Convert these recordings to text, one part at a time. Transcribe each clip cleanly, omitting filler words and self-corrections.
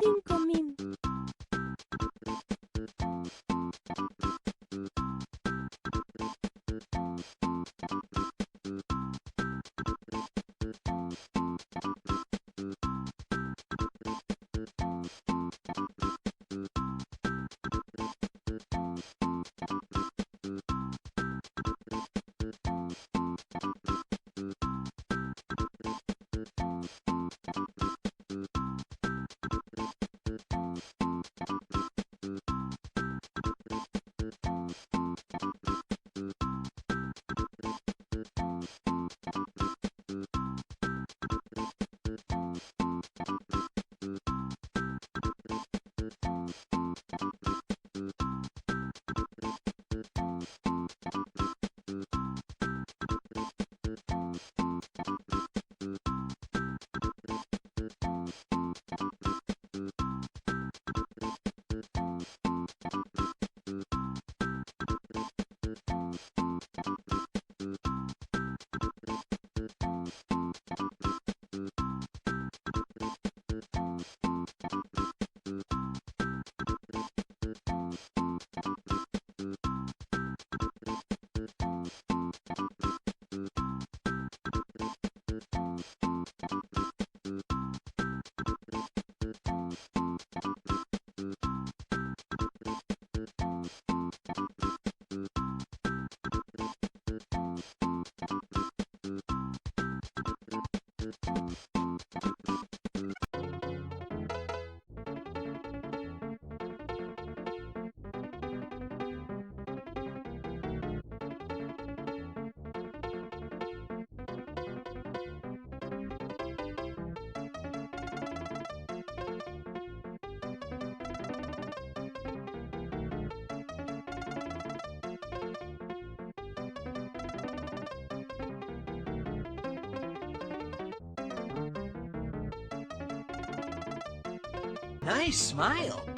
incoming. Nice smile.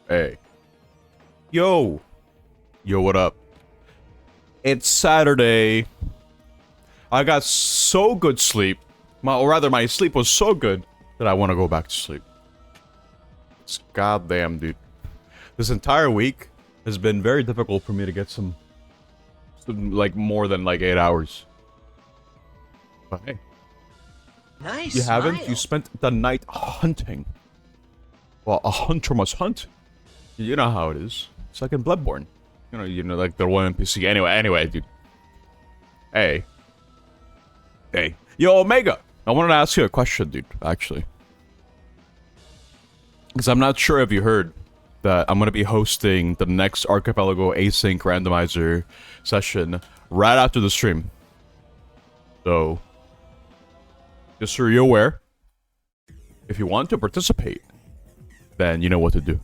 Hey. Yo. Yo, what up? It's Saturday. I got so good sleep. Or rather, my sleep was so good that I want to go back to sleep. It's goddamn, dude. This entire week has been very difficult for me to get some like, more than, like, 8 hours. But hey. Nice. You haven't? Smile. You spent the night hunting. Well, a hunter must hunt. You know how it is. It's like in Bloodborne. You know, like the one NPC. Anyway, dude. Hey. Yo, Omega! I wanted to ask you a question, dude, actually. Because I'm not sure if you heard that I'm going to be hosting the next Archipelago Async Randomizer session right after the stream. So, just so you're aware, if you want to participate, then you know what to do.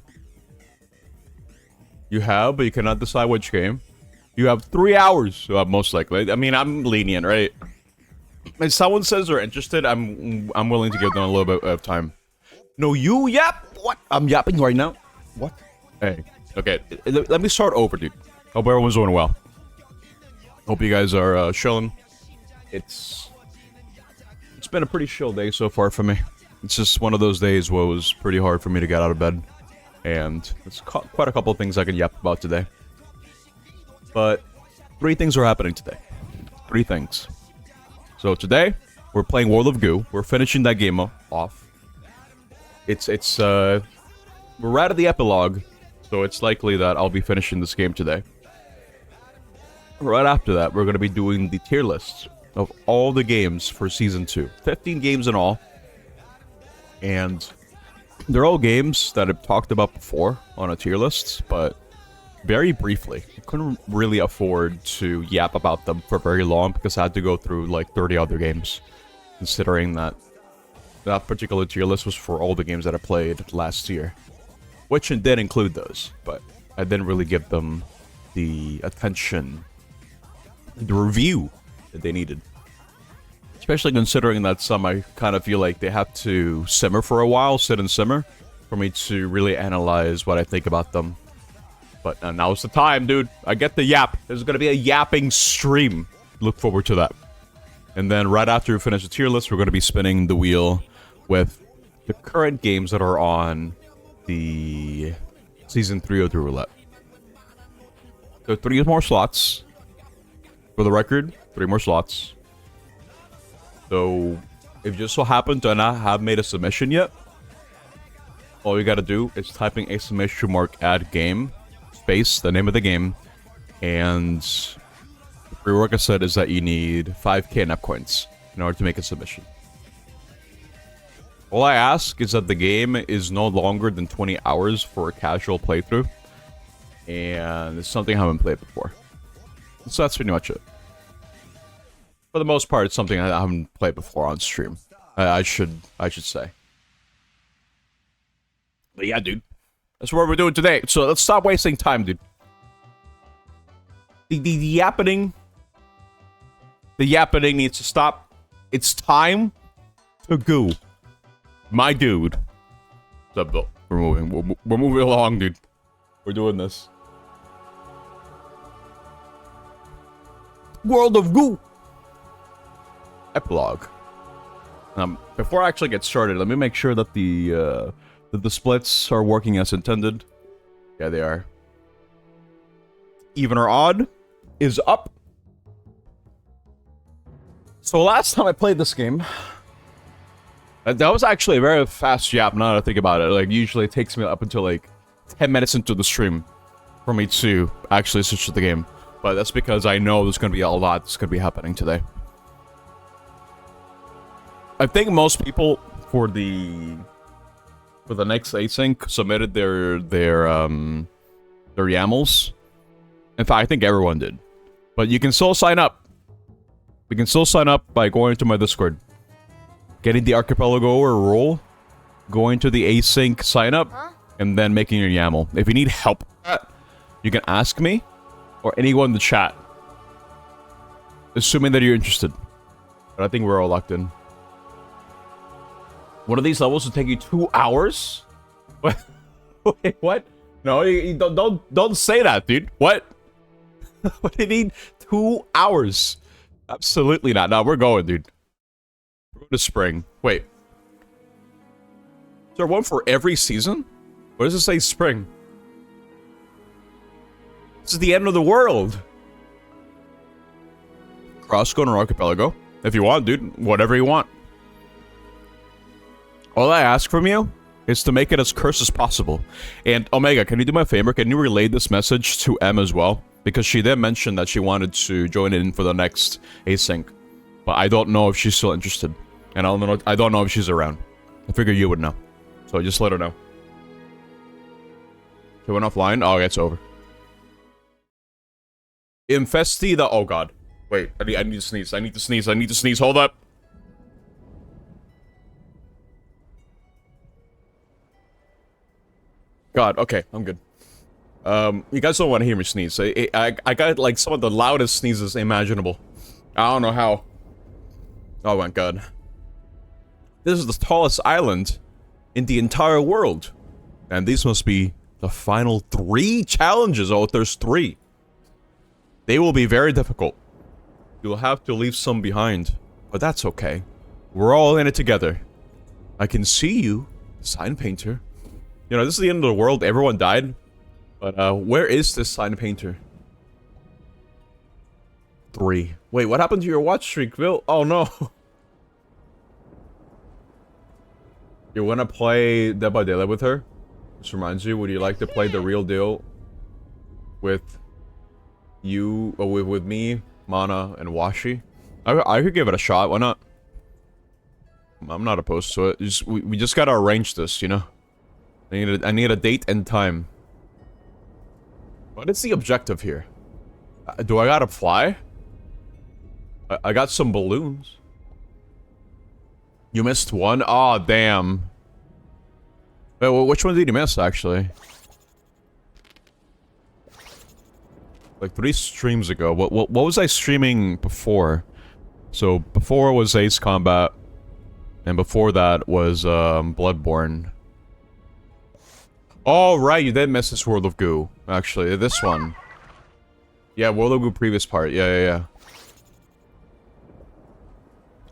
You have, but you cannot decide which game. You have 3 hours, most likely. I mean, I'm lenient, right? If someone says they're interested, I'm willing to give them a little bit of time. No, you yap? What? I'm yapping right now. What? Hey. Okay, let me start over, dude. Hope everyone's doing well. Hope you guys are chilling. It's been a pretty chill day so far for me. It's just one of those days where it was pretty hard for me to get out of bed. And there's quite a couple of things I can yap about today. But 3 things are happening today. 3 things. So today, we're playing World of Goo. We're finishing that game off. We're right at the epilogue, so it's likely that I'll be finishing this game today. Right after that, we're going to be doing the tier lists of all the games for Season 2. 15 games in all. And they're all games that I've talked about before on a tier list, but very briefly. I couldn't really afford to yap about them for very long because I had to go through like 30 other games, considering that that particular tier list was for all the games that I played last year, which did include those, but I didn't really give them the attention, the review that they needed. Especially considering that some I kind of feel like they have to simmer for a while, sit and simmer, for me to really analyze what I think about them. But now's the time, dude. I get the yap. There's going to be a yapping stream. Look forward to that. And then right after we finish the tier list, we're going to be spinning the wheel with the current games that are on the Season 3 of the Roulette. So 3 more slots. For the record, 3 more slots. So, if you just so happen to not have made a submission yet, all you gotta do is typing exclamation mark add game, space, the name of the game, and the prerequisite is that you need 5k NEP coins in order to make a submission. All I ask is that the game is no longer than 20 hours for a casual playthrough, and it's something I haven't played before. So that's pretty much it. For the most part, it's something I haven't played before on stream. I should say. But yeah, dude. That's what we're doing today. So let's stop wasting time, dude. The yappening needs to stop. It's time to goo. My dude. What's up, Bill? We're moving along, dude. We're doing this. World of Goo. Epilogue. Before I actually get started, let me make sure that the splits are working as intended. Yeah, they are. Even or odd is up. So last time I played this game, that was actually a very fast yap. Now that I think about it, like usually it takes me up until like 10 minutes into the stream for me to actually switch to the game. But that's because I know there's going to be a lot that's going to be happening today. I think most people for the next async submitted their YAMLs. In fact, I think everyone did. But you can still sign up. We can still sign up by going to my Discord, getting the Archipelago or role, going to the async sign up, and then making your YAML. If you need help with that, you can ask me or anyone in the chat, assuming that you're interested. But I think we're all locked in. One of these levels will take you 2 hours? What? Wait, what? No, you don't say that, dude. What? What do you need? 2 hours? Absolutely not. No, we're going, dude. We're going to spring. Wait. Is there one for every season? What does it say spring? This is the end of the world. Cross-Gun or Archipelago. If you want, dude. Whatever you want. All I ask from you is to make it as cursed as possible. And Omega, can you do me a favor? Can you relay this message to M as well? Because she did mention that she wanted to join in for the next async. But I don't know if she's still interested. And I don't know if she's around. I figure you would know. So just let her know. She went offline? Oh, it's over. Infestida. Oh god. Wait, I need to sneeze. I need to sneeze. I need to sneeze. Hold up. God, okay, I'm good. You guys don't want to hear me sneeze. I got like some of the loudest sneezes imaginable. I don't know how. Oh my god. This is the tallest island in the entire world. And these must be the final 3 challenges. Oh, there's 3. They will be very difficult. You'll have to leave some behind. But that's okay. We're all in it together. I can see you, sign painter. You know, this is the end of the world. Everyone died. But, where is this sign painter? 3. Wait, what happened to your watch streak, Bill? Oh, no. You wanna play Dead by Daylight with her? This reminds you, would you like to play The Real Deal with you, or with me, Mana, and Washi? I could give it a shot, why not? I'm not opposed to it. We just gotta arrange this, you know? I need a date and time. What is the objective here? Do I gotta fly? I got some balloons. You missed one? Aw, oh, damn. Wait, well, which one did you miss, actually? Like 3 streams ago. What was I streaming before? So, before was Ace Combat. And before that was, Bloodborne. Oh, right, you did miss this World of Goo. Actually, this one. Yeah, World of Goo previous part. Yeah.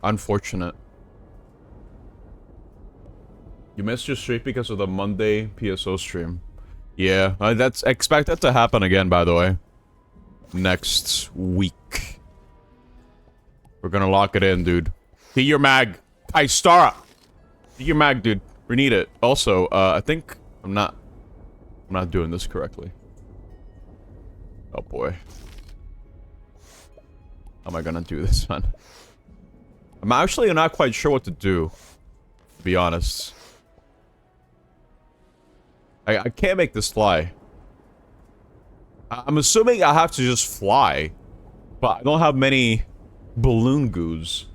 Unfortunate. You missed your streak because of the Monday PSO stream. Yeah, expect that to happen again, by the way. Next week. We're gonna lock it in, dude. Get your mag. Hey, Stara! Get your mag, dude. We need it. Also, I think I'm not doing this correctly. Oh boy. How am I gonna do this, man? I'm actually not quite sure what to do, to be honest. I can't make this fly. I'm assuming I have to just fly. But I don't have many balloon goos.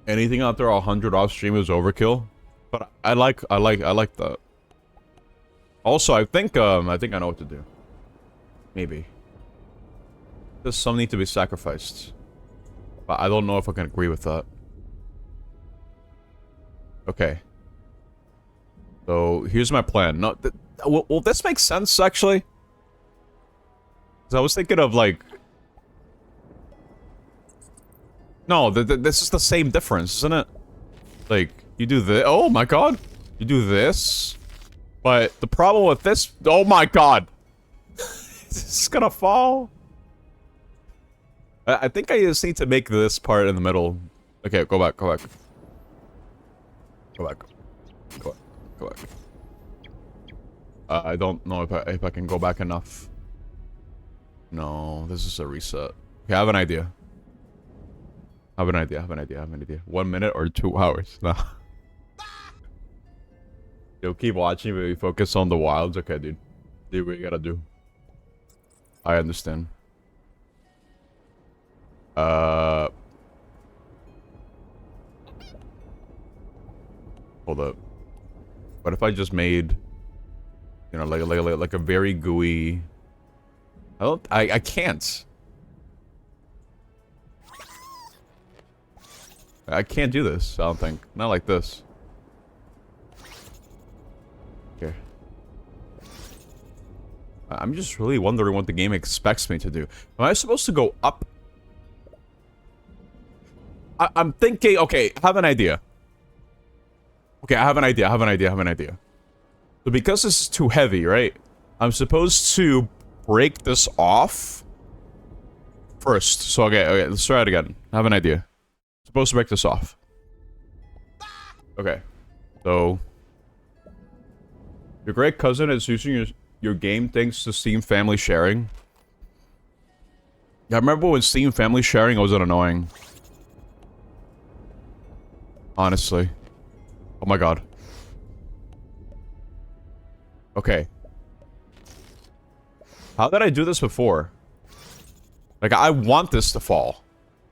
Anything out there 100 off stream is overkill. But I like that. Also, I think I know what to do. Maybe. There's some need to be sacrificed. But I don't know if I can agree with that. Okay. So, here's my plan. No, will this make sense, actually? Because I was thinking of, like... No, this is the same difference, isn't it? Like, you do this... Oh my god! You do this... But the problem with this... Oh my god! This is gonna fall. I think I just need to make this part in the middle. Okay, go back. Go back. I don't know if I can go back enough. No, this is a reset. Okay, I have an idea. I have an idea. 1 minute or 2 hours? No. Yo, keep watching, but we focus on the wilds. Okay, dude. Do what you gotta do. I understand. Hold up. What if I just made, you know, like a very gooey... I can't. I can't do this, I don't think. Not like this. Okay. I'm just really wondering what the game expects me to do. Am I supposed to go up? I'm thinking, okay, I have an idea. Okay, I have an idea, I have an idea, I have an idea. So because this is too heavy, right? I'm supposed to break this off first. So, okay, let's try it again. I have an idea. Supposed to break this off. Okay. So, your great cousin is using your game thanks to Steam Family Sharing. Yeah, I remember when Steam Family Sharing wasn't annoying. Honestly. Oh my god. Okay. How did I do this before? Like, I want this to fall.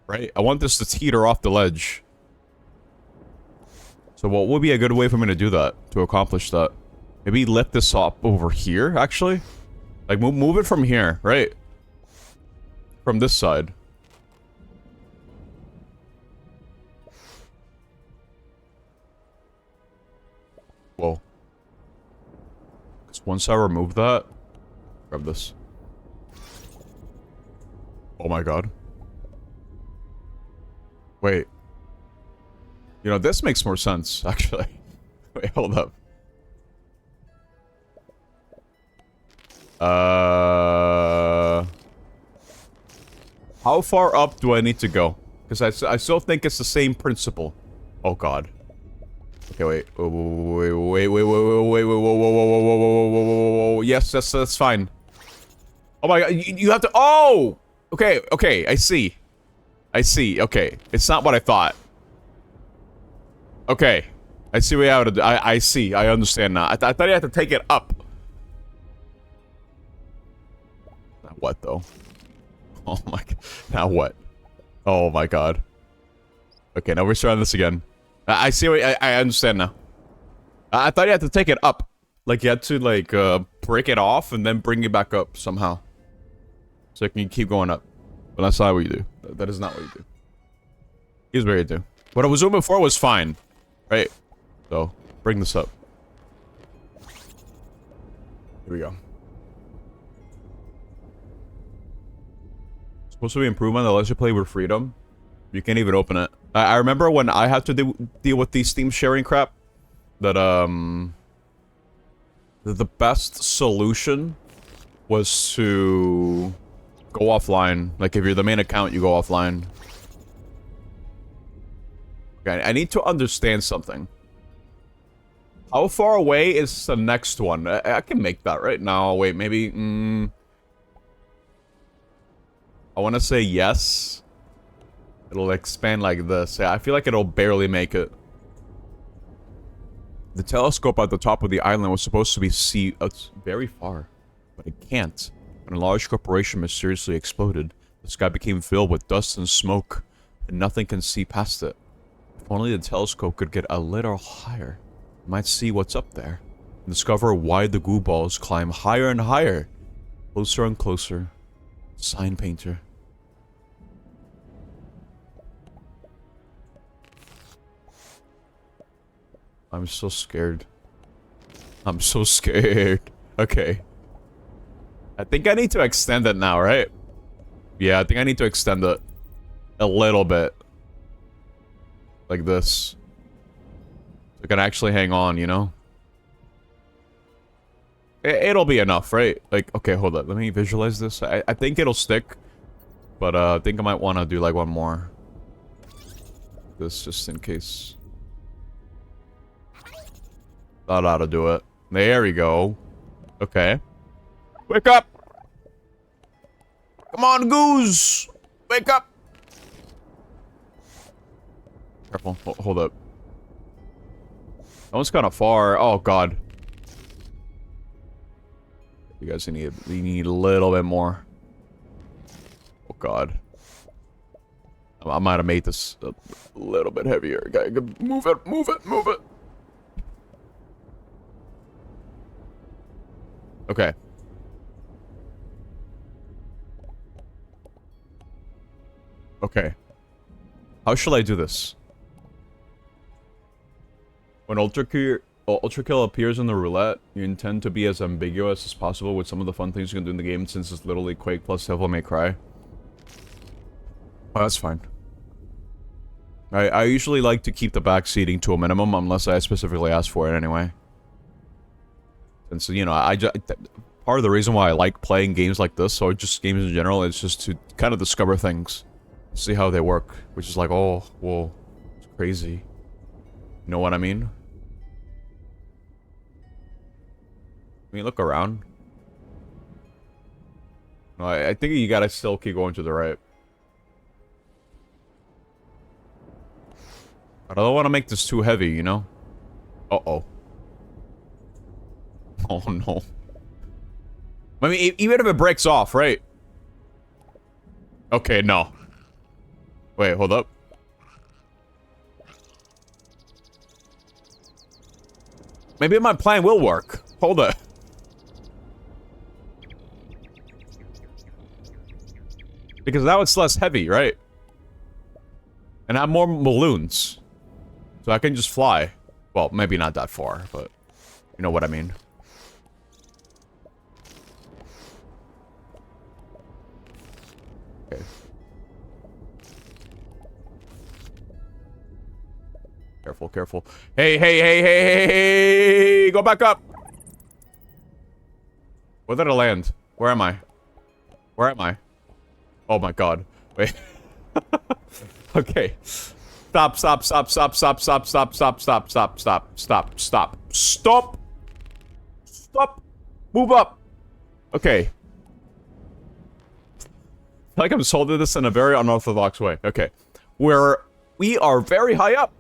Right? I want this to teeter off the ledge. So what would be a good way for me to do that? To accomplish that? Maybe lift this up over here, actually? Like, move it from here, right? From this side. Whoa. Because once I remove that... Grab this. Oh my god. Wait. You know, this makes more sense, actually. Wait, hold up. How far up do I need to go? Because I still think it's the same principle. Oh god. Okay, wait. Wait. Yes, that's fine. Oh my god, you have to. Oh! Okay, I see. Okay. It's not what I thought. Okay. I see what you have to do. I see. I understand now. I thought you had to take it up. Now what, though? Oh my god. Now what? Oh my god. Okay, now we're trying this again. I see what I understand now. I thought you had to take it up. Like, you had to, like, break it off and then bring it back up somehow. So it can keep going up. But that's not what you do. That is not what you do. Here's what you do. What I was doing before was fine. Right? So, bring this up. Here we go. Supposed to be improvement that lets you play with freedom. You can't even open it. I remember when I had to deal with these Steam sharing crap. That, the best solution was to go offline. Like, if you're the main account, you go offline. Okay, I need to understand something. How far away is the next one? I can make that right now. Wait, maybe... I want to say yes. It'll expand like this. Yeah, I feel like it'll barely make it. The telescope at the top of the island was supposed to be it's very far, but it can't. When a large corporation mysteriously exploded, the sky became filled with dust and smoke, and nothing can see past it. If only the telescope could get a little higher, we might see what's up there, and discover why the goo balls climb higher and higher, closer and closer. Sign painter. I'm so scared. I'm so scared. Okay. I think I need to extend it now, right? Yeah, I think I need to extend it a little bit. Like this. So I can actually hang on, you know? It'll be enough, right? Like, okay, hold up. Let me visualize this. I think it'll stick. But, I think I might want to do, like, one more. This, just in case. Thought how to do it. There we go. Okay. Wake up! Come on, goose! Wake up! Careful. Hold up. That one's kind of far. Oh, God. You guys need a little bit more. Oh, God. I might have made this a little bit heavier. Move it, move it, move it. Okay. Okay. How shall I do this? When Ultra Kill appears in the roulette. You intend to be as ambiguous as possible with some of the fun things you can do in the game, since it's literally Quake plus Devil May Cry. Oh, that's fine. I usually like to keep the backseating to a minimum, unless I specifically ask for it anyway. And so, you know, part of the reason why I like playing games like this, or just games in general, is just to kind of discover things. See how they work. Which is like, oh, whoa. It's crazy. You know what I mean? I mean, look around. No, I think you gotta still keep going to the right. I don't want to make this too heavy, you know? Uh-oh. Oh, no. I mean, even if it breaks off, right? Okay, no. Wait, hold up. Maybe my plan will work. Hold up. Because now it's less heavy, right? And I have more balloons. So I can just fly. Well, maybe not that far, but you know what I mean. Okay. Careful, careful. Hey, hey, hey, hey, hey, hey! Go back up! Where did I land? Where am I? Where am I? Oh my god. Wait. Okay. Stop, stop, stop, stop, stop, stop, stop, stop, stop, stop, stop, stop, stop. Stop! Stop! Move up! Okay. I feel like I'm sold this in a very unorthodox way. Okay. We are very high up.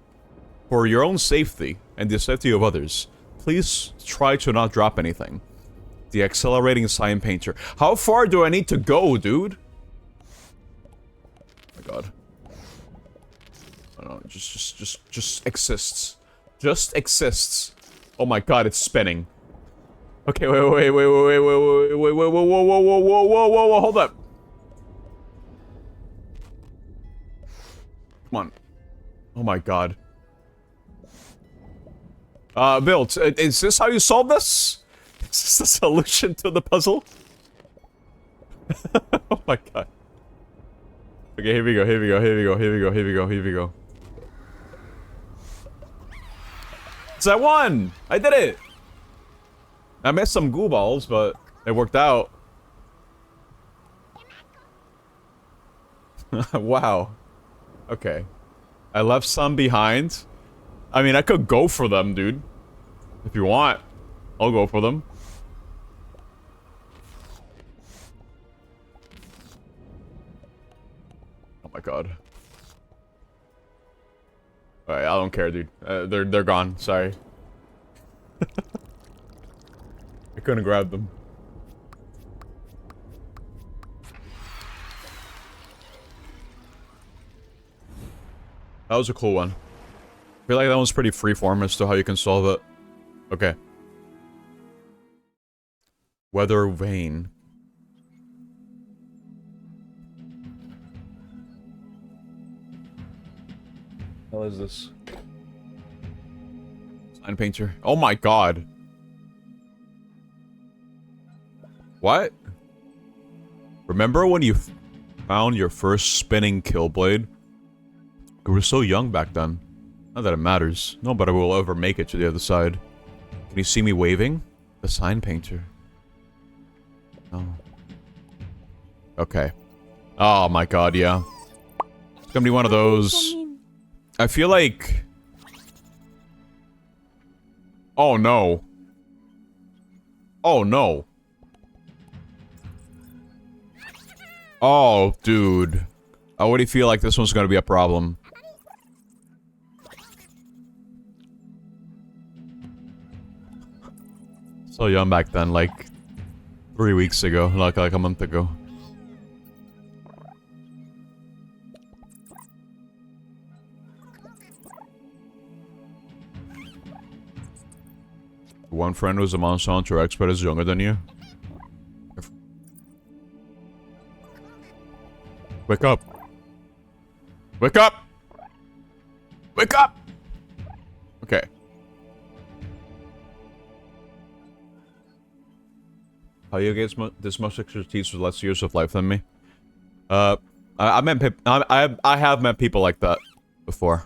For your own safety and the safety of others, please try to not drop anything. The accelerating sign painter. How far do I need to go, dude? Oh my god. I don't know, just exists. Just exists. Oh my god, it's spinning. Okay, wait, whoa, hold up. Come on. Oh my god. Bill, is this how you solve this? Is this the solution to the puzzle? Oh my god. Okay, here we go, here we go, here we go, here we go, here we go, here we go. So I won! I did it! I missed some goo balls, but it worked out. Wow. Okay. I left some behind. I mean, I could go for them, dude. If you want, I'll go for them. Oh my god. Alright, I don't care, dude. They're gone. Sorry. I couldn't grab them. That was a cool one. I feel like that one's pretty freeform as to how you can solve it. Okay. Weather vane. What is this? Sign painter. Oh my god. What? Remember when you found your first spinning kill blade? You were so young back then. Not that it matters. Nobody will ever make it to the other side. Can you see me waving? The sign painter. Oh. Okay. Oh my god, yeah. It's gonna be one of those. I feel like... Oh no. Oh no. Oh, dude. I already feel like this one's gonna be a problem. So young back then, like 3 weeks ago, like a month ago. One friend who's a Monster Hunter expert is younger than you. Wake up! Wake up! Wake up! Okay. How you get this much expertise with less years of life than me? I have met people like that before.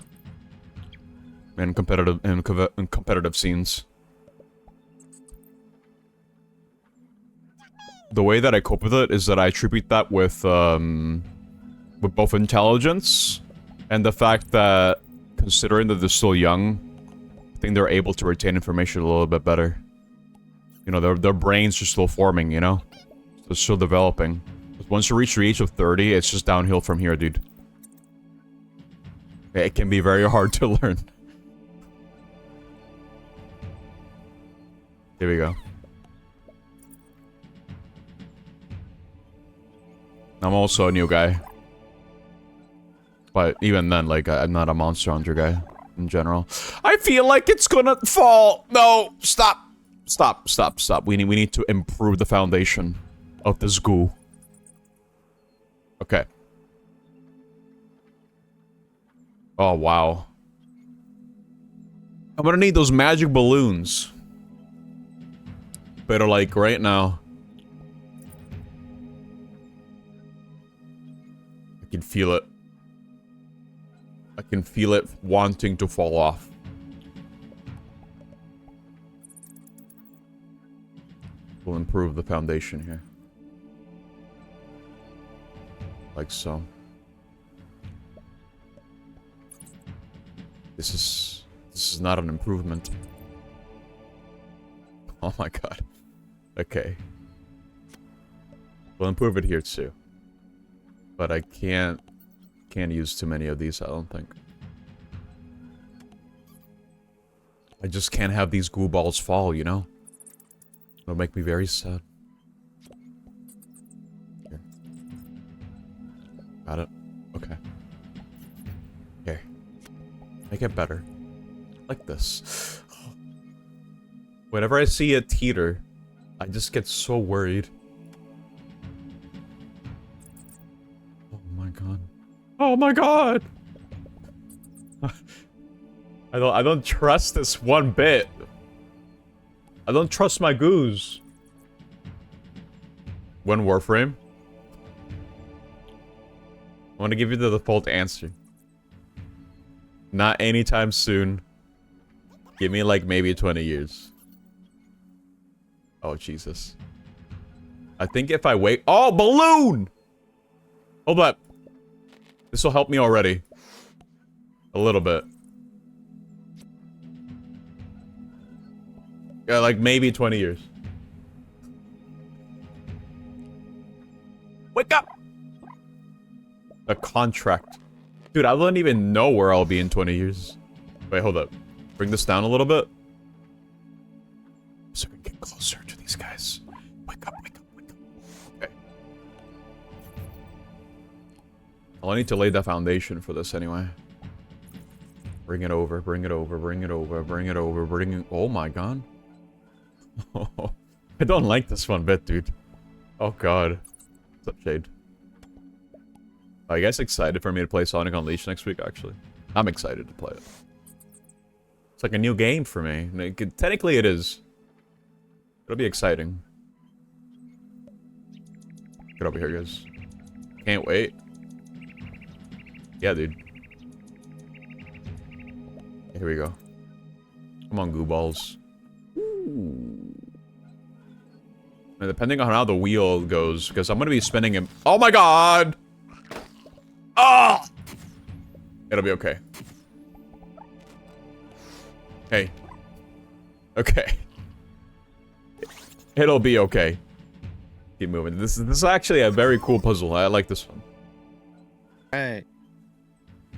In competitive scenes. The way that I cope with it is that I attribute that with both intelligence and the fact that, considering that they're still young, I think they're able to retain information a little bit better. You know, their brains are still forming, you know? They're still developing. But once you reach the age of 30, it's just downhill from here, dude. It can be very hard to learn. Here we go. I'm also a new guy. But even then, like, I'm not a Monster Hunter guy in general. I feel like it's gonna fall! No! Stop! Stop, stop, stop. We need to improve the foundation of this goo. Okay. Oh, wow. I'm gonna need those magic balloons. But like, right now... I can feel it. I can feel it wanting to fall off. We'll improve the foundation here. Like so. This is not an improvement. Oh my god. Okay. We'll improve it here too. But I can't use too many of these, I don't think. I just can't have these goo balls fall, you know? It'll make me very sad. Here. Got it? Okay. Here. Make it better. Like this. Whenever I see a teeter, I just get so worried. Oh my god. Oh my god! I don't trust this one bit. I don't trust my goose. When Warframe? I want to give you the default answer. Not anytime soon. Give me like maybe 20 years. Oh, Jesus. I think if I wait... Oh, balloon! Hold up. This will help me already. A little bit. Yeah, like maybe 20 years. Wake up! A contract. Dude, I don't even know where I'll be in 20 years. Wait, hold up. Bring this down a little bit. So we can get closer to these guys. Wake up, wake up, wake up. Okay. Well, I need to lay the foundation for this anyway. Bring it over, bring it over, bring it over, bring it over, bring it... Oh my god. I don't like this one bit, dude. Oh god. What's up, Shade? Are you guys excited for me to play Sonic Unleashed next week, actually? I'm excited to play it. It's like a new game for me. Technically it is. It'll be exciting. Get over here, guys. Can't wait. Yeah, dude. Here we go. Come on, goo balls. Ooh. And depending on how the wheel goes, because I'm gonna be spinning him. Oh my god! Oh! It'll be okay. Hey. Okay. It'll be okay. Keep moving. This is actually a very cool puzzle. I like this one. Hey.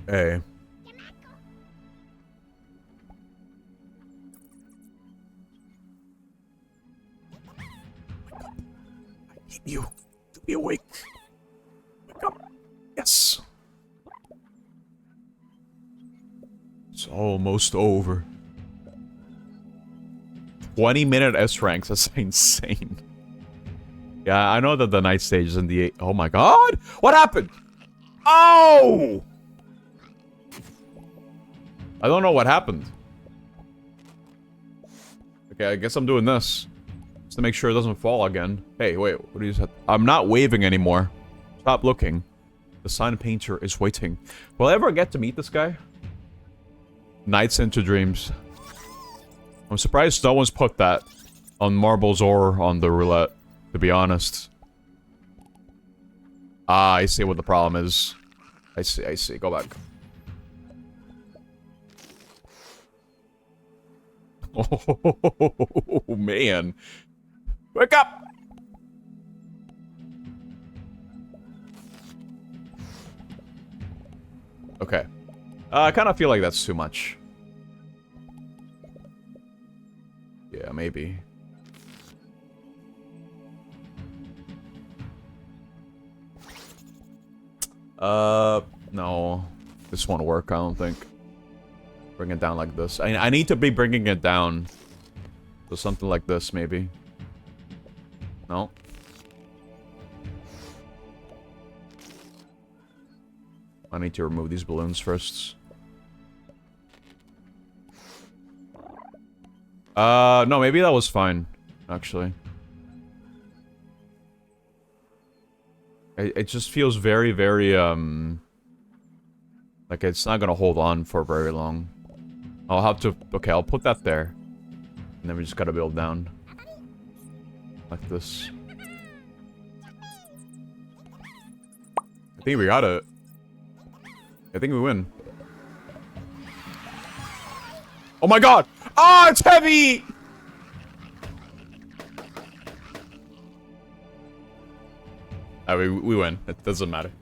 Hey. I need you to be awake. Wake up. Yes. It's almost over. 20-minute S ranks. That's insane. Yeah, I know that the night stage is in the 8. Oh my god! What happened? Oh! I don't know what happened. Okay, I guess I'm doing this. Just to make sure it doesn't fall again. Hey, wait, what do you say? I'm not waving anymore. Stop looking. The sign painter is waiting. Will I ever get to meet this guy? Nights into dreams. I'm surprised no one's put that on marbles or on the roulette, to be honest. Ah, I see what the problem is. I see. Go back. Oh, man. Wake up! Okay. I kind of feel like that's too much. Yeah, maybe. No. This won't work, I don't think. Bring it down like this. I need to be bringing it down. So something like this, maybe. No. I need to remove these balloons first. No, maybe that was fine, actually. It just feels very, very, like it's not gonna hold on for very long. I'll have to... Okay, I'll put that there. And then we just gotta build down. Like this. I think we got it. I think we win. Oh my god! Ah, it's heavy! We win. It doesn't matter.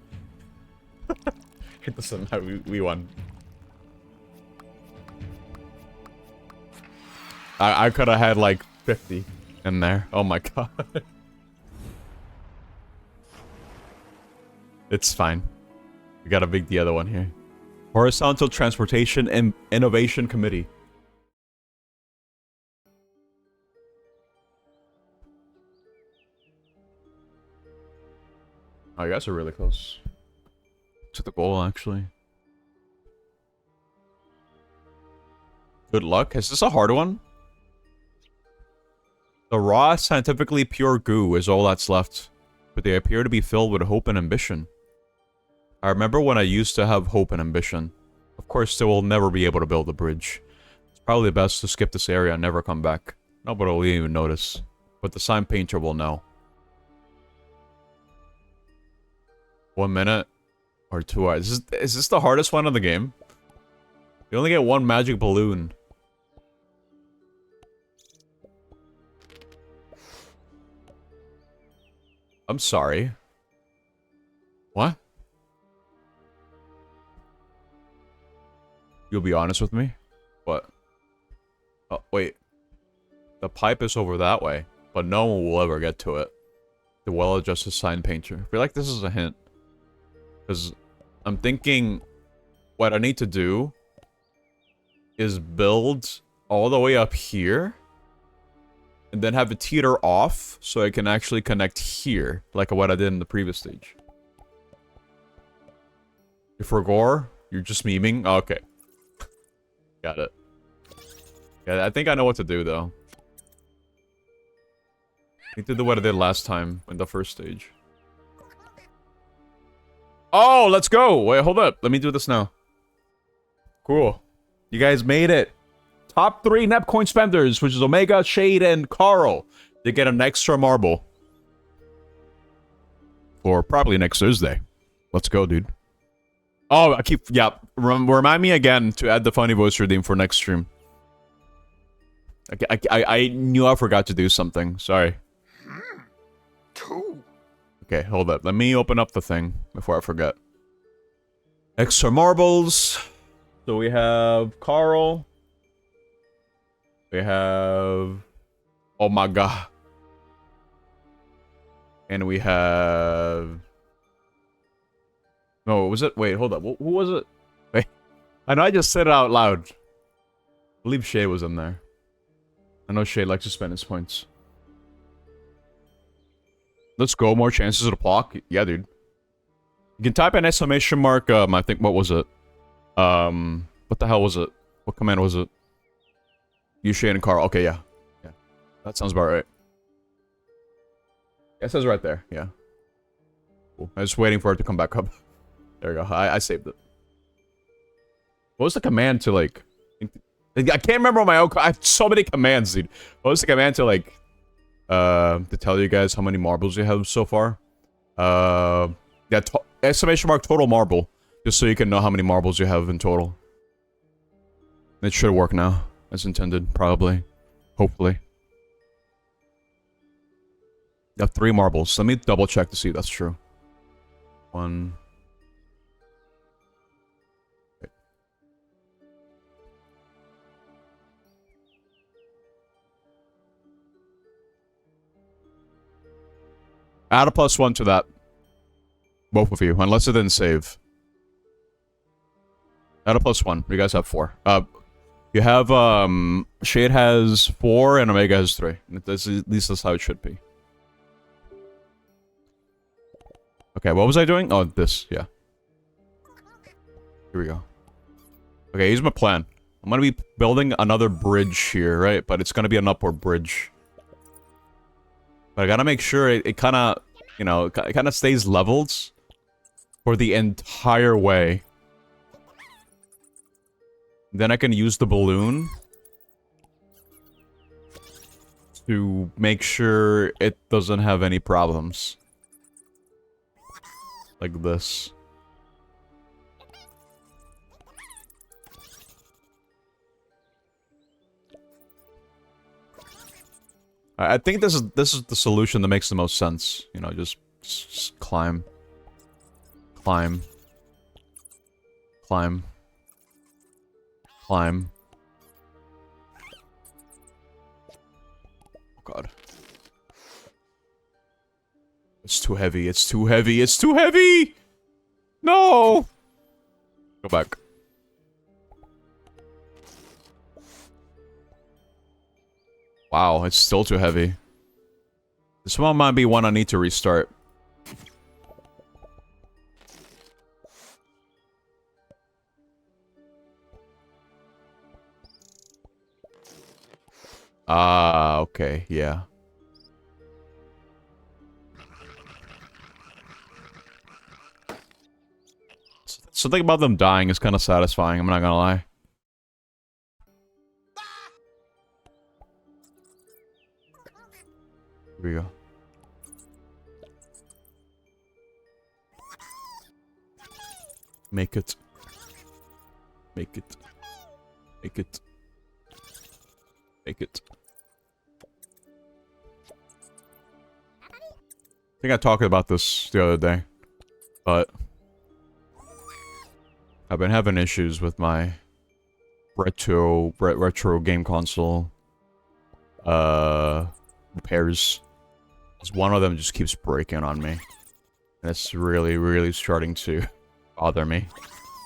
It doesn't matter. We won. I could have had like 50 in there. Oh my god. It's fine. We gotta beat the other one here. Horizontal Transportation and Innovation Committee. Oh, you guys are really close to the goal, actually. Good luck. Is this a hard one? The raw, scientifically pure goo is all that's left, but they appear to be filled with hope and ambition. I remember when I used to have hope and ambition. Of course, they will never be able to build a bridge. It's probably best to skip this area and never come back. Nobody will even notice, but the sign painter will know. 1 minute or 2 hours. Is this the hardest one of the game? You only get one magic balloon. I'm sorry. What? You'll be honest with me? What? Oh, wait. The pipe is over that way, but no one will ever get to it. The well-adjusted sign painter. I feel like this is a hint. Because I'm thinking what I need to do is build all the way up here and then have it teeter off so I can actually connect here, like what I did in the previous stage. You forgot? You're just memeing? Oh, okay. Got it. Yeah, I think I know what to do, though. Need to do what I did last time in the first stage. Oh, let's go! Wait, hold up. Let me do this now. Cool. You guys made it. Top 3 NEP coin spenders, which is Omega, Shade, and Carl. They get an extra marble. For probably next Thursday. Let's go, dude. Oh, I keep... Yeah, remind me again to add the funny voice redeem for next stream. I knew I forgot to do something. Sorry. 2. Okay, hold up. Let me open up the thing before I forget. Extra marbles. So we have Carl. We have... Oh my god. And we have... No, what was it? Wait, hold up. Who was it? Wait. I know I just said it out loud. I believe Shay was in there. I know Shay likes to spend his points. Let's go. More chances of the block. Yeah, dude. You can type an exclamation mark. I think, what was it? What the hell was it? What command was it? You, Shane, and Carl. Okay, yeah. Yeah. That sounds about right. It says right there, yeah. Cool. I'm just waiting for it to come back up. There we go. I saved it. What was the command to, like... I can't remember my own... I have so many commands, dude. What was the command to, like... to tell you guys how many marbles you have so far? Yeah, exclamation mark total marble. Just so you can know how many marbles you have in total. It should work now. As intended, probably. Hopefully. You have 3 marbles. Let me double check to see if that's true. 1... Wait. Add a +1 to that. Both of you, unless it didn't save. Add a +1. You guys have 4. You have, Shade has 4 and Omega has 3. At least that's how it should be. Okay, what was I doing? Oh, this, yeah. Here we go. Okay, here's my plan. I'm gonna be building another bridge here, right? But it's gonna be an upward bridge. But I gotta make sure it kinda, you know, it kinda stays leveled for the entire way. Then I can use the balloon to make sure it doesn't have any problems. Like this. I think this is the solution that makes the most sense. You know, just climb. Climb. Climb. Climb. Oh god. It's too heavy, it's too heavy, it's too heavy! No! Go back. Wow, it's still too heavy. This one might be one I need to restart. Ah, okay, yeah. Something about them dying is kind of satisfying, I'm not gonna lie. Here we go. Make it. Make it. Make it. Make it. I think I talked about this the other day, but I've been having issues with my retro game console repairs. One of them just keeps breaking on me. And it's really, really starting to bother me.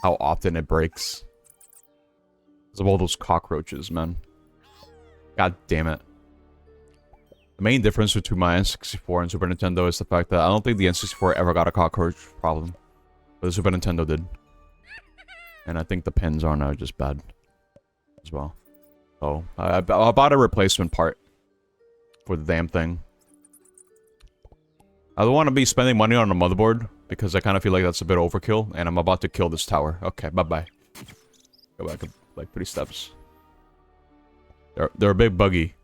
How often it breaks. Because of all those cockroaches, man. God damn it. The main difference between my N64 and Super Nintendo is the fact that I don't think the N64 ever got a cockroach problem. But the Super Nintendo did. And I think the pins are now just bad. As well. So, I bought a replacement part. For the damn thing. I don't want to be spending money on a motherboard. Because I kind of feel like that's a bit overkill. And I'm about to kill this tower. Okay, bye-bye. Go back like 3 steps. They're a bit buggy.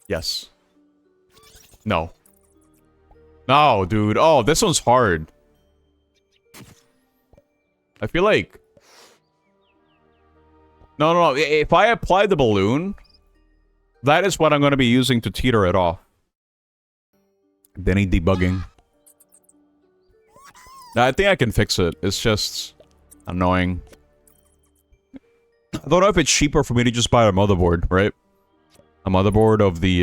Yes. No. No, dude. Oh, this one's hard. I feel like... No. If I apply the balloon, that is what I'm going to be using to teeter it off. Then need debugging. I think I can fix it. It's just annoying. I don't know if it's cheaper for me to just buy a motherboard, right? A motherboard of the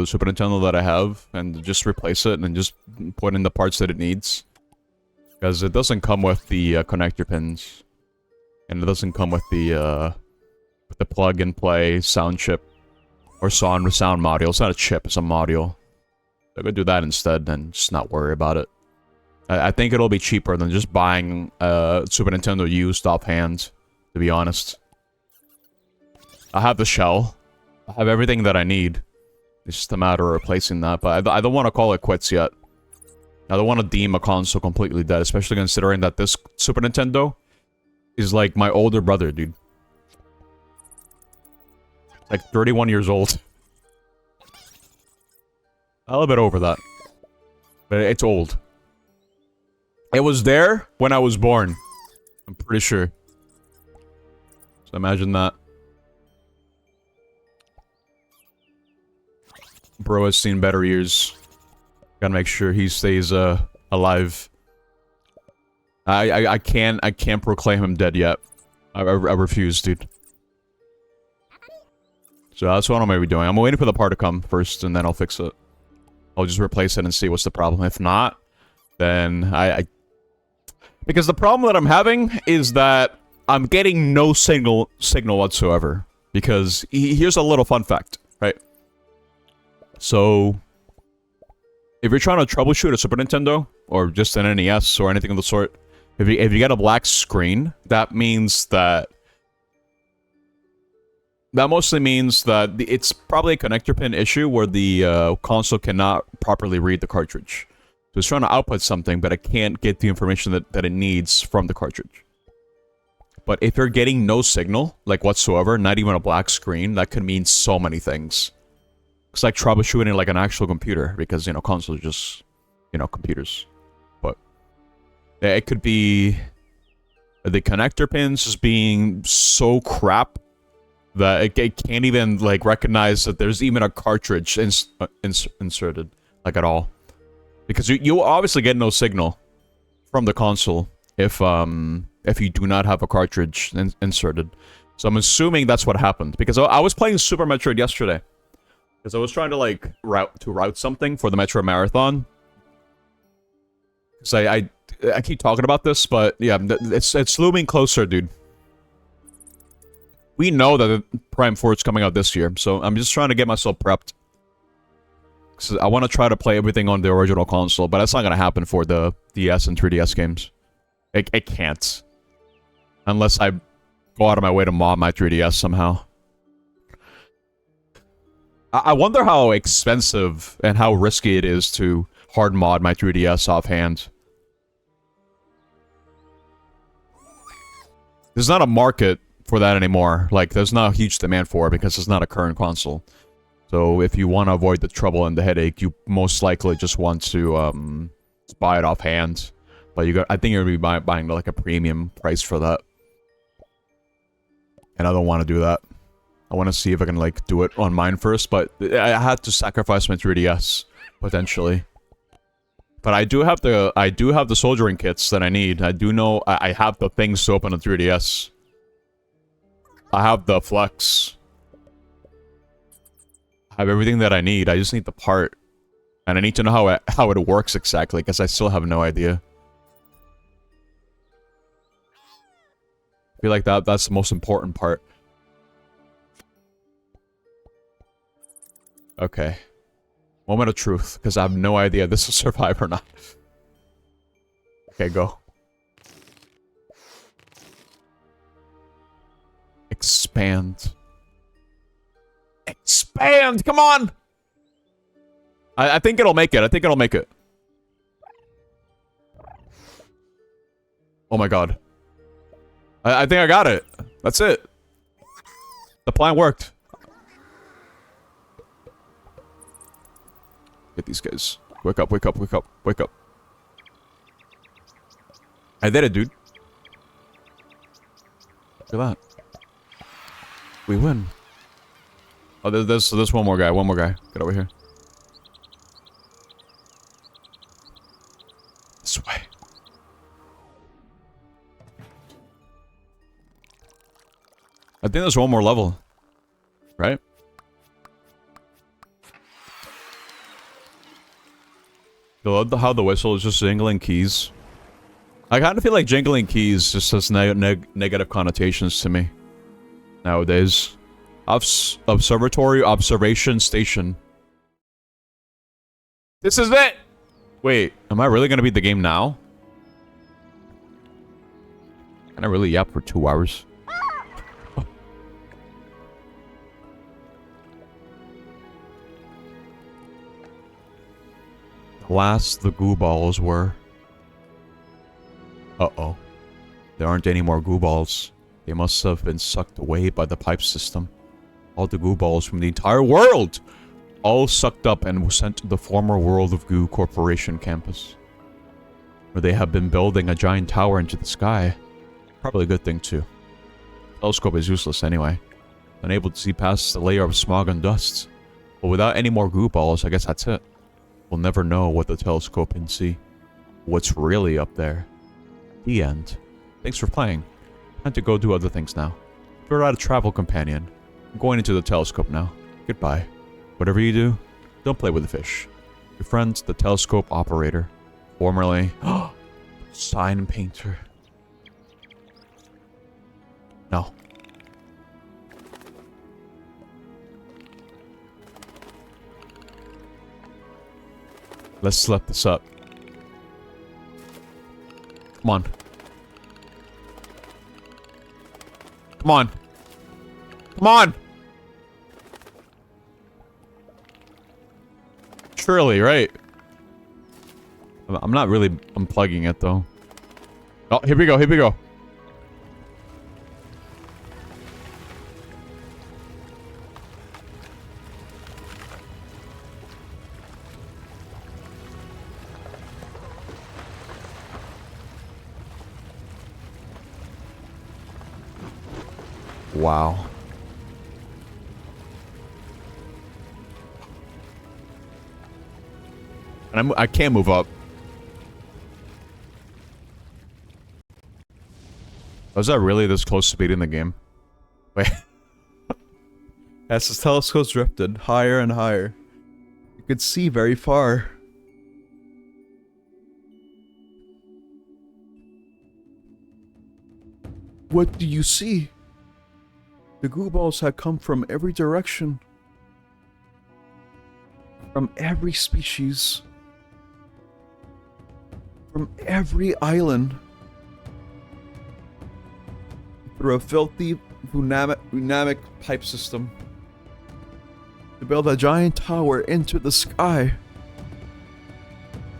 Super Nintendo that I have, and just replace it and just put in the parts that it needs. Because it doesn't come with the connector pins. And it doesn't come with the plug-and-play sound chip. Or sound module. It's not a chip, it's a module. I'm gonna do that instead and just not worry about it. I think it'll be cheaper than just buying Super Nintendo used offhand, to be honest. I have the shell. I have everything that I need. It's just a matter of replacing that, but I don't want to call it quits yet. I don't want to deem a console completely dead, especially considering that this Super Nintendo is like my older brother, dude. Like 31 years old. A little bit over that. But it's old. It was there when I was born. I'm pretty sure. So imagine that. Bro has seen better years. Gotta make sure he stays alive. I can't proclaim him dead yet. I refuse, dude. So that's what I'm gonna be doing. I'm waiting for the part to come first, and then I'll fix it. I'll just replace it and see what's the problem. If not, then because the problem that I'm having is that I'm getting no signal whatsoever. Because here's a little fun fact, right? So, if you're trying to troubleshoot a Super Nintendo, or just an NES, or anything of the sort, if you get a black screen, that means that... That mostly means that it's probably a connector pin issue where the console cannot properly read the cartridge. So it's trying to output something, but it can't get the information that it needs from the cartridge. But if you're getting no signal, like whatsoever, not even a black screen, that could mean so many things. It's like troubleshooting like an actual computer, because, you know, consoles are just, you know, computers. But yeah, it could be the connector pins just being so crap that it can't even, like, recognize that there's even a cartridge inserted, like, at all. Because you obviously get no signal from the console if you do not have a cartridge inserted. So I'm assuming that's what happened. Because I was playing Super Metroid yesterday. Because I was trying to, like, route something for the Metro Marathon. Because I keep talking about this, but yeah, it's looming closer, dude. We know that Prime 4 is coming out this year, so I'm just trying to get myself prepped. Because I want to try to play everything on the original console, but that's not going to happen for the DS and 3DS games. It can't. Unless I go out of my way to mod my 3DS somehow. I wonder how expensive and how risky it is to hard mod my 3DS offhand. There's not a market for that anymore. Like, there's not a huge demand for it because it's not a current console. So if you want to avoid the trouble and the headache, you most likely just want to buy it offhand. But I think you're gonna be buying like a premium price for that. And I don't want to do that. I want to see if I can, like, do it on mine first, but I had to sacrifice my 3DS potentially. But I do have the soldering kits that I need. I do know I have the things to open a 3DS. I have the flex. I have everything that I need. I just need the part. And I need to know how it works exactly, because I still have no idea. I feel like that's the most important part. Okay. Moment of truth, because I have no idea if this will survive or not. Okay, go. Expand. Expand! Come on! I think it'll make it. I think it'll make it. Oh my god. I think I got it. That's it. The plan worked. Get these guys. Wake up, wake up, wake up, wake up. I did it, dude. Look at that. We win. Oh, there's one more guy. One more guy. Get over here. This way. I think there's one more level. Right? I love how the whistle is just jingling keys. I kind of feel like jingling keys just has negative connotations to me nowadays. Observatory Observation Station. This is it! Wait, am I really gonna beat the game now? Can I really yap for 2 hours? Last the goo balls were. Uh-oh. There aren't any more goo balls. They must have been sucked away by the pipe system. All the goo balls from the entire world! All sucked up and sent to the former World of Goo Corporation campus. Where they have been building a giant tower into the sky. Probably a good thing too. Telescope is useless anyway. Unable to see past the layer of smog and dust. But without any more goo balls, I guess that's it. We'll never know what the telescope can see. What's really up there. The end. Thanks for playing. Time to go do other things now. You're out a travel companion. I'm going into the telescope now. Goodbye. Whatever you do, don't play with the fish. Your friend, the telescope operator. Formerly, sign painter. No. Let's let this up. Come on. Come on. Come on! Surely, right? I'm not really unplugging it, though. Oh, here we go, here we go. Wow. And I can't move up. Was that really this close to beating the game? Wait. As the telescopes drifted higher and higher, you could see very far. What do you see? The goo balls had come from every direction. From every species. From every island. Through a filthy dynamic pipe system. To build a giant tower into the sky.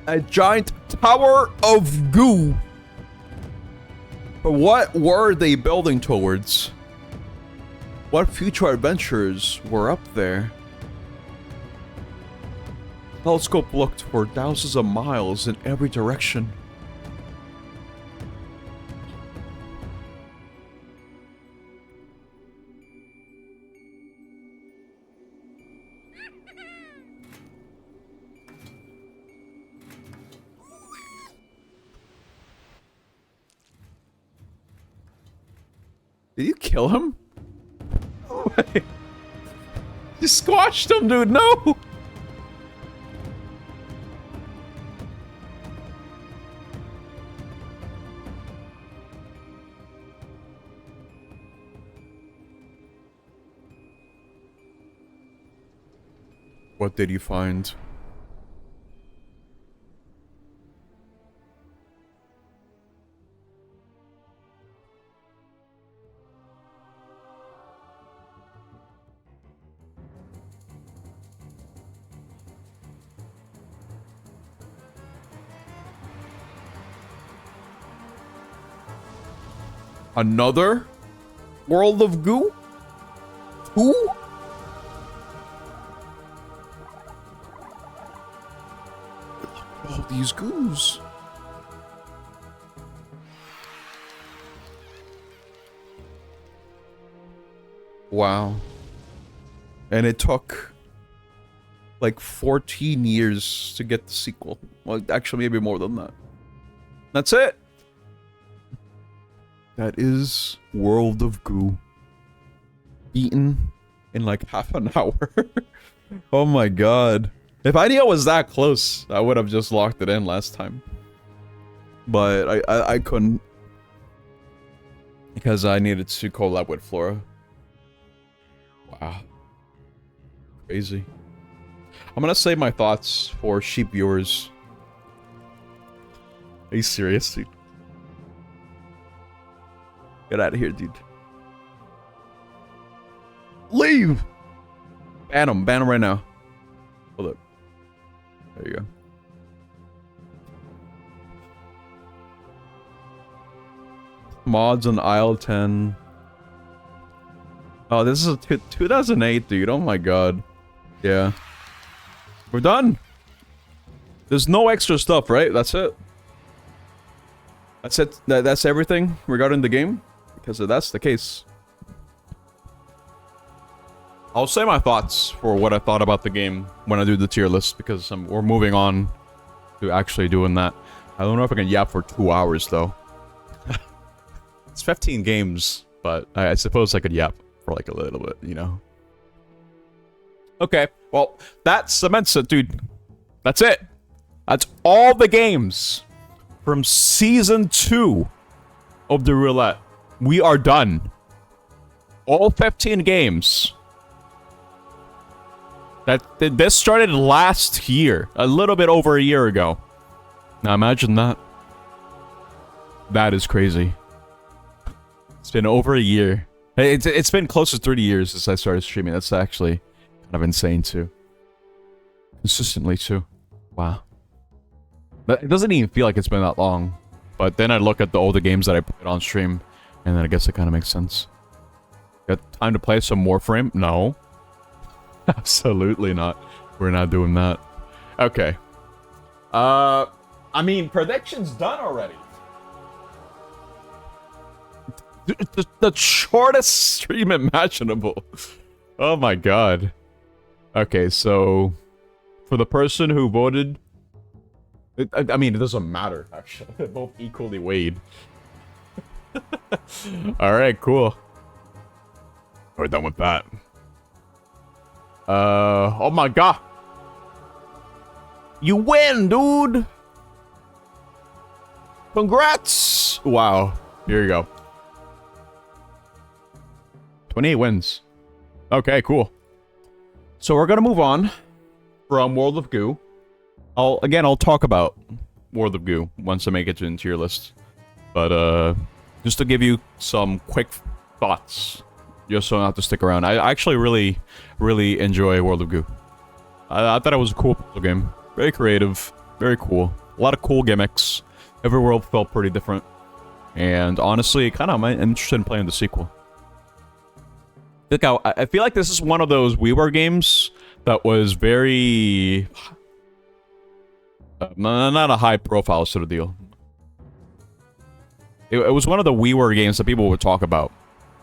A giant tower of goo. But what were they building towards? What future adventures were up there? The telescope looked for thousands of miles in every direction. Did you kill him? Wait. You squashed him, dude, no! What did you find? Another world of goo? Who? All these goos. Wow. And it took like 14 years to get the sequel. Well, actually, maybe more than that. That's it. That is World of Goo. Beaten in like half an hour. Oh my god. If I knew it was that close, I would have just locked it in last time. But I couldn't. Because I needed to collab with Flora. Wow. Crazy. I'm gonna save my thoughts for sheep viewers. Are you serious, dude? Get out of here, dude. Leave! Ban him right now. Hold up. There you go. Mods on aisle 10. Oh, this is a 2008, dude. Oh my god. Yeah. We're done. There's no extra stuff, right? That's it. That's it. That's everything regarding the game? Because if that's the case, I'll say my thoughts for what I thought about the game when I do the tier list, because we're moving on to actually doing that. I don't know if I can yap for 2 hours, though. It's 15 games, but I suppose I could yap for like a little bit, you know? Okay, well, that cements it, dude. That's it. That's all the games from Season 2 of the Roulette. We are done. All 15 games. This started last year. A little bit over a year ago. Now imagine that. That is crazy. It's been over a year. It's been close to 30 years since I started streaming. That's actually kind of insane too. Consistently too. Wow. It doesn't even feel like it's been that long. But then I look at the older games that I played on stream, and then I guess it kind of makes sense. Got time to play some Warframe? No. Absolutely not. We're not doing that. Okay. I mean, prediction's done already. The shortest stream imaginable. Oh my god. Okay, so for the person who voted, I mean, it doesn't matter, actually. They're both equally weighed. Alright, cool. We're done with that. Oh my god. You win, dude! Congrats! Wow. Here you go. 28 wins. Okay, cool. So we're gonna move on from World of Goo. I'll talk about World of Goo once I make it to the tier list. But, just to give you some quick thoughts, just so I don't have to stick around. I actually really enjoy World of Goo. I thought it was a cool puzzle game. Very creative, very cool. A lot of cool gimmicks. Every world felt pretty different. And honestly, kind of I'm interested in playing the sequel. I feel like this is one of those WiiWare games that was very... not a high profile sort of deal. It was one of the WiiWare games that people would talk about.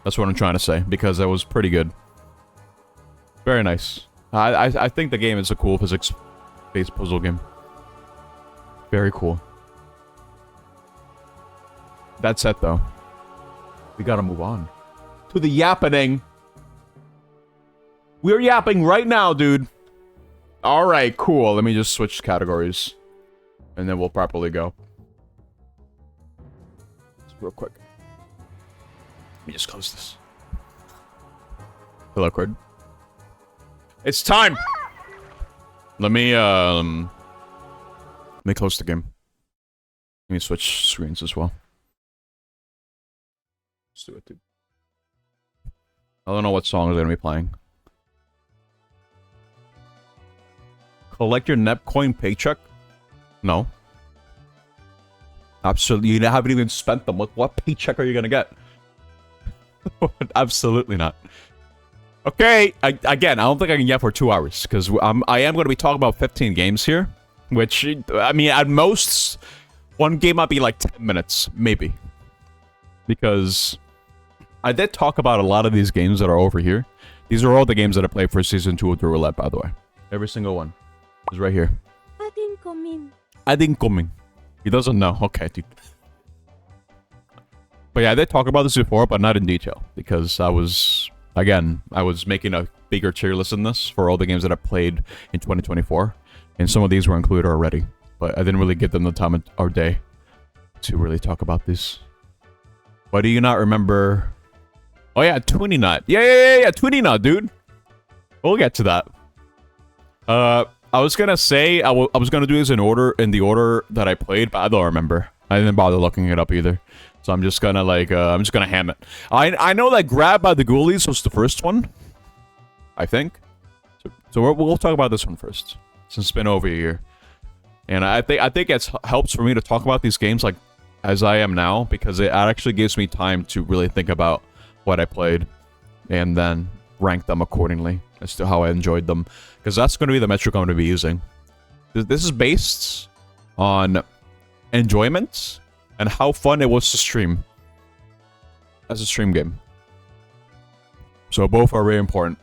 That's what I'm trying to say, because it was pretty good. Very nice. I think the game is a cool physics-based puzzle game. Very cool. That's it, though. We gotta move on to the yappening. We're yapping right now, dude. Alright, cool. Let me just switch categories. And then we'll properly go. Just real quick. Let me just close this. Hello, Cord. It's time! Let me close the game. Let me switch screens as well. Let's do it, dude. I don't know what song is gonna be playing. Collect your Nepcoin paycheck? No. Absolutely. You haven't even spent them. What paycheck are you gonna get? Absolutely not. Okay. Again, I don't think I can get for 2 hours, because I am going to be talking about 15 games here, which, I mean, at most, one game might be like 10 minutes, maybe. Because I did talk about a lot of these games that are over here. These are all the games that I played for Season 2 of the Roulette, by the way. Every single one. Is right here. I didn't come in. He doesn't know. Okay, dude. But yeah, I did talk about this before, but not in detail. Because I was making a bigger tier list in this for all the games that I played in 2024. And some of these were included already. But I didn't really give them the time of our day to really talk about these. Why do you not remember? Oh yeah, Toonie Nut. Yeah, Toonie Nut, dude. We'll get to that. I was gonna say I was gonna do this in the order that I played, but I don't remember. I didn't bother looking it up either. So I'm just gonna ham it. I know that Grab by the Ghoulies was the first one, I think. So we'll talk about this one first, since it's been over a year. And I think it helps for me to talk about these games like as I am now, because it actually gives me time to really think about what I played and then rank them accordingly as to how I enjoyed them. Because that's going to be the metric I'm going to be using. This is based on enjoyment and how fun it was to stream as a stream game. So both are very important.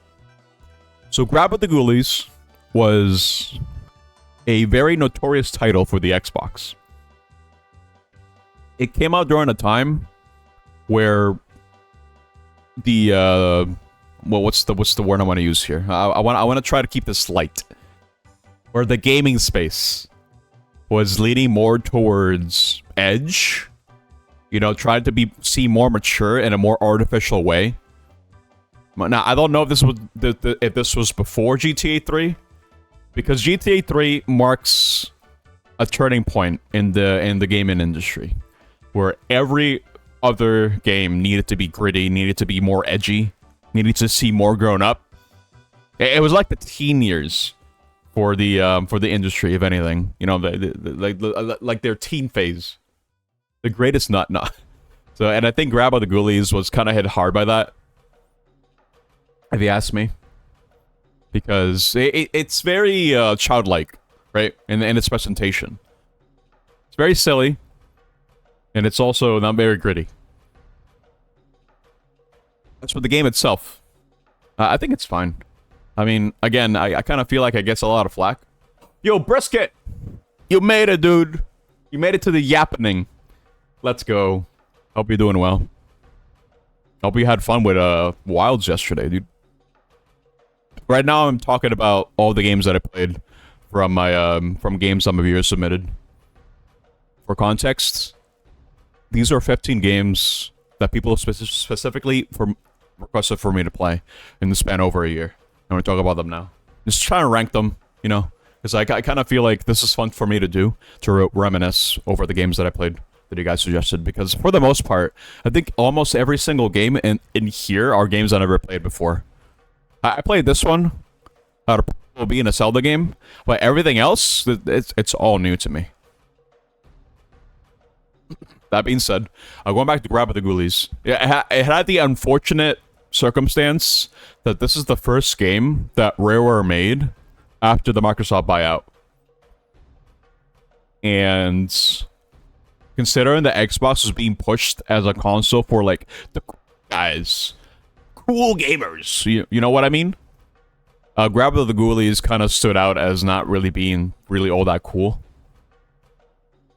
So Grab with the Ghoulies was a very notorious title for the Xbox. It came out during a time where the well, what's the word I want to use here? I want to try to keep this light. Where the gaming space was leaning more towards edge, you know, tried to seem more mature in a more artificial way. Now, I don't know if this was before GTA 3, because GTA 3 marks a turning point in the gaming industry, where every other game needed to be gritty, needed to be more edgy, needed to seem more grown up. It was like the teen years for the industry, if anything. You know, like their teen phase, the greatest nut. So, and I think Grab of the Ghoulies was kind of hit hard by that, if you ask me, because it's very childlike, right? In its presentation, it's very silly, and it's also not very gritty. As for the game itself, I think it's fine. I mean, again, I kind of feel like it gets a lot of flack. Yo, Brisket! You made it, dude! You made it to the yappening. Let's go. Hope you're doing well. Hope you had fun with Wilds yesterday, dude. Right now, I'm talking about all the games that I played from my from games some of you submitted. For context, these are 15 games that people specifically requested for me to play in the span over a year. I'm going to talk about them now. Just trying to rank them, you know, because I kind of feel like this is fun for me to do, to reminisce over the games that I played that you guys suggested. Because for the most part, I think almost every single game in here are games I never played before. I played this one out of being a Zelda game, but everything else, it's all new to me. That being said, going back to Grab with the Ghoulies, it had the unfortunate circumstance that this is the first game that Rareware made after the Microsoft buyout. And considering the Xbox was being pushed as a console for, like, the guys, cool gamers, you know what I mean? Grab with the Ghoulies kind of stood out as not really being really all that cool.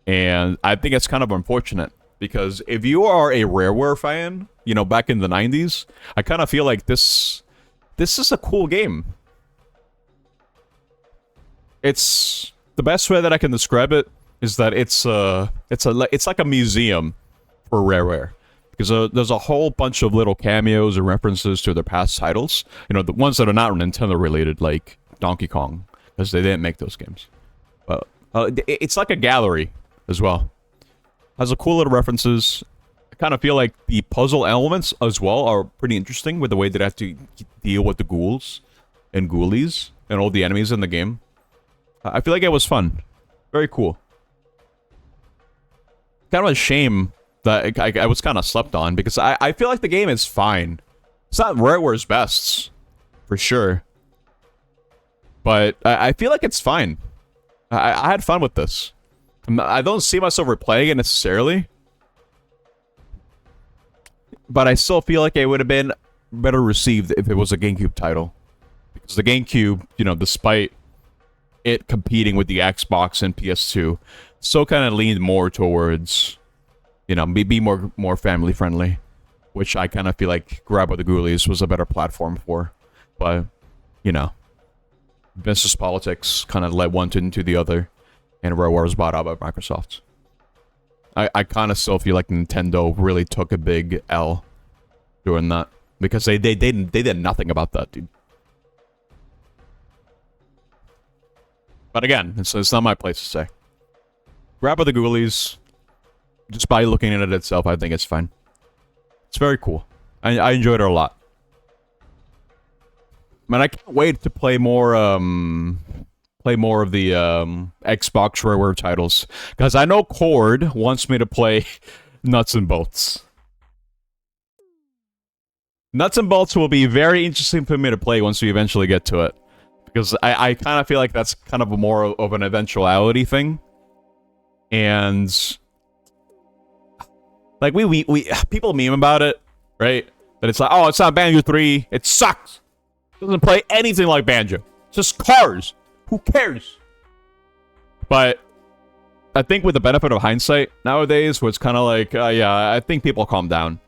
And I think it's kind of unfortunate, because if you are a Rareware fan, you know, back in the 90s, I kind of feel like this is a cool game. It's the best way that I can describe it is that it's like a museum for Rareware, because there's a whole bunch of little cameos and references to their past titles. You know, the ones that are not Nintendo related, like Donkey Kong, because they didn't make those games. But it's like a gallery as well. Has a cool little references. I kind of feel like the puzzle elements as well are pretty interesting with the way that I have to deal with the ghouls and ghoulies and all the enemies in the game. I feel like it was fun. Very cool. Kind of a shame that I was kind of slept on, because I feel like the game is fine. It's not Rareware's best, for sure. But I feel like it's fine. I had fun with this. I don't see myself replaying it necessarily, but I still feel like it would have been better received if it was a GameCube title. Because the GameCube, you know, despite it competing with the Xbox and PS2, still kind of leaned more towards, you know, be more family friendly, which I kind of feel like Grab with the Ghoulies was a better platform for. But, you know, business politics kind of led one into the other, and Rareware was bought out by Microsoft. I kind of still feel like Nintendo really took a big L doing that, because they did nothing about that, dude. But again, it's not my place to say. Grab with the Ghoulies, just by looking at it itself, I think it's fine. It's very cool. I enjoyed it a lot. Man, I can't wait to play more play more of the Xbox Rareware titles. Because I know Cord wants me to play Nuts and Bolts. Nuts and Bolts will be very interesting for me to play once we eventually get to it. Because I kind of feel like that's kind of a more of an eventuality thing. And... like, we people meme about it, right? That it's like, oh, it's not Banjo 3. It sucks. It doesn't play anything like Banjo. It's just cars. Who cares? But I think with the benefit of hindsight nowadays, where it's kind of like, yeah, I think people calm down.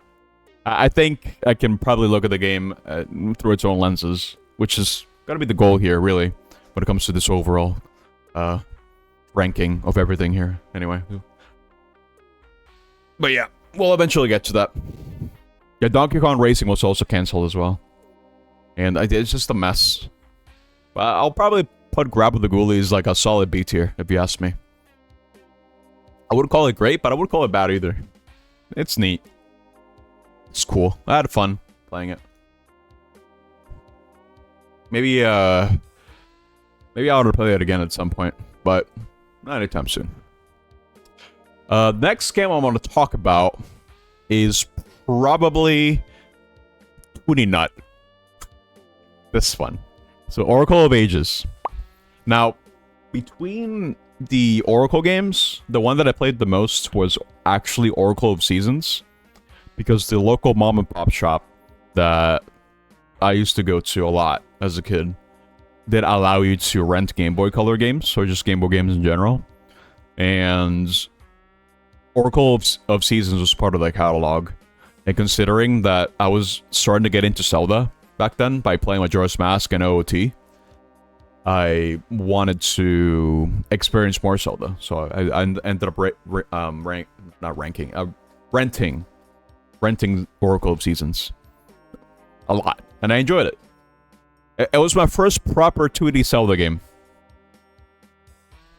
I think I can probably look at the game through its own lenses, which is gotta be the goal here, really, when it comes to this overall ranking of everything here. Anyway. But yeah, we'll eventually get to that. Yeah, Donkey Kong Racing was also canceled as well. And it's just a mess. I'll probably put Grab of the Ghoulies like a solid B tier, if you ask me. I wouldn't call it great, but I wouldn't call it bad either. It's neat. It's cool. I had fun playing it. Maybe I'll play it again at some point, but not anytime soon. Next game I want to talk about is probably Toonie Nut. This one. So, Oracle of Ages. Now, between the Oracle games, the one that I played the most was actually Oracle of Seasons. Because the local mom and pop shop that I used to go to a lot as a kid did allow you to rent Game Boy Color games, or just Game Boy games in general. And Oracle of Seasons was part of their catalog. And considering that I was starting to get into Zelda back then by playing Majora's Mask and OOT, I wanted to experience more Zelda. So I ended up renting Oracle of Seasons a lot, and I enjoyed it. It was my first proper 2D Zelda game,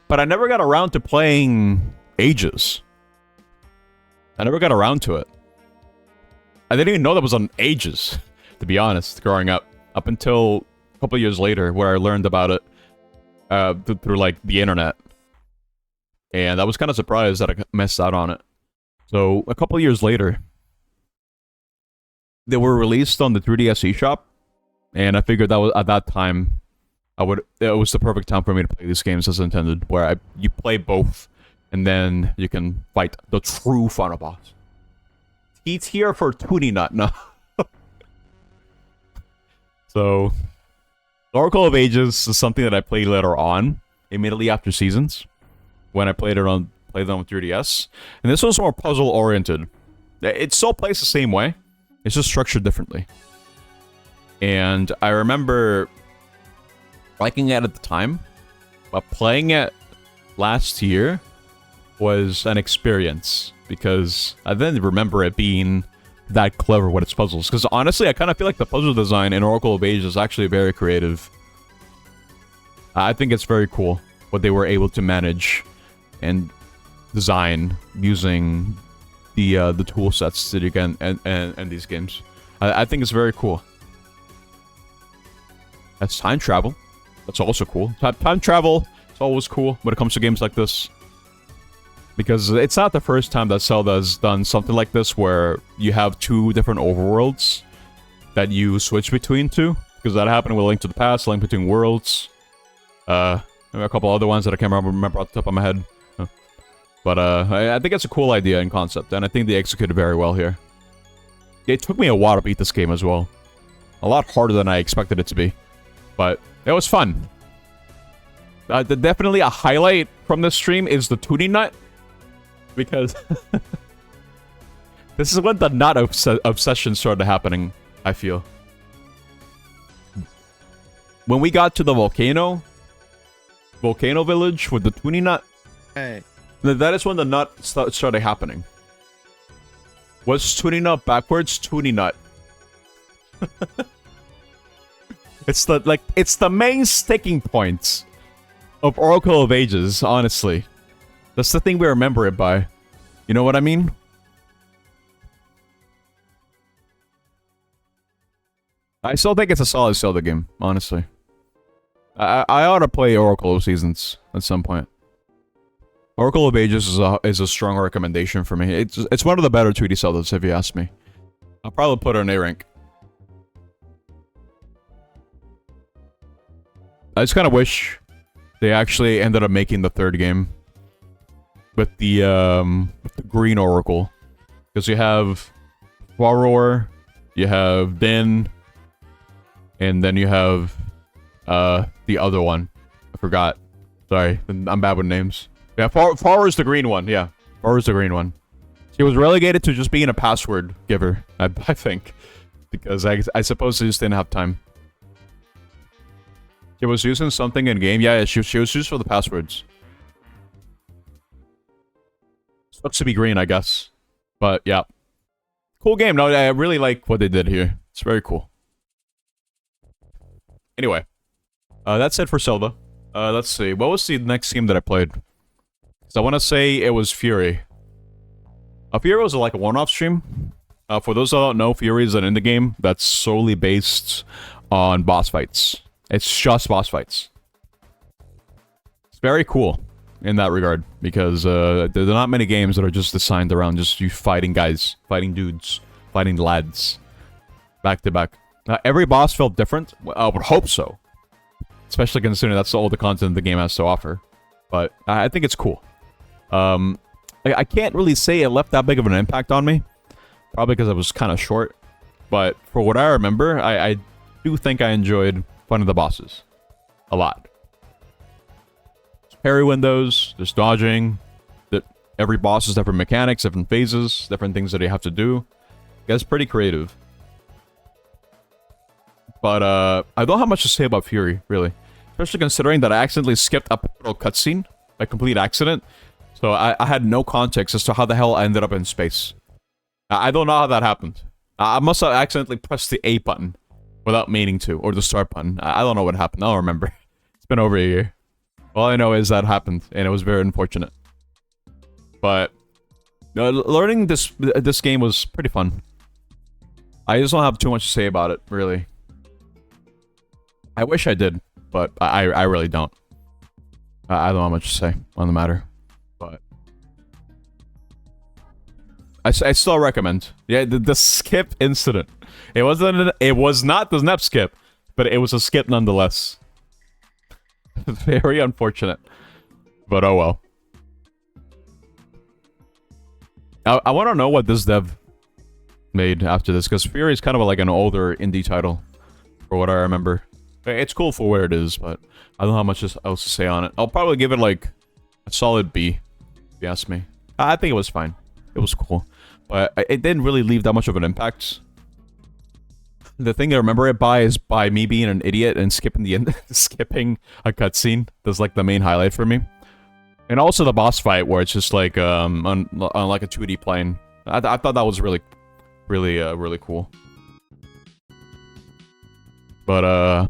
but I never got around to playing Ages. I never got around to it. I didn't even know that was on Ages, to be honest, growing up until a couple years later, where I learned about it through like the internet, and I was kind of surprised that I missed out on it. So a couple years later, they were released on the 3DS eShop, and I figured that was at that time, it was the perfect time for me to play these games as intended, where you play both, and then you can fight the true final boss. T tier for Toonie Nut, no. So, Oracle of Ages is something that I played later on, immediately after Seasons, when I played them on 3DS, and this was more puzzle oriented. It still plays the same way. It's just structured differently. And I remember liking it at the time, but playing it last year was an experience, because I didn't remember it being that clever with its puzzles. Because honestly, I kind of feel like the puzzle design in Oracle of Ages is actually very creative. I think it's very cool what they were able to manage and design using the tool sets that you can and these games. I think it's very cool. That's time travel. That's also cool. Time travel is always cool when it comes to games like this. Because it's not the first time that Zelda has done something like this, where you have two different overworlds that you switch between two. Because that happened with Link to the Past, Link Between Worlds. Maybe a couple other ones that I can't remember off the top of my head. But I think it's a cool idea and concept, and I think they executed very well here. It took me a while to beat this game as well. A lot harder than I expected it to be. But it was fun. Definitely a highlight from this stream is the Toonie Nut. Because this is when the nut obsession started happening, I feel. When we got to the volcano village with the Toonie Nut, Hey. that is when the nut started happening. What's Toonie Nut backwards? Toonie Nut. It's the main sticking point of Oracle of Ages, honestly. That's the thing we remember it by. You know what I mean? I still think it's a solid Zelda game, honestly. I ought to play Oracle of Seasons at some point. Oracle of Ages is a strong recommendation for me. It's one of the better 2D Zeldas, if you ask me. I'll probably put it in A rank. I just kind of wish they actually ended up making the third game with the green Oracle, because you have Waror, you have Din, and then you have the other one. I forgot. Sorry, I'm bad with names. Yeah, Faror is the green one. Yeah, Faror is the green one. She was relegated to just being a password giver, I think, because I suppose they just didn't have time. She was using something in game. Yeah, she was used for the passwords. Supposed to be green, I guess. But yeah, cool game. No, I really like what they did here. It's very cool. Anyway, that's it for Zelda. Let's see. What was the next game that I played? So I want to say it was Fury. Fury was like a one-off stream. For those that don't know, Fury is an indie game that's solely based on boss fights. It's just boss fights. It's very cool in that regard, because there are not many games that are just designed around just you fighting guys, fighting dudes, fighting lads, back to back. Every boss felt different. I would hope so, especially considering that's all the content the game has to offer. But I think it's cool. I can't really say it left that big of an impact on me, probably because I was kind of short. But for what I remember, I do think I enjoyed fun of the bosses a lot. There's parry windows, there's dodging. Every boss has different mechanics, different phases, different things that you have to do. It's pretty creative. But I don't have much to say about Fury, really. Especially considering that I accidentally skipped a pivotal cutscene, a complete accident. So I had no context as to how the hell I ended up in space. I don't know how that happened. I must have accidentally pressed the A button without meaning to, or the start button. I don't know what happened. I don't remember. It's been over a year. All I know is that happened, and it was very unfortunate. But learning this game was pretty fun. I just don't have too much to say about it, really. I wish I did, but I really don't. I don't have much to say on the matter, but I still recommend. Yeah, the skip incident. It was not the snap skip, but it was a skip nonetheless. Very unfortunate, but oh well. I want to know what this dev made after this, because Fury is kind of like an older indie title, for what I remember. It's cool for where it is, but I don't know how much else to say on it. I'll probably give it like a solid B, if you ask me. I think it was fine. It was cool, but it didn't really leave that much of an impact. The thing I remember it by is by me being an idiot and skipping the end, skipping a cutscene. That's like the main highlight for me. And also the boss fight, where it's just like on like a 2D plane. I thought that was really cool. But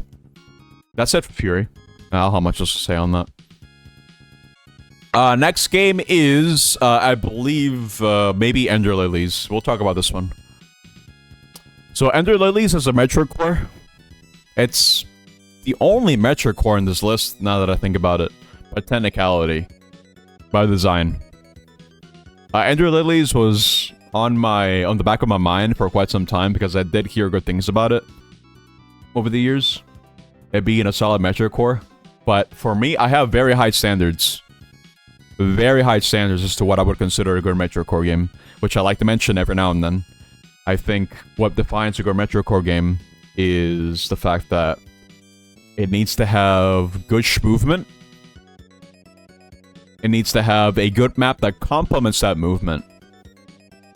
that's it for Fury. I don't have much else to say on that. Next game is I believe maybe Ender Lilies. We'll talk about this one. So Ender Lilies is a Metroid core. It's the only Metroid core in this list, now that I think about it, by technicality, by design. Ender Lilies was on the back of my mind for quite some time, because I did hear good things about it over the years. It being a solid Metroid core. But for me, I have very high standards. Very high standards as to what I would consider a good Metroid core game, which I like to mention every now and then. I think what defines a good Metroid core game is the fact that it needs to have good movement. It needs to have a good map that complements that movement.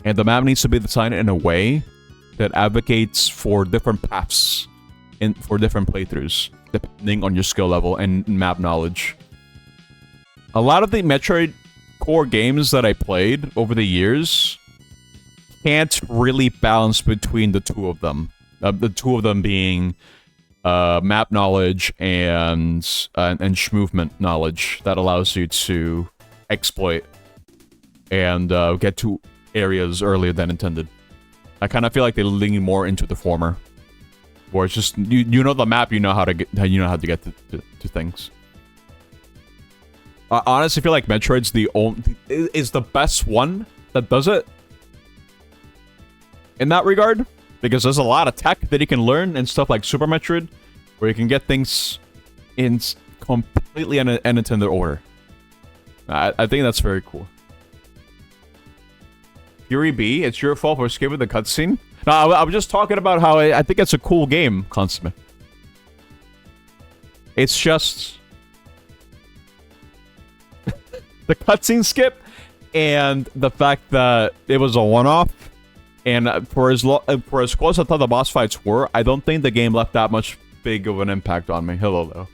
And the map needs to be designed in a way that advocates for different paths for different playthroughs, depending on your skill level and map knowledge. A lot of the Metroid core games that I played over the years can't really balance between the two of them. The two of them being map knowledge and movement knowledge that allows you to exploit and get to areas earlier than intended. I kind of feel like they lean more into the former. Where it's just you know the map, you know how to get how to get to things. I honestly feel like Metroid's is the best one that does it in that regard, because there's a lot of tech that you can learn and stuff like Super Metroid, where you can get things in completely unintended order. I think that's very cool. Fury B, it's your fault for skipping the cutscene. No, I was just talking about how I think it's a cool game, Consummate. It's just the cutscene skip and the fact that it was a one-off, and for as close as I thought the boss fights were, I don't think the game left that much big of an impact on me. Hello, though.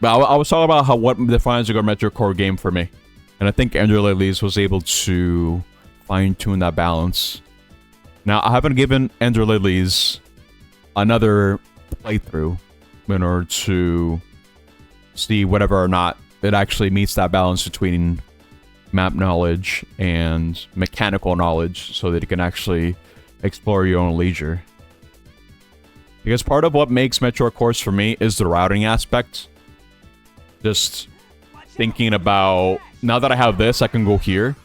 But I was talking about what defines a good Metroid core game for me, and I think Ender Lilies was able to fine-tune that balance. Now, I haven't given Ender Lilies another playthrough in order to see whether or not it actually meets that balance between map knowledge and mechanical knowledge, so that you can actually explore your own leisure. Because part of what makes Metroid cores for me is the routing aspect. Just thinking about, now that I have this, I can go here.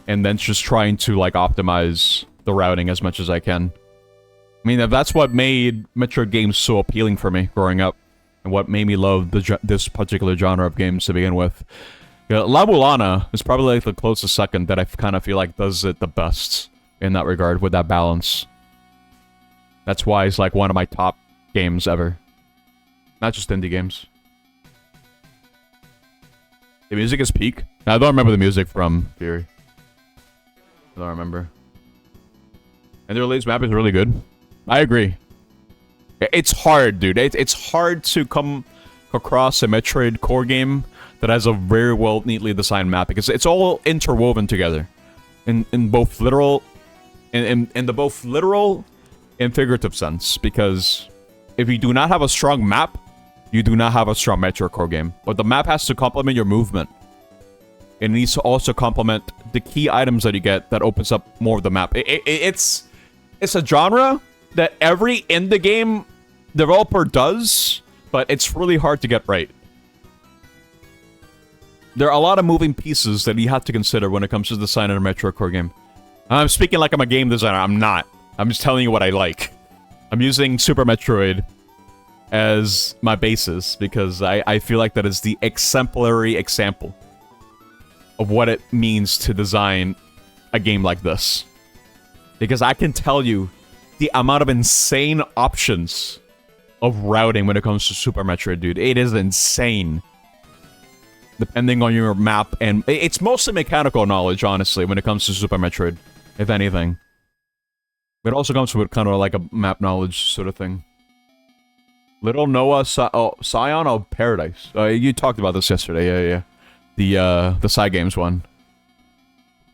And then just trying to, like, optimize the routing as much as I can. I mean, that's what made Metroid games so appealing for me growing up. And what made me love this particular genre of games to begin with. Yeah, La Mulana is probably like the closest second that I kind of feel like does it the best in that regard, with that balance. That's why it's like one of my top games ever. Not just indie games. The music is peak. I don't remember the music from Fury. I don't remember. And the release map is really good. I agree. It's hard, dude. It's hard to come across a Metroid core game that has a very well, neatly designed map, because it's all interwoven together, in both literal, in the both literal and figurative sense. Because if you do not have a strong map, you do not have a strong Metroid core game. But the map has to complement your movement. It needs to also complement the key items that you get that opens up more of the map. It's a genre that every indie game developer does, but it's really hard to get right. There are a lot of moving pieces that you have to consider when it comes to designing a Metroid core game. I'm speaking like I'm a game designer. I'm not. I'm just telling you what I like. I'm using Super Metroid as my basis because I feel like that is the exemplary example of what it means to design a game like this. Because I can tell you the amount of insane options of routing when it comes to Super Metroid, dude. It is insane. Depending on your map, and it's mostly mechanical knowledge, honestly, when it comes to Super Metroid, if anything. It also comes with kind of like a map knowledge sort of thing. Little Noah Scion of Paradise. You talked about this yesterday, yeah. The side games one.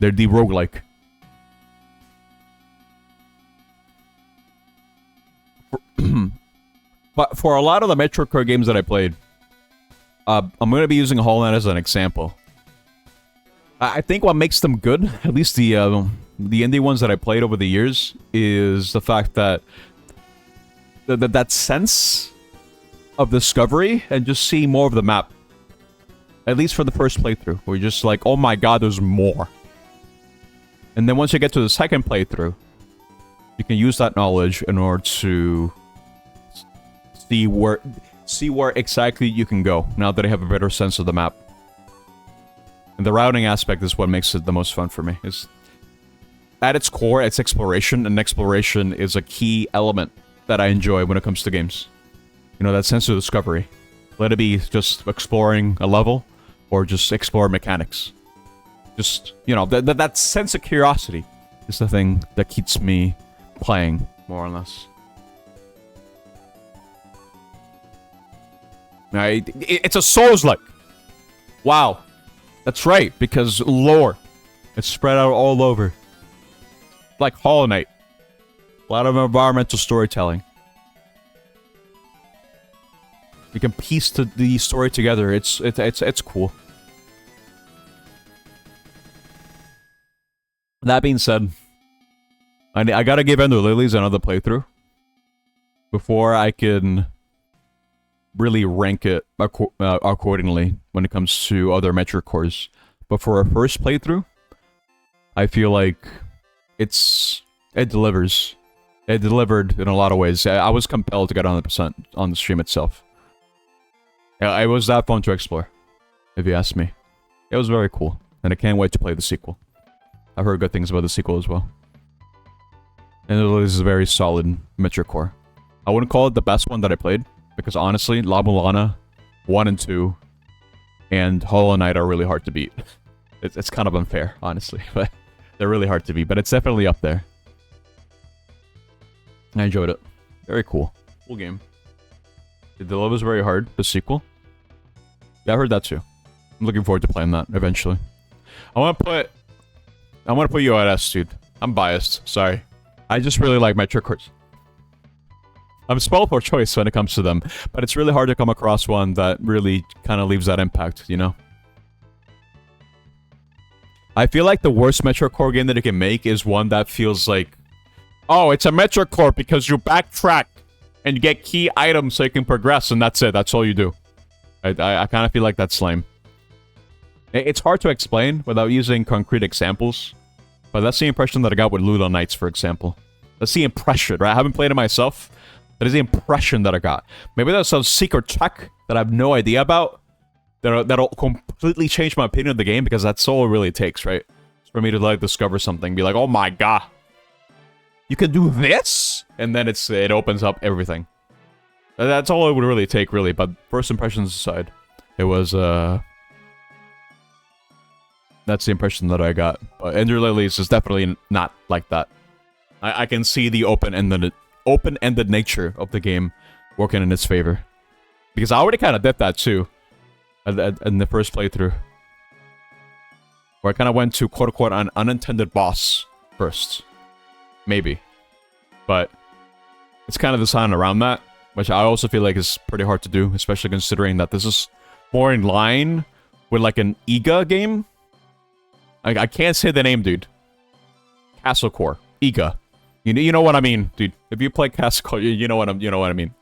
They're the roguelike. But for a lot of the Metroid core games that I played, I'm going to be using Hollow Knight as an example. I think what makes them good, at least the indie ones that I played over the years, is the fact that that sense of discovery and just seeing more of the map. At least for the first playthrough, where you're just like, oh my god, there's more. And then once you get to the second playthrough, you can use that knowledge in order to see where exactly you can go, now that I have a better sense of the map. And the routing aspect is what makes it the most fun for me. It's, at its core, it's exploration, and exploration is a key element that I enjoy when it comes to games. You know, that sense of discovery. Let it be just exploring a level, or just explore mechanics. Just, you know, that sense of curiosity is the thing that keeps me playing, more or less. It's a Souls-like. Wow. That's right, because lore. It's spread out all over. Like Hollow Knight. A lot of environmental storytelling. You can piece the story together. It's cool. That being said, I gotta give Ender Lilies another playthrough before I can really rank it accordingly when it comes to other Metroid cores. But for a first playthrough, I feel like it delivers. It delivered in a lot of ways. I was compelled to get 100% on the stream itself. It was that fun to explore, if you ask me. It was very cool, and I can't wait to play the sequel. I've heard good things about the sequel as well. And it is a very solid Metroid core. I wouldn't call it the best one that I played, because honestly, La Mulana 1 and 2 and Hollow Knight are really hard to beat. It's kind of unfair, honestly, but they're really hard to beat, but it's definitely up there. I enjoyed it. Very cool. Cool game. The delivers very hard, the sequel. Yeah, I heard that too. I'm looking forward to playing that eventually. I want to put you at S, dude. I'm biased. Sorry. I just really like Metroid cores. I'm spoiled for choice when it comes to them, but it's really hard to come across one that really kind of leaves that impact, you know? I feel like the worst Metroid core game that you can make is one that feels like, oh, it's a Metroid core because you backtrack and you get key items so you can progress, and that's it. That's all you do. I kind of feel like that's lame. It's hard to explain without using concrete examples, but that's the impression that I got with Ludo Knights, for example. That's the impression, right? I haven't played it myself. That is the impression that I got. Maybe there's some secret check that I have no idea about that'll completely change my opinion of the game, because that's all it really takes, right? It's for me to like discover something, be like, oh my god, you can do this? And then it opens up everything. That's all it would really take, really. But first impressions aside, it was, that's the impression that I got. But Ender Lilies is definitely not like that. I can see the open-ended nature of the game working in its favor. Because I already kind of did that too. In the first playthrough. Where I kind of went to quote-unquote an unintended boss first. Maybe. But it's kind of designed around that, which I also feel like is pretty hard to do, especially considering that this is more in line with like an IGA game. I can't say the name, dude. Castle Core. IGA. You know what I mean, dude. If you play Castle Core, you know what I mean.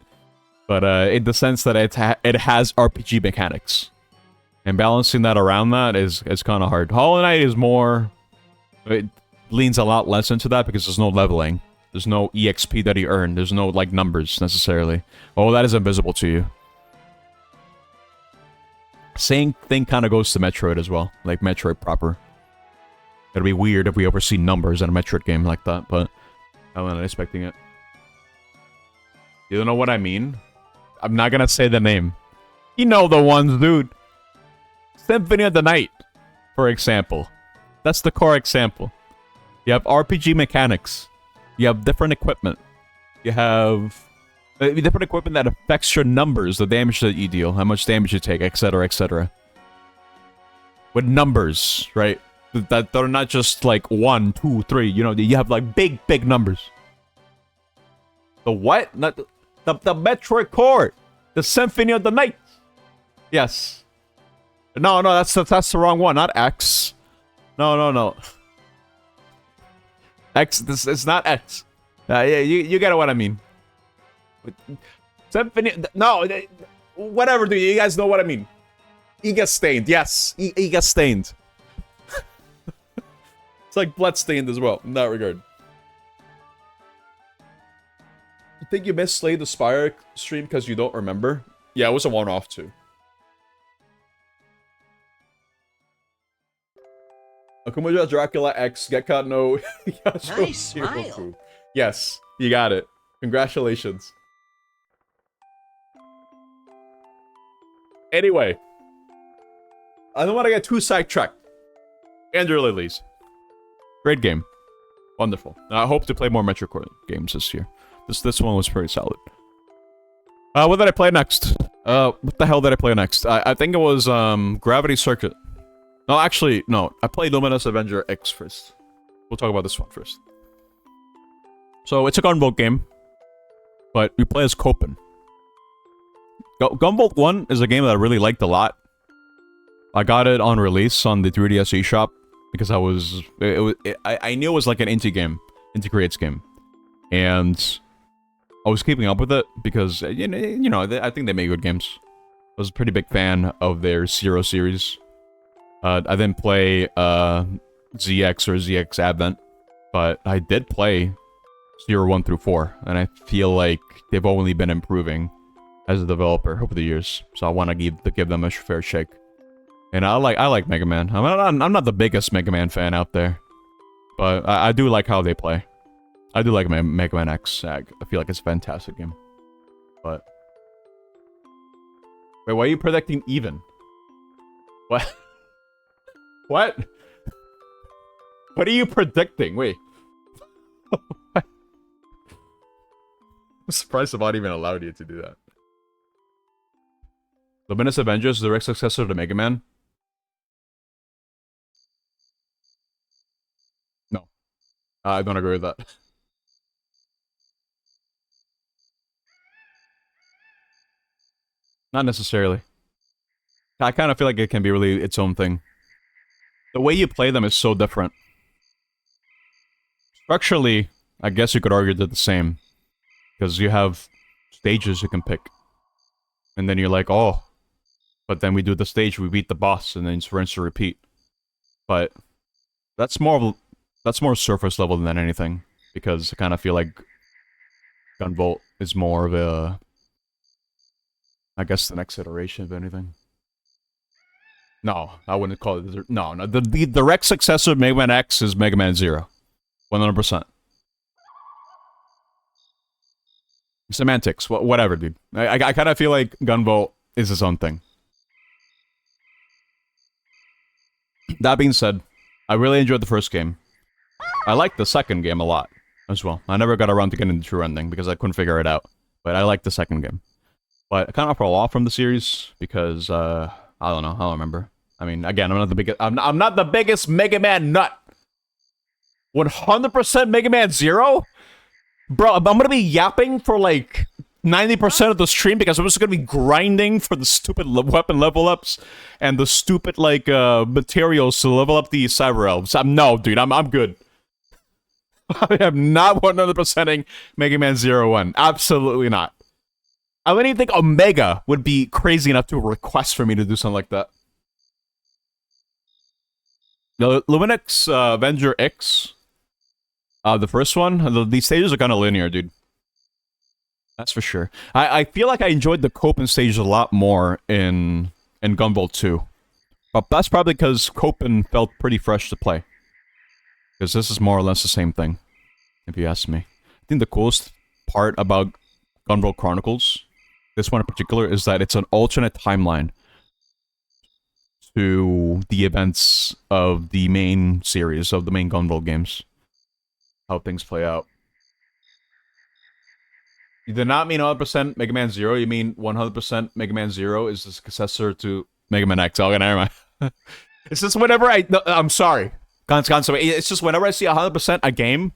But in the sense that it has RPG mechanics. And balancing that around that is kind of hard. Hollow Knight is more... It leans a lot less into that because there's no leveling. There's no EXP that you earn. There's no, like, numbers, necessarily. Oh, that is invisible to you. Same thing kind of goes to Metroid as well. Like, Metroid proper. It'd be weird if we ever see numbers in a Metroid game like that, but I'm not expecting it. You don't know what I mean? I'm not gonna say the name. You know the ones, dude. Symphony of the Night, for example. That's the core example. You have RPG mechanics. You have different equipment. You have different equipment that affects your numbers, the damage that you deal, how much damage you take, etc., etc. With numbers, right? That are not just like 1, 2, 3. You know, you have like big numbers. The what? Not the Metroid core. The Symphony of the Night. Yes. No, that's the wrong one. Not X. No. X. This is not X. Yeah, you get what I mean. Symphony. No, whatever. Do you guys know what I mean? Iga stained. Yes, Iga stained. It's like blood-stained as well, in that regard. You think you missed Slay the Spire stream because you don't remember? Yeah, it was a one-off too. Akumuja Dracula X, Gekka no Yasho Nice smile. Yes, you got it. Congratulations. Anyway. I don't want to get too sidetracked. Ender Lilies. Great game. Wonderful. I hope to play more Metroid Core games this year. This one was pretty solid. What did I play next? What the hell did I play next? I think it was Gravity Circuit. No, actually, no. I played Luminous Avenger X first. We'll talk about this one first. So, it's a Gunvolt game. But we play as Copen. Gunvolt 1 is a game that I really liked a lot. I got it on release on the 3DS eShop. Because I knew it was like an indie game. integrates game. And I was keeping up with it because, I think they make good games. I was a pretty big fan of their Zero series. I didn't play ZX or ZX Advent, but I did play 1 through 4, and I feel like they've only been improving as a developer over the years. So I want to give them a fair shake. And I like Mega Man. I'm not the biggest Mega Man fan out there, but I do like how they play. I do like Mega Man X. I feel like it's a fantastic game. But wait, why are you predicting even? What? What? What are you predicting? Wait. I'm surprised I'm not even allowed you to do that. Luminous Avengers, the direct successor to Mega Man? No. I don't agree with that. Not necessarily. I kind of feel like it can be really its own thing. The way you play them is so different. Structurally, I guess you could argue they're the same. Because you have stages you can pick. And then you're like, oh. But then we do the stage, we beat the boss, and then it's rinse and repeat. But that's more surface level than anything. Because I kind of feel like Gunvolt is more of a... I guess the next iteration of anything. No, I wouldn't call it... No. The direct successor of Mega Man X is Mega Man 0. 100%. Semantics. Whatever, dude. I kind of feel like Gunvolt is its own thing. That being said, I really enjoyed the first game. I liked the second game a lot, as well. I never got around to getting the true ending, because I couldn't figure it out. But I liked the second game. But I kind of fell off from the series, because, I don't know, I don't remember. I mean, again, I'm not the biggest Mega Man nut. 100% Mega Man 0? Bro, I'm gonna be yapping for like 90% of the stream because I'm just gonna be grinding for the stupid weapon level ups and the stupid like materials to level up the cyber elves. No, dude, I'm good. I am not 100%ing Mega Man 01. Absolutely not. I don't even think Omega would be crazy enough to request for me to do something like that. The Luminix Avenger X. The first one, these stages are kind of linear, dude. That's for sure. I feel like I enjoyed the Copen stage a lot more in Gunvolt 2. But that's probably because Copen felt pretty fresh to play. Because this is more or less the same thing, if you ask me. I think the coolest part about Gunvolt Chronicles, this one in particular, is that it's an alternate timeline to the events of the main series, of the main Gunvolt games. How things play out. You did not mean 100% Mega Man 0, you mean 100% Mega Man 0 is the successor to Mega Man X. Okay, never mind. It's just whenever I'm sorry. It's just whenever I see 100% a game,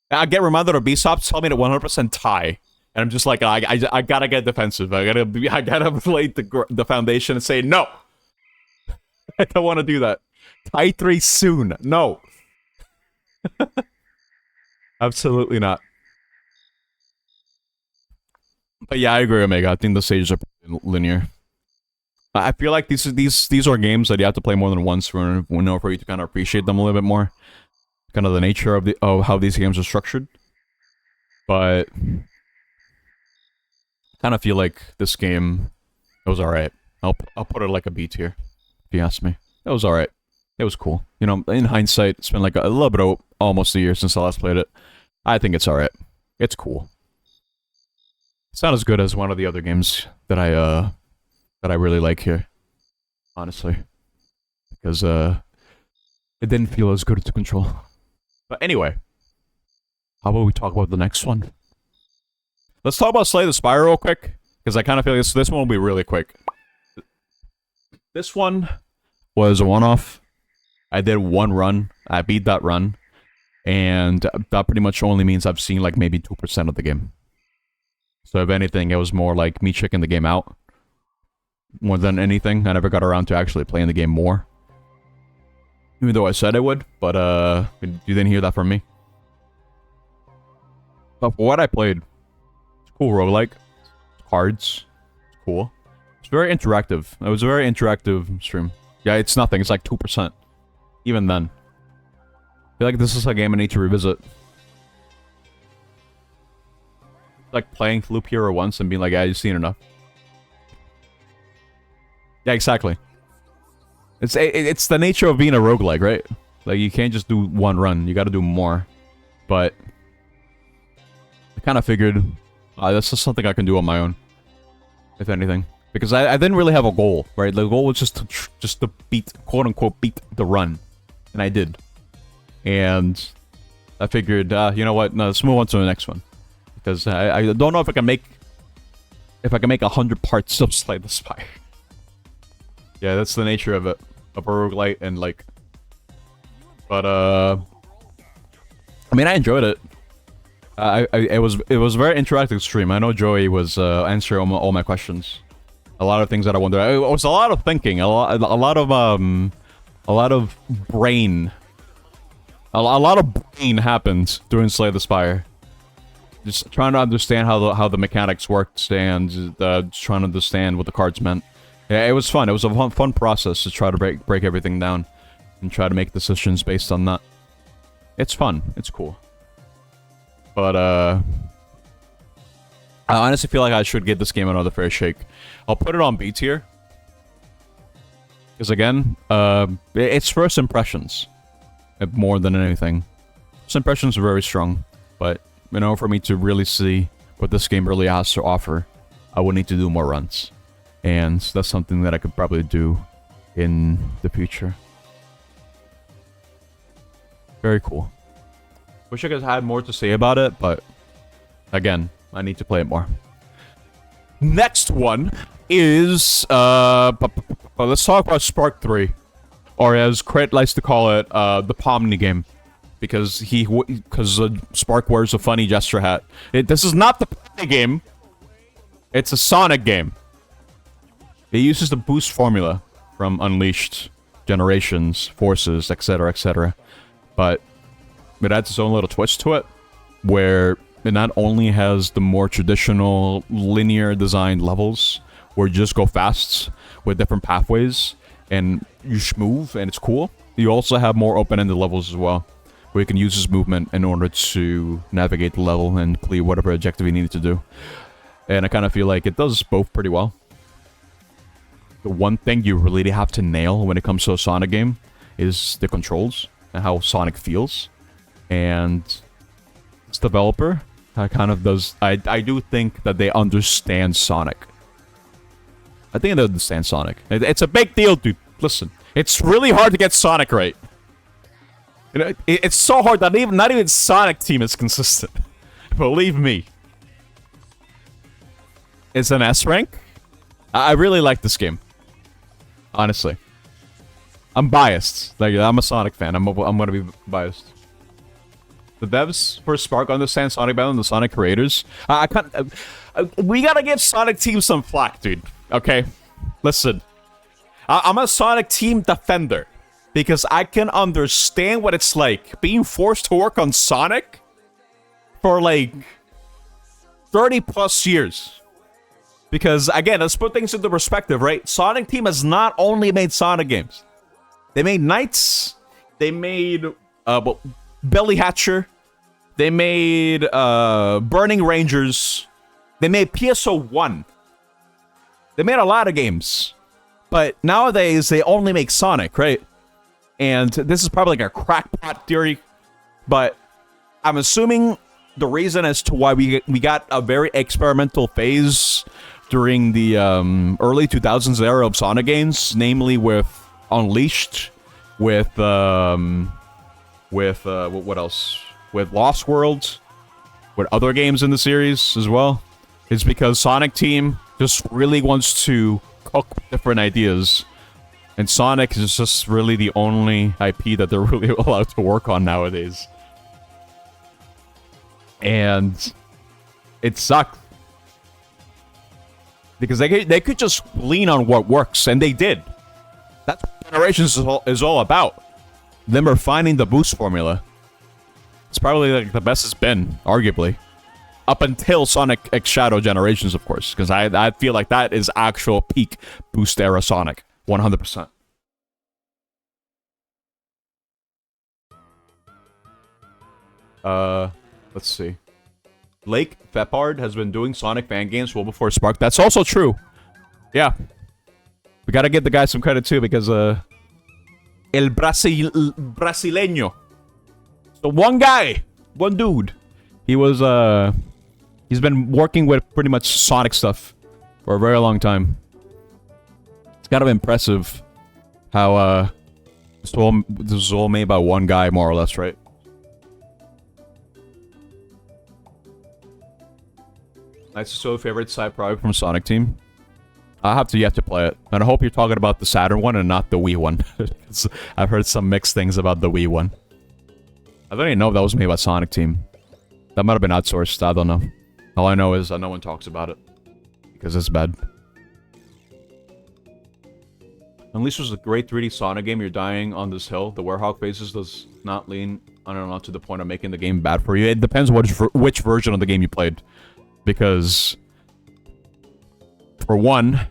I get reminded of Bsops tell me to 100% tie. And I'm just like, I gotta get defensive. I gotta lay the foundation and say, no! I don't want to do that. Tie 3 soon. No. Absolutely not. But yeah, I agree, Omega. I think the stages are linear. I feel like these are games that you have to play more than once for you to kind of appreciate them a little bit more. Kind of the nature of how these games are structured. But I kind of feel like this game, it was alright. I'll put it like a B tier, if you ask me. It was alright. It was cool. You know, in hindsight, it's been like a little bit of almost a year since I last played it. I think it's alright. It's cool. It's not as good as one of the other games that I really like here, honestly, because it didn't feel as good to control. But anyway, how about we talk about the next one? Let's talk about Slay the Spire real quick, because I kind of feel like this one will be really quick. This one was a one-off. I did one run. I beat that run, and that pretty much only means I've seen like maybe 2% of the game. So if anything, it was more like me checking the game out more than anything. I never got around to actually playing the game more. Even though I said I would, but you didn't hear that from me. But for what I played, it's cool roguelike. Cards. It's cool. It's very interactive. It was a very interactive stream. Yeah, it's nothing. It's like 2%. Even then. I feel like this is a game I need to revisit. Like playing Loop Hero once and being like, yeah, you've seen enough. Yeah, exactly. It's the nature of being a roguelike, right? Like, you can't just do one run. You gotta do more. But I kind of figured that's just something I can do on my own. If anything. Because I didn't really have a goal, right? The goal was just to beat, quote-unquote, beat the run. And I did. And I figured, you know what? No, let's move on to the next one. Because I don't know if I can make 100 parts of Slay the Spire. Yeah, that's the nature of it. Of a roguelite and like... But, I mean, I enjoyed it. It was a very interactive stream. I know Joey was answering all my questions. A lot of things that I wondered. It was a lot of thinking. A lot of brain. A lot of brain happened during Slay the Spire. Just trying to understand how the mechanics worked and just trying to understand what the cards meant. Yeah, it was fun. It was a fun process to try to break everything down and try to make decisions based on that. It's fun. It's cool. But I honestly feel like I should give this game another fair shake. I'll put it on B tier. Because again, it's first impressions. More than anything. First impressions are very strong. But, you know, for me to really see what this game really has to offer, I would need to do more runs. And that's something that I could probably do in the future. Very cool. Wish I could have had more to say about it, but again, I need to play it more. Next one is let's talk about Spark 3, or as Crit likes to call it, the Pomni game, because Spark wears a funny gesture hat. This is not the Pomni game. It's a Sonic game. It uses the boost formula from Unleashed, Generations, Forces, etc., etc. But it adds its own little twist to it, where it not only has the more traditional linear designed levels, where you just go fast with different pathways, and you move, and it's cool. You also have more open-ended levels as well, where you can use this movement in order to navigate the level and clear whatever objective you need to do. And I kind of feel like it does both pretty well. The one thing you really have to nail when it comes to a Sonic game is the controls and how Sonic feels. And this developer kind of does... I do think that they understand Sonic. I think they understand Sonic. It's a big deal, dude. Listen, it's really hard to get Sonic right. You know, it's so hard that not even Sonic Team is consistent. Believe me. It's an S rank. I really like this game. Honestly. I'm biased. Like, I'm a Sonic fan. I'm gonna be biased. The devs for Spark understand Sonic better than the Sonic creators. We gotta give Sonic Team some flack, dude. Okay? Listen. I'm a Sonic Team defender. Because I can understand what it's like being forced to work on Sonic for, like, 30 plus years. Because, again, let's put things into perspective, right? Sonic Team has not only made Sonic games. They made Knights. They made, Belly Hatcher. They made, Burning Rangers. They made PSO1. They made a lot of games. But nowadays, they only make Sonic, right? And this is probably like a crackpot theory. But I'm assuming the reason as to why we got a very experimental phase during the early 2000s era of Sonic games, namely with Unleashed, with what else? With Lost World, with other games in the series as well, is because Sonic Team just really wants to cook different ideas, and Sonic is just really the only IP that they're really allowed to work on nowadays. And it sucks. Because they could just lean on what works, and they did. That's what Generations is all about. Them refining the boost formula. It's probably like the best it's been, arguably. Up until Sonic X Shadow Generations, of course, because I feel like that is actual peak boost era Sonic, 100%. Let's see. Lake Fepard has been doing Sonic fan games well before Spark. That's also true. Yeah. We gotta give the guy some credit too, because El Brasileño. So one guy, one dude. He was he's been working with pretty much Sonic stuff for a very long time. It's kind of impressive how this was all made by one guy, more or less, right? Nice so favorite side project from Sonic Team. I have to yet to play it, and I hope you're talking about the Saturn one and not the Wii one. I've heard some mixed things about the Wii one. I don't even know if that was made by Sonic Team. That might have been outsourced. I don't know. All I know is no one talks about it because it's bad. Unleash was a great 3D Sonic game. You're dying on this hill. The Werehog faces does not lean on and on to the point of making the game bad for you. It depends which version of the game you played. Because, for one,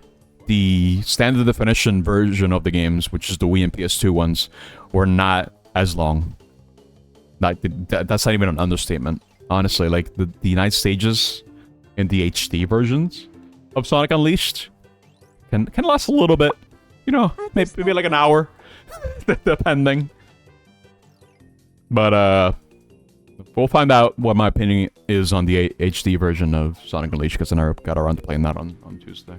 the standard definition version of the games, which is the Wii and PS2 ones, were not as long. Like, that's not even an understatement. Honestly, like, the night stages in the HD versions of Sonic Unleashed can last a little bit. You know, maybe like an hour, depending. But, we'll find out what my opinion is on the HD version of Sonic Unleashed, because I never got around to playing that on Tuesday.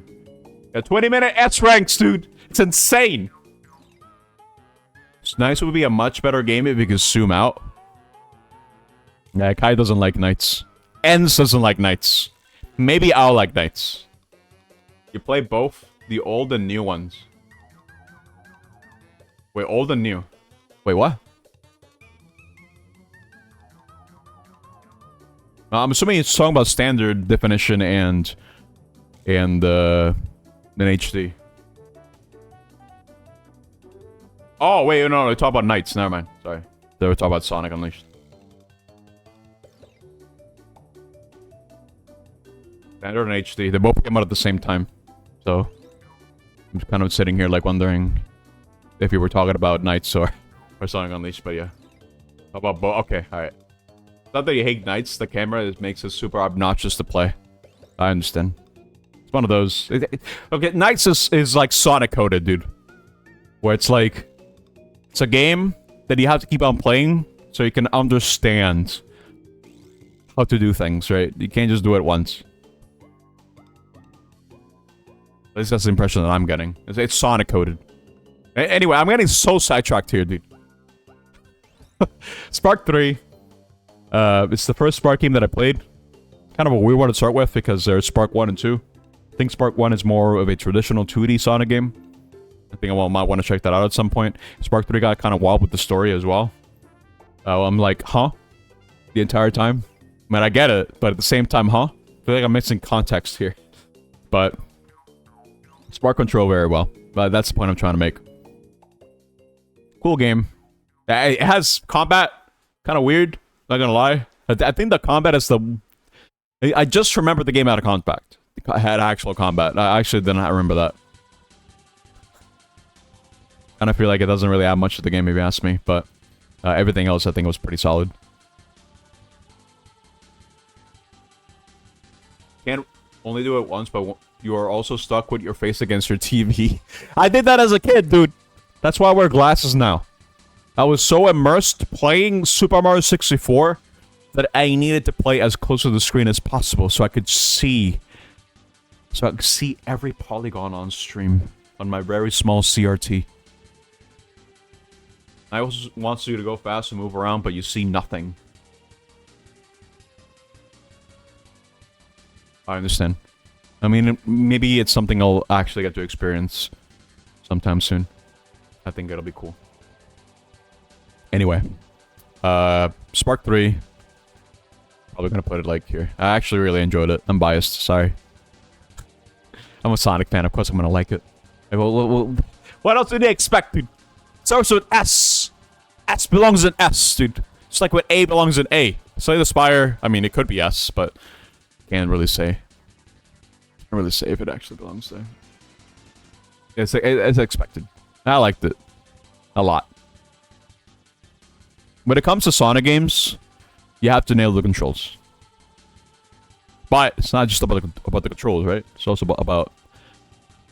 A 20-minute S-ranks, dude! It's insane! It's nice. It would be a much better game if you could zoom out. Yeah, Kai doesn't like nights. Ens doesn't like nights. Maybe I'll like nights. You play both the old and new ones. Wait, old and new. Wait, what? I'm assuming it's talking about standard definition and HD. Oh wait, no, they talk about Knights. Never mind. Sorry, they were talking about Sonic Unleashed. Standard and HD. They both came out at the same time, so I'm kind of sitting here like wondering if you were talking about Knights or Sonic Unleashed. But yeah, how about both? Okay, all right. Not that you hate Knights, the camera makes it super obnoxious to play. I understand. It's one of those. Okay, Knights is like Sonic coded, dude. Where it's like, it's a game that you have to keep on playing so you can understand how to do things, right? You can't just do it once. At least that's the impression that I'm getting. It's Sonic coded. Anyway, I'm getting so sidetracked here, dude. Spark 3. It's the first Spark game that I played. Kind of a weird one to start with because there's Spark 1 and 2. I think Spark 1 is more of a traditional 2D Sonic game. I think I might want to check that out at some point. Spark 3 got kind of wild with the story as well. I'm like, huh? The entire time? I mean, I get it, but at the same time, huh? I feel like I'm missing context here. But Spark control very well. But that's the point I'm trying to make. Cool game. It has combat. Kind of weird. Not gonna lie. I think the combat is the... I just remember the game had a combat. It had actual combat. I actually did not remember that. Kind of feel like it doesn't really add much to the game if you ask me, but everything else I think was pretty solid. Can't only do it once, but you are also stuck with your face against your TV. I did that as a kid, dude. That's why I wear glasses now. I was so immersed playing Super Mario 64 that I needed to play as close to the screen as possible so I could see... So I could see every polygon on stream on my very small CRT. I also wants you to go fast and move around, but you see nothing. I understand. I mean, maybe it's something I'll actually get to experience sometime soon. I think it'll be cool. Anyway. Spark 3. Probably gonna put it like here. I actually really enjoyed it. I'm biased, sorry. I'm a Sonic fan, of course I'm gonna like it. What else did they expect, dude? It starts with S. S belongs in S, dude. Just like what A belongs in A. Slay the Spire, I mean, it could be S, but can't really say. Can't really say if it actually belongs there. It's expected. I liked it a lot. When it comes to Sonic games, you have to nail the controls. But it's not just about the controls, right? It's also about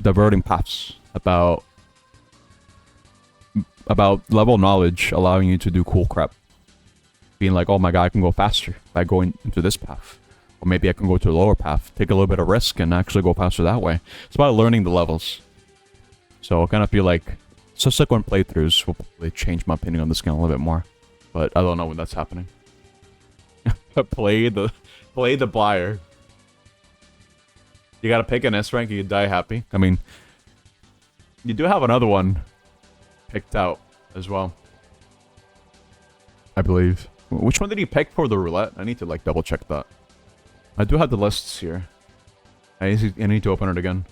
diverting paths, about level knowledge allowing you to do cool crap. Being like, oh my god, I can go faster by going into this path. Or maybe I can go to a lower path, take a little bit of risk, and actually go faster that way. It's about learning the levels. So I kind of feel like subsequent playthroughs will probably change my opinion on this game a little bit more. But I don't know when that's happening. Play the buyer. You gotta pick an S rank and you die happy. I mean, you do have another one picked out as well, I believe. Which one did he pick for the roulette? I need to like double check that. I do have the lists here. I need to open it again.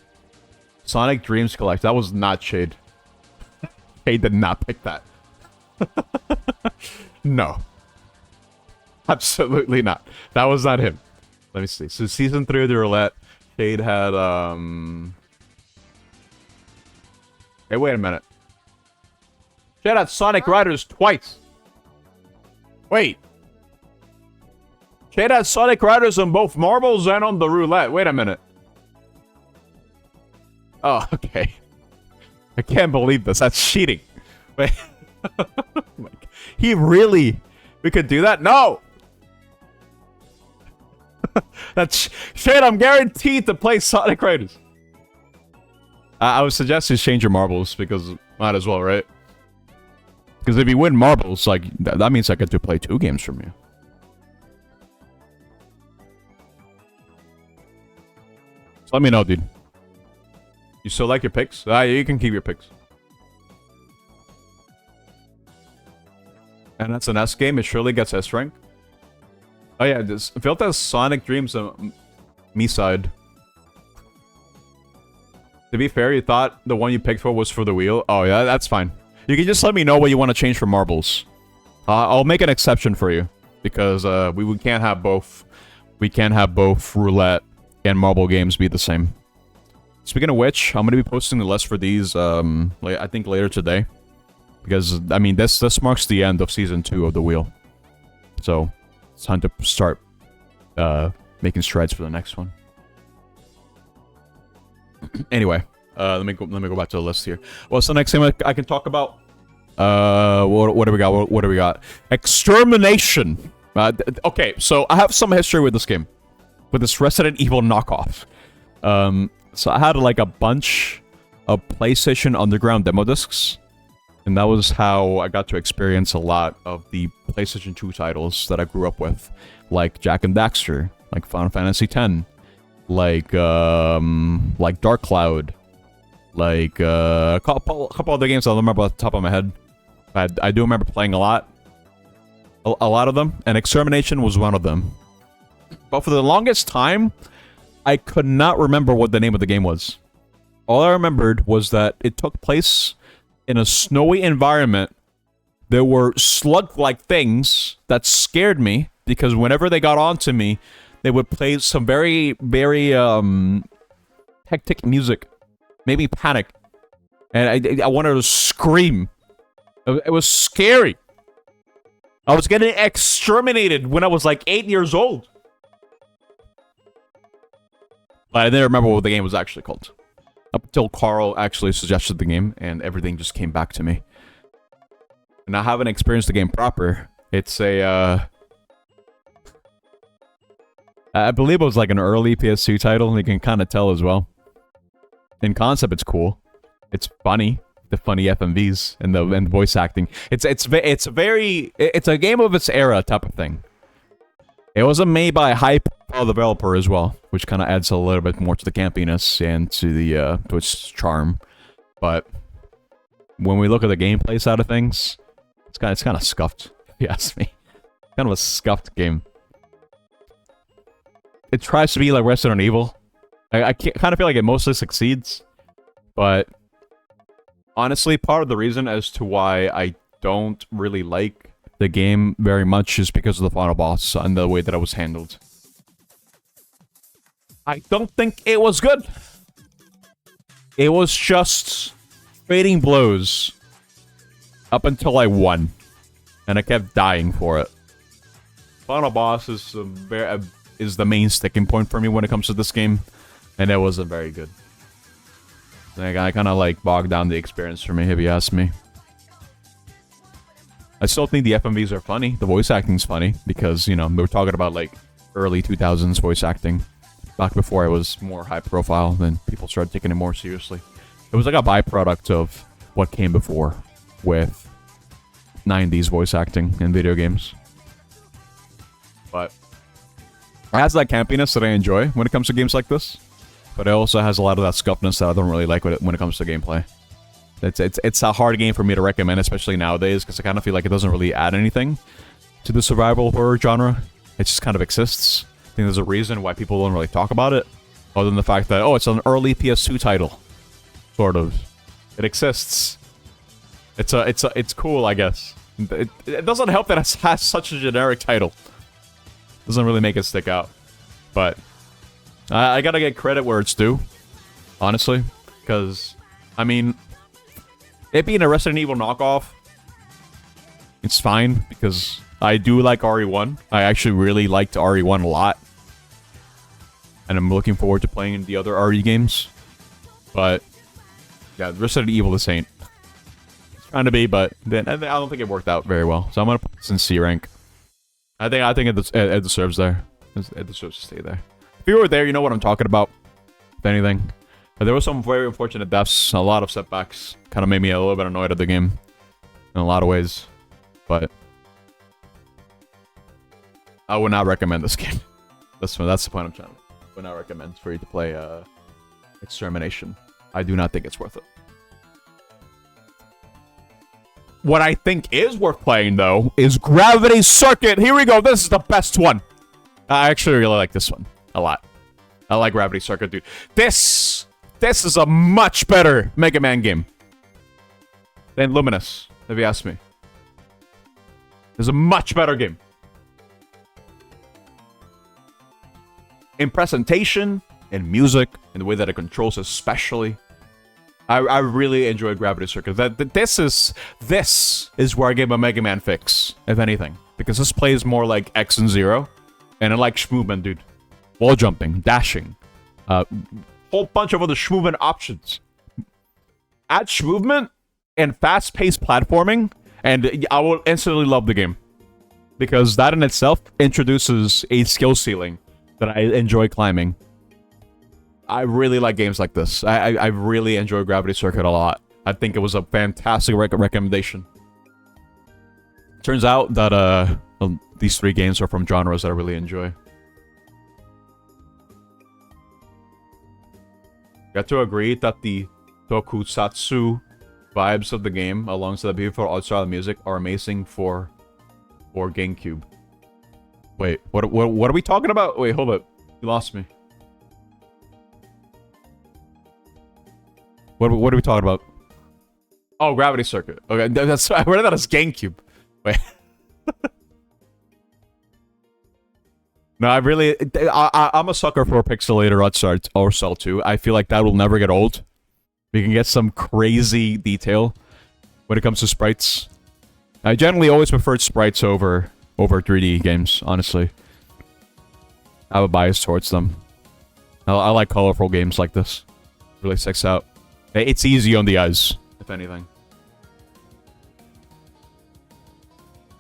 Sonic Dreams Collect. That was not Shade. Shade did not pick that. No. Absolutely not. That was not him. Let me see. So season 3 of the roulette, Shade had Hey, wait a minute. Shade had Sonic Riders twice. Wait. Shade had Sonic Riders on both marbles and on the roulette. Wait a minute. Oh, okay. I can't believe this. That's cheating. Wait. He really... We could do that? No! That's... Shade, I'm guaranteed to play Sonic Riders. I would suggest you change your marbles, because might as well, right? Because if you win marbles, like, that means I get to play 2 games from you. So let me know, dude. You still like your picks? You can keep your picks. And that's an S game. It surely gets S rank. Oh yeah, this felt as Sonic Dreams me side. To be fair, you thought the one you picked for was for the wheel. Oh yeah, that's fine. You can just let me know what you want to change for marbles. I'll make an exception for you because we can't have both. We can't have both roulette and marble games be the same. Speaking of which, I'm gonna be posting the list for these. I think later today, because I mean this marks the end of season 2 of the wheel, so it's time to start making strides for the next one. Anyway, let me go back to the list here. What's the next thing I can talk about? What do we got? What do we got? Extermination. Okay, so I have some history with this game, with this Resident Evil knockoff. So I had like a bunch of PlayStation Underground demo discs, and that was how I got to experience a lot of the PlayStation 2 titles that I grew up with, like Jak and Daxter, like Final Fantasy X, like Dark Cloud, like a couple other games I don't remember off the top of my head. I do remember playing a lot of them, and Extermination was one of them. But for the longest time, I could not remember what the name of the game was. All I remembered was that it took place in a snowy environment. There were slug-like things that scared me, because whenever they got onto me, they would play some very, very, hectic music. Made me panic. And I wanted to scream. It was scary. I was getting exterminated when I was like 8 years old. But I didn't remember what the game was actually called. Up until Carl actually suggested the game, and everything just came back to me. And I haven't experienced the game proper. It's a, I believe it was like an early PS2 title, and you can kind of tell as well. In concept, it's cool. It's funny. The funny FMVs and the voice acting. It's a game of its era type of thing. It wasn't made by a high-profile developer as well, which kind of adds a little bit more to the campiness and to the to its charm. But when we look at the gameplay side of things, it's kind of scuffed, if you ask me. Kind of a scuffed game. It tries to be like Resident Evil. I kind of feel like it mostly succeeds, but honestly, part of the reason as to why I don't really like the game very much is because of the final boss and the way that it was handled. I don't think it was good. It was just trading blows up until I won, and I kept dying for it. Final boss is the main sticking point for me when it comes to this game, and it wasn't very good. Like, I kind of like bogged down the experience for me, if you ask me. I still think the FMVs are funny. The voice acting's funny because, you know, we're talking about like early 2000s voice acting. Back before it was more high profile, then people started taking it more seriously. It was like a byproduct of what came before with 90s voice acting in video games. But it has that campiness that I enjoy when it comes to games like this. But it also has a lot of that scuffness that I don't really like when it comes to gameplay. It's a hard game for me to recommend, especially nowadays, because I kind of feel like it doesn't really add anything to the survival horror genre. It just kind of exists. I think there's a reason why people don't really talk about it, other than the fact that, oh, it's an early PS2 title. Sort of. It exists. It's cool, I guess. It doesn't help that it has such a generic title. Doesn't really make it stick out. But I gotta get credit where it's due, honestly. Because, I mean, it being a Resident Evil knockoff, it's fine, because I do like RE1. I actually really liked RE1 a lot. And I'm looking forward to playing the other RE games. But, yeah, Resident Evil this ain't. It's trying to be, but then I don't think it worked out very well. So I'm gonna put this in C rank. I think it deserves there. It deserves to stay there. If you were there, you know what I'm talking about. If anything. But there were some very unfortunate deaths, a lot of setbacks. Kind of made me a little bit annoyed at the game. In a lot of ways. But I would not recommend this game. That's the point I'm trying to make. I would not recommend for you to play Extermination. I do not think it's worth it. What I think is worth playing, though, is Gravity Circuit. Here we go. This is the best one. I actually really like this one a lot. I like Gravity Circuit, dude. This is a much better Mega Man game than Luminous, if you ask me. It's a much better game. In presentation, in music, in the way that it controls especially. I really enjoy Gravity Circuit. This is where I give a Mega Man fix, if anything. Because this plays more like X and Zero. And I like Schmovement, dude. Wall jumping, dashing. Whole bunch of other Schmovement options. Add Schmovement and fast-paced platforming, and I will instantly love the game. Because that in itself introduces a skill ceiling that I enjoy climbing. I really like games like this. I really enjoy Gravity Circuit a lot. I think it was a fantastic recommendation. Turns out that these three games are from genres that I really enjoy. Got to agree that the tokusatsu vibes of the game, alongside the beautiful art style and music, are amazing for GameCube. Wait, what are we talking about? Wait, hold up. You lost me. What are we talking about? Oh, Gravity Circuit. Okay, that's I read that as GameCube. Wait. No, I'm a sucker for pixelated art style too. I feel like that will never get old. We can get some crazy detail when it comes to sprites. I generally always preferred sprites over 3D games, honestly. I have a bias towards them. I like colorful games like this. Really sticks out. It's easy on the eyes, if anything.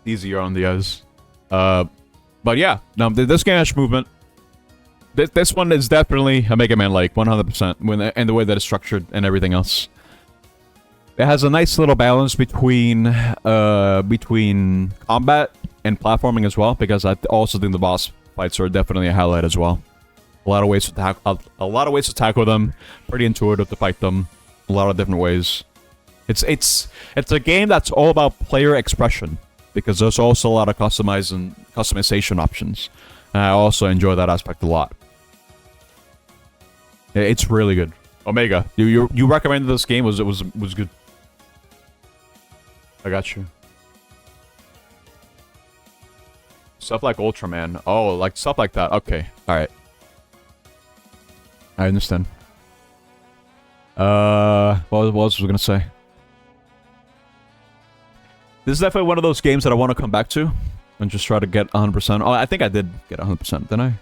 Easier on the eyes. But yeah, no, this game has movement. This one is definitely a Mega Man like 100% and the way that it's structured and everything else. It has a nice little balance between combat and platforming as well, because I also think the boss fights are definitely a highlight as well. A lot of ways to tackle them. Pretty intuitive to fight them. A lot of different ways. It's a game that's all about player expression, because there's also a lot of customization options. And I also enjoy that aspect a lot. It's really good. Omega, you recommended this game. Was good. I got you. Stuff like Ultraman. Oh, like stuff like that. Okay, all right. I understand. What else was I gonna say? This is definitely one of those games that I want to come back to and just try to get 100%. Oh, I think I did get 100%, didn't I?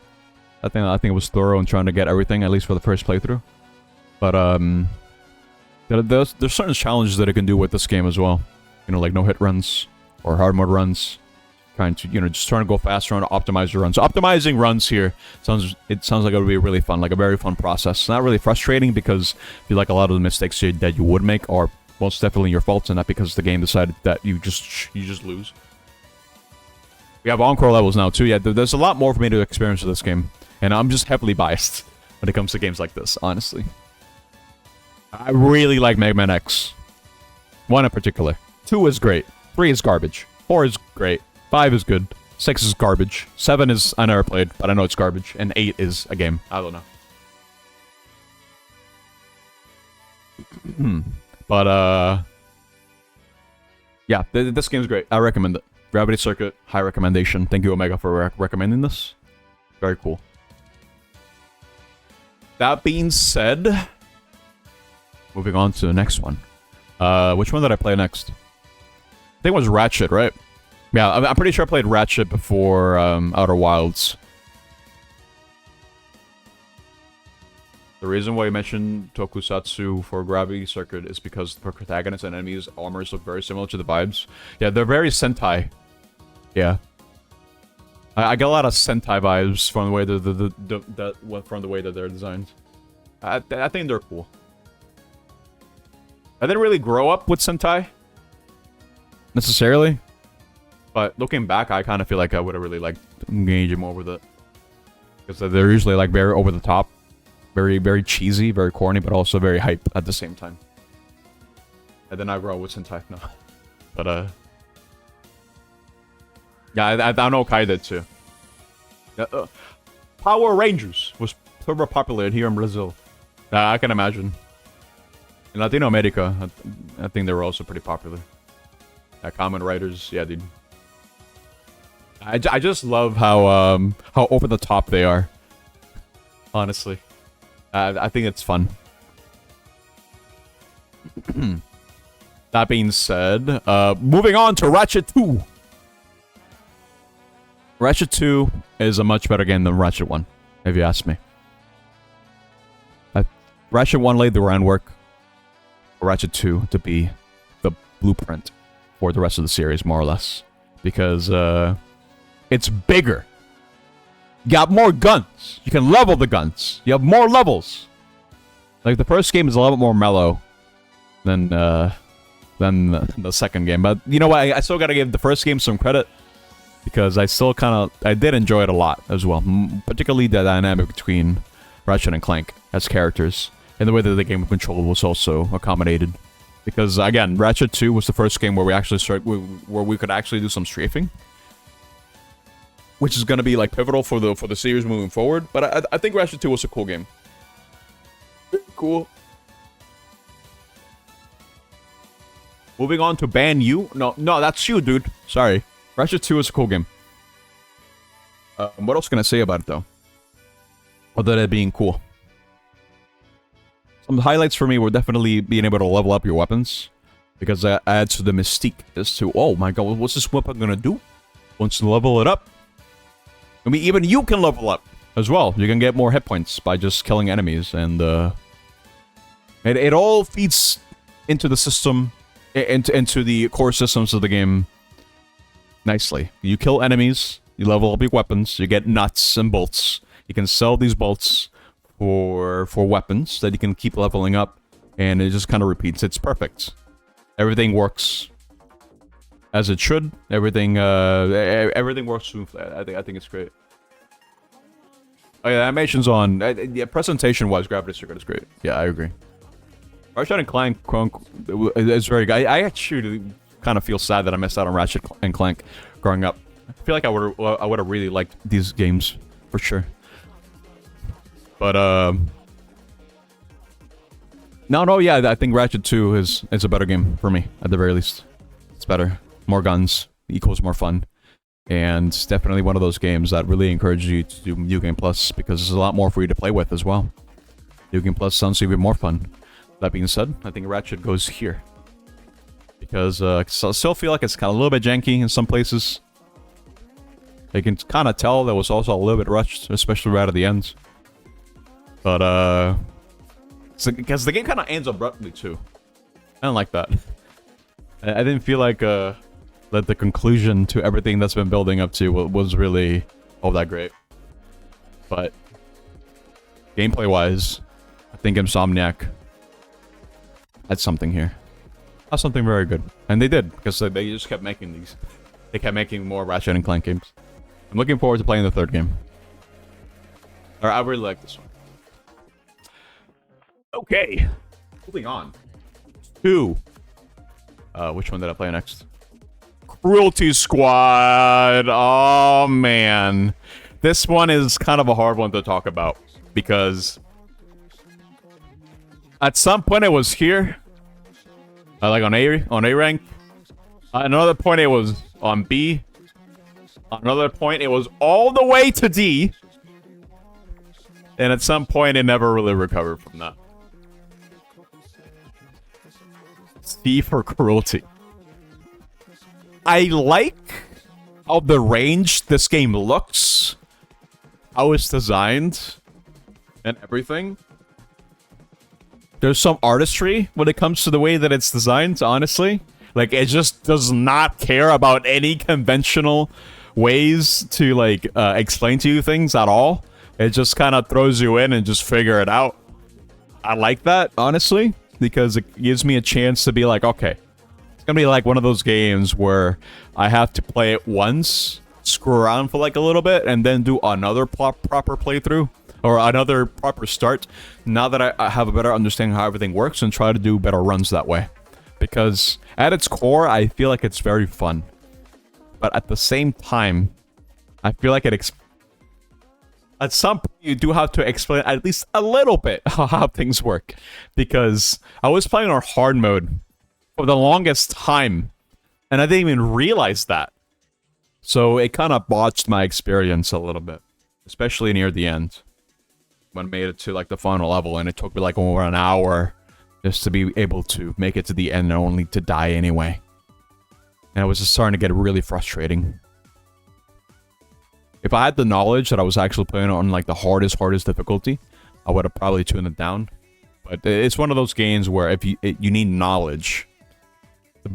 I think it was thorough in trying to get everything, at least for the first playthrough. But there's certain challenges that I can do with this game as well. You know, like no hit runs or hard mode runs. Trying to, you know, just trying to go faster, trying to optimize your runs. So optimizing runs here sounds like it would be really fun, like a very fun process. It's not really frustrating because I feel like a lot of the mistakes that you would make are most definitely your faults, and not because the game decided that you just lose. We have encore levels now too. Yeah, there's a lot more for me to experience with this game, and I'm just heavily biased when it comes to games like this. Honestly, I really like Mega Man X. 1 in particular. 2 is great. 3 is garbage. 4 is great. 5 is good. 6 is garbage. 7 is I never played, but I know it's garbage. And 8 is a game. I don't know. But, yeah, this game's great. I recommend it. Gravity Circuit, high recommendation. Thank you, Omega, for recommending this. Very cool. That being said, moving on to the next one. Which one did I play next? I think it was Ratchet, right? Yeah, I'm pretty sure I played Ratchet before Outer Wilds. The reason why you mentioned Tokusatsu for Gravity Circuit is because the protagonists and enemies' armors look very similar to the vibes. Yeah, they're very Sentai. Yeah. I get a lot of Sentai vibes from the way that they're designed. I think they're cool. I didn't really grow up with Sentai necessarily, but looking back, I kind of feel like I would have really liked engaging more with it, because they're usually like very over the top, very very cheesy, very corny, but also very hype at the same time. And then I grow up with Sentai, no, but yeah, I know Kai did too. Power Rangers was super popular here in Brazil. I can imagine. In Latino America, I think they were also pretty popular. Kamen Riders, yeah, dude. I just love how over the top they are. Honestly, I think it's fun. That being said, moving on to Ratchet 2. Ratchet 2 is a much better game than Ratchet 1, if you ask me. Ratchet 1 laid the groundwork for Ratchet 2 to be the blueprint for the rest of the series, more or less. Because, it's bigger. You got more guns. You can level the guns. You have more levels. Like, the first game is a little bit more mellow than the second game. But, you know what? I still gotta give the first game some credit, because I did enjoy it a lot as well. Particularly the dynamic between Ratchet and Clank as characters, and the way that the game control was also accommodated. Because again, Ratchet 2 was the first game where we could actually do some strafing, which is going to be like pivotal for the series moving forward. But I think Ratchet 2 was a cool game. Cool. Moving on to Ban You. No, that's you, dude. Sorry. Ratchet 2 is a cool game. What else can I say about it, though? Other than it being cool. Some highlights for me were definitely being able to level up your weapons, because that adds to the mystique as to, oh my god, what's this weapon gonna do once you level it up? I mean, even you can level up as well. You can get more hit points by just killing enemies, and it all feeds into the system, into the core systems of the game nicely. You kill enemies, you level up your weapons, you get nuts and bolts. You can sell these bolts for weapons that you can keep leveling up, and it just kind of repeats. It's perfect. Everything works as it should. Everything works smoothly. I think it's great. Oh yeah, animations on. Yeah, presentation-wise, Gravity Circuit is great. Yeah, I agree. Ratchet and Clank is very good. I actually kind of feel sad that I missed out on Ratchet and Clank growing up. I feel like I would have really liked these games for sure. But no, yeah, I think Ratchet 2 is a better game for me, at the very least. It's better. More guns equals more fun. And it's definitely one of those games that really encourages you to do New Game Plus, because there's a lot more for you to play with as well. New Game Plus sounds even more fun. That being said, I think Ratchet goes here. Because I still feel like it's kind of a little bit janky in some places. You can kind of tell that was also a little bit rushed, especially right at the end. But, because the game kind of ends abruptly, too. I don't like that. I didn't feel like, that the conclusion to everything that's been building up to was really all that great. But, gameplay-wise, I think Insomniac had something here. That's something very good. And they did, because they just kept making these. They kept making more Ratchet and Clank games. I'm looking forward to playing the third game. Or I really like this one. Okay. Moving on. 2. Which one did I play next? Roulettte Squad. Oh, man. This one is kind of a hard one to talk about. Because at some point it was here. Like on A rank. At another point it was on B. At another point it was all the way to D. And at some point it never really recovered from that. C for Cruelty. I like how the range this game looks. How it's designed. And everything. There's some artistry when it comes to the way that it's designed, honestly. Like, it just does not care about any conventional ways to, like, explain to you things at all. It just kind of throws you in and just figure it out. I like that, honestly, because it gives me a chance to be like, okay, it's gonna be like one of those games where I have to play it once, screw around for like a little bit, and then do another proper playthrough. Or another proper start, now that I have a better understanding how everything works, and try to do better runs that way. Because at its core, I feel like it's very fun. But at the same time, I feel like at some point, you do have to explain at least a little bit how things work. Because I was playing on hard mode for the longest time, and I didn't even realize that. So it kind of botched my experience a little bit. Especially near the end. When I made it to like the final level, and it took me like over an hour just to be able to make it to the end, only to die anyway. And it was just starting to get really frustrating. If I had the knowledge that I was actually playing on like the hardest difficulty, I would have probably tuned it down. But it's one of those games where if you need knowledge. The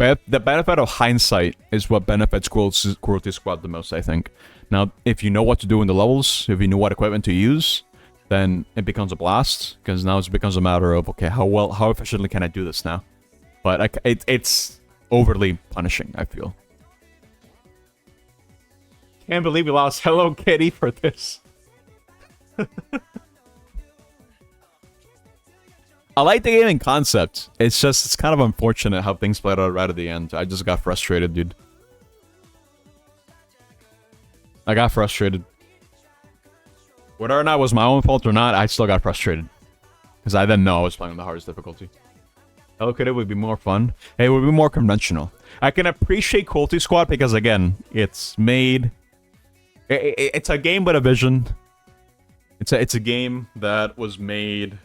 benefit of hindsight is what benefits Roulettte Squad the most, I think. Now, if you know what to do in the levels, if you know what equipment to use, then it becomes a blast, because now it becomes a matter of, okay, how efficiently can I do this now? But it's overly punishing, I feel. Can't believe we lost Hello Kitty for this. I like the game in concept. It's kind of unfortunate how things played out right at the end. I just got frustrated, dude. I got frustrated. Whether or not it was my own fault or not, I still got frustrated. Because I didn't know I was playing on the hardest difficulty. Hello Kitty would be more fun. It would be more conventional. I can appreciate Roulettte Squad because, again, it's made... It's a game with a vision. It's a game that was made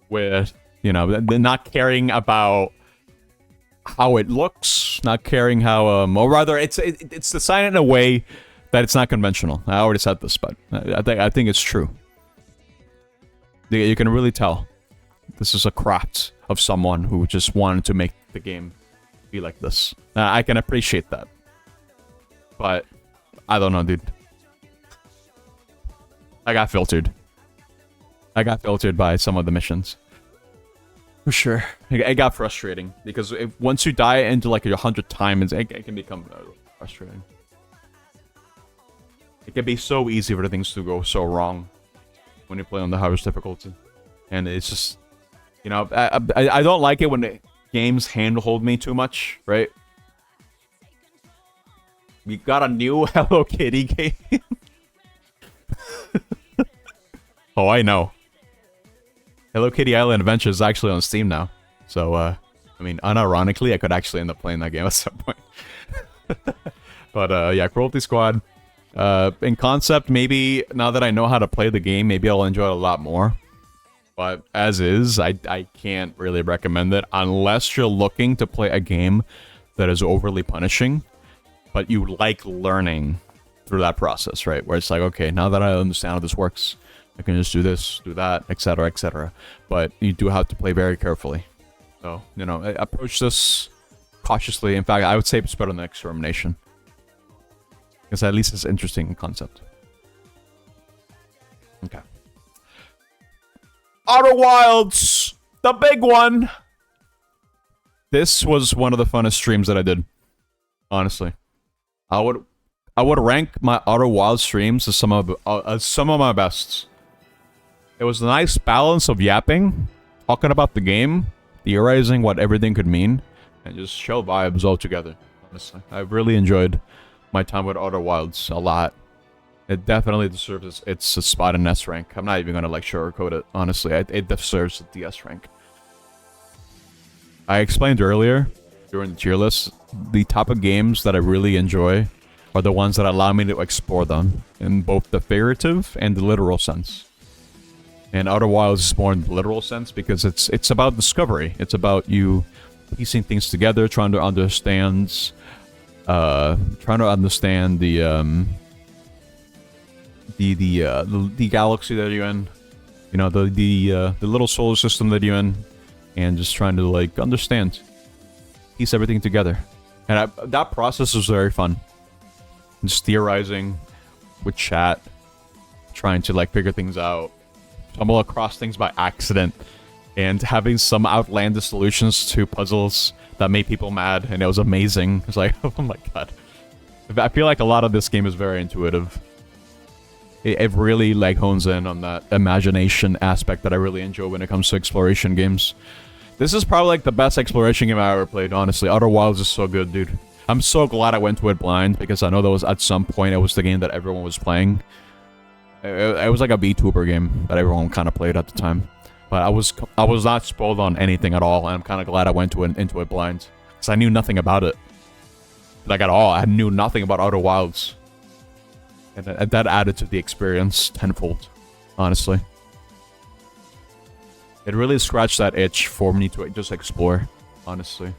with, you know, not caring about how it looks, not caring how, or rather, it's designed in a way that it's not conventional. I already said this, but I think it's true. You can really tell this is a craft of someone who just wanted to make the game be like this. I can appreciate that, but I don't know, dude. I got filtered. I got filtered by some of the missions. For sure. It got frustrating because once you die into like 100 times, it can become frustrating. It can be so easy for things to go so wrong when you play on the hardest difficulty. And it's just, you know, I don't like it when the games handhold me too much, right? We got a new Hello Kitty game. Oh, I know. Hello Kitty Island Adventure is actually on Steam now. So, I mean, unironically, I could actually end up playing that game at some point. But, yeah, Roulettte Squad. In concept, maybe now that I know how to play the game, maybe I'll enjoy it a lot more. But as is, I can't really recommend it unless you're looking to play a game that is overly punishing, but you like learning through that process, right? Where it's like, okay, now that I understand how this works, I can just do this, do that, etc., etc. But you do have to play very carefully. So, you know, approach this cautiously. In fact, I would say it's better than Extermination. Because at least it's interesting concept. Okay. Outer Wilds! The big one! This was one of the funnest streams that I did. Honestly. I would rank my Outer Wilds streams as some of my best. It was a nice balance of yapping, talking about the game, theorizing what everything could mean, and just chill vibes all together. Honestly. I really enjoyed my time with Outer Wilds a lot. It definitely deserves its spot in S rank. I'm not even gonna like sugarcoat it, honestly. It deserves the S rank. I explained earlier, during the tier list, the type of games that I really enjoy are the ones that allow me to explore them in both the figurative and the literal sense. And Outer Wilds is more in the literal sense because it's about discovery. It's about you piecing things together, trying to understand the galaxy that you're in, you know, the little solar system that you're in, and just trying to like understand, piece everything together. And that process was very fun. Just theorizing with chat, trying to like figure things out, stumble across things by accident, and having some outlandish solutions to puzzles that made people mad, and it was amazing. It's like, oh my god. I feel like a lot of this game is very intuitive. It really like hones in on that imagination aspect that I really enjoy when it comes to exploration games. This is probably like the best exploration game I ever played, honestly. Outer Wilds is so good, dude. I'm so glad I went to it blind, because I know that was at some point it was the game that everyone was playing. It was like a VTuber game that everyone kind of played at the time. But I was not spoiled on anything at all, and I'm kind of glad I went into it blind. Because I knew nothing about it. Like at all. I knew nothing about Outer Wilds. And that added to the experience tenfold, honestly. It really scratched that itch for me to just explore, honestly.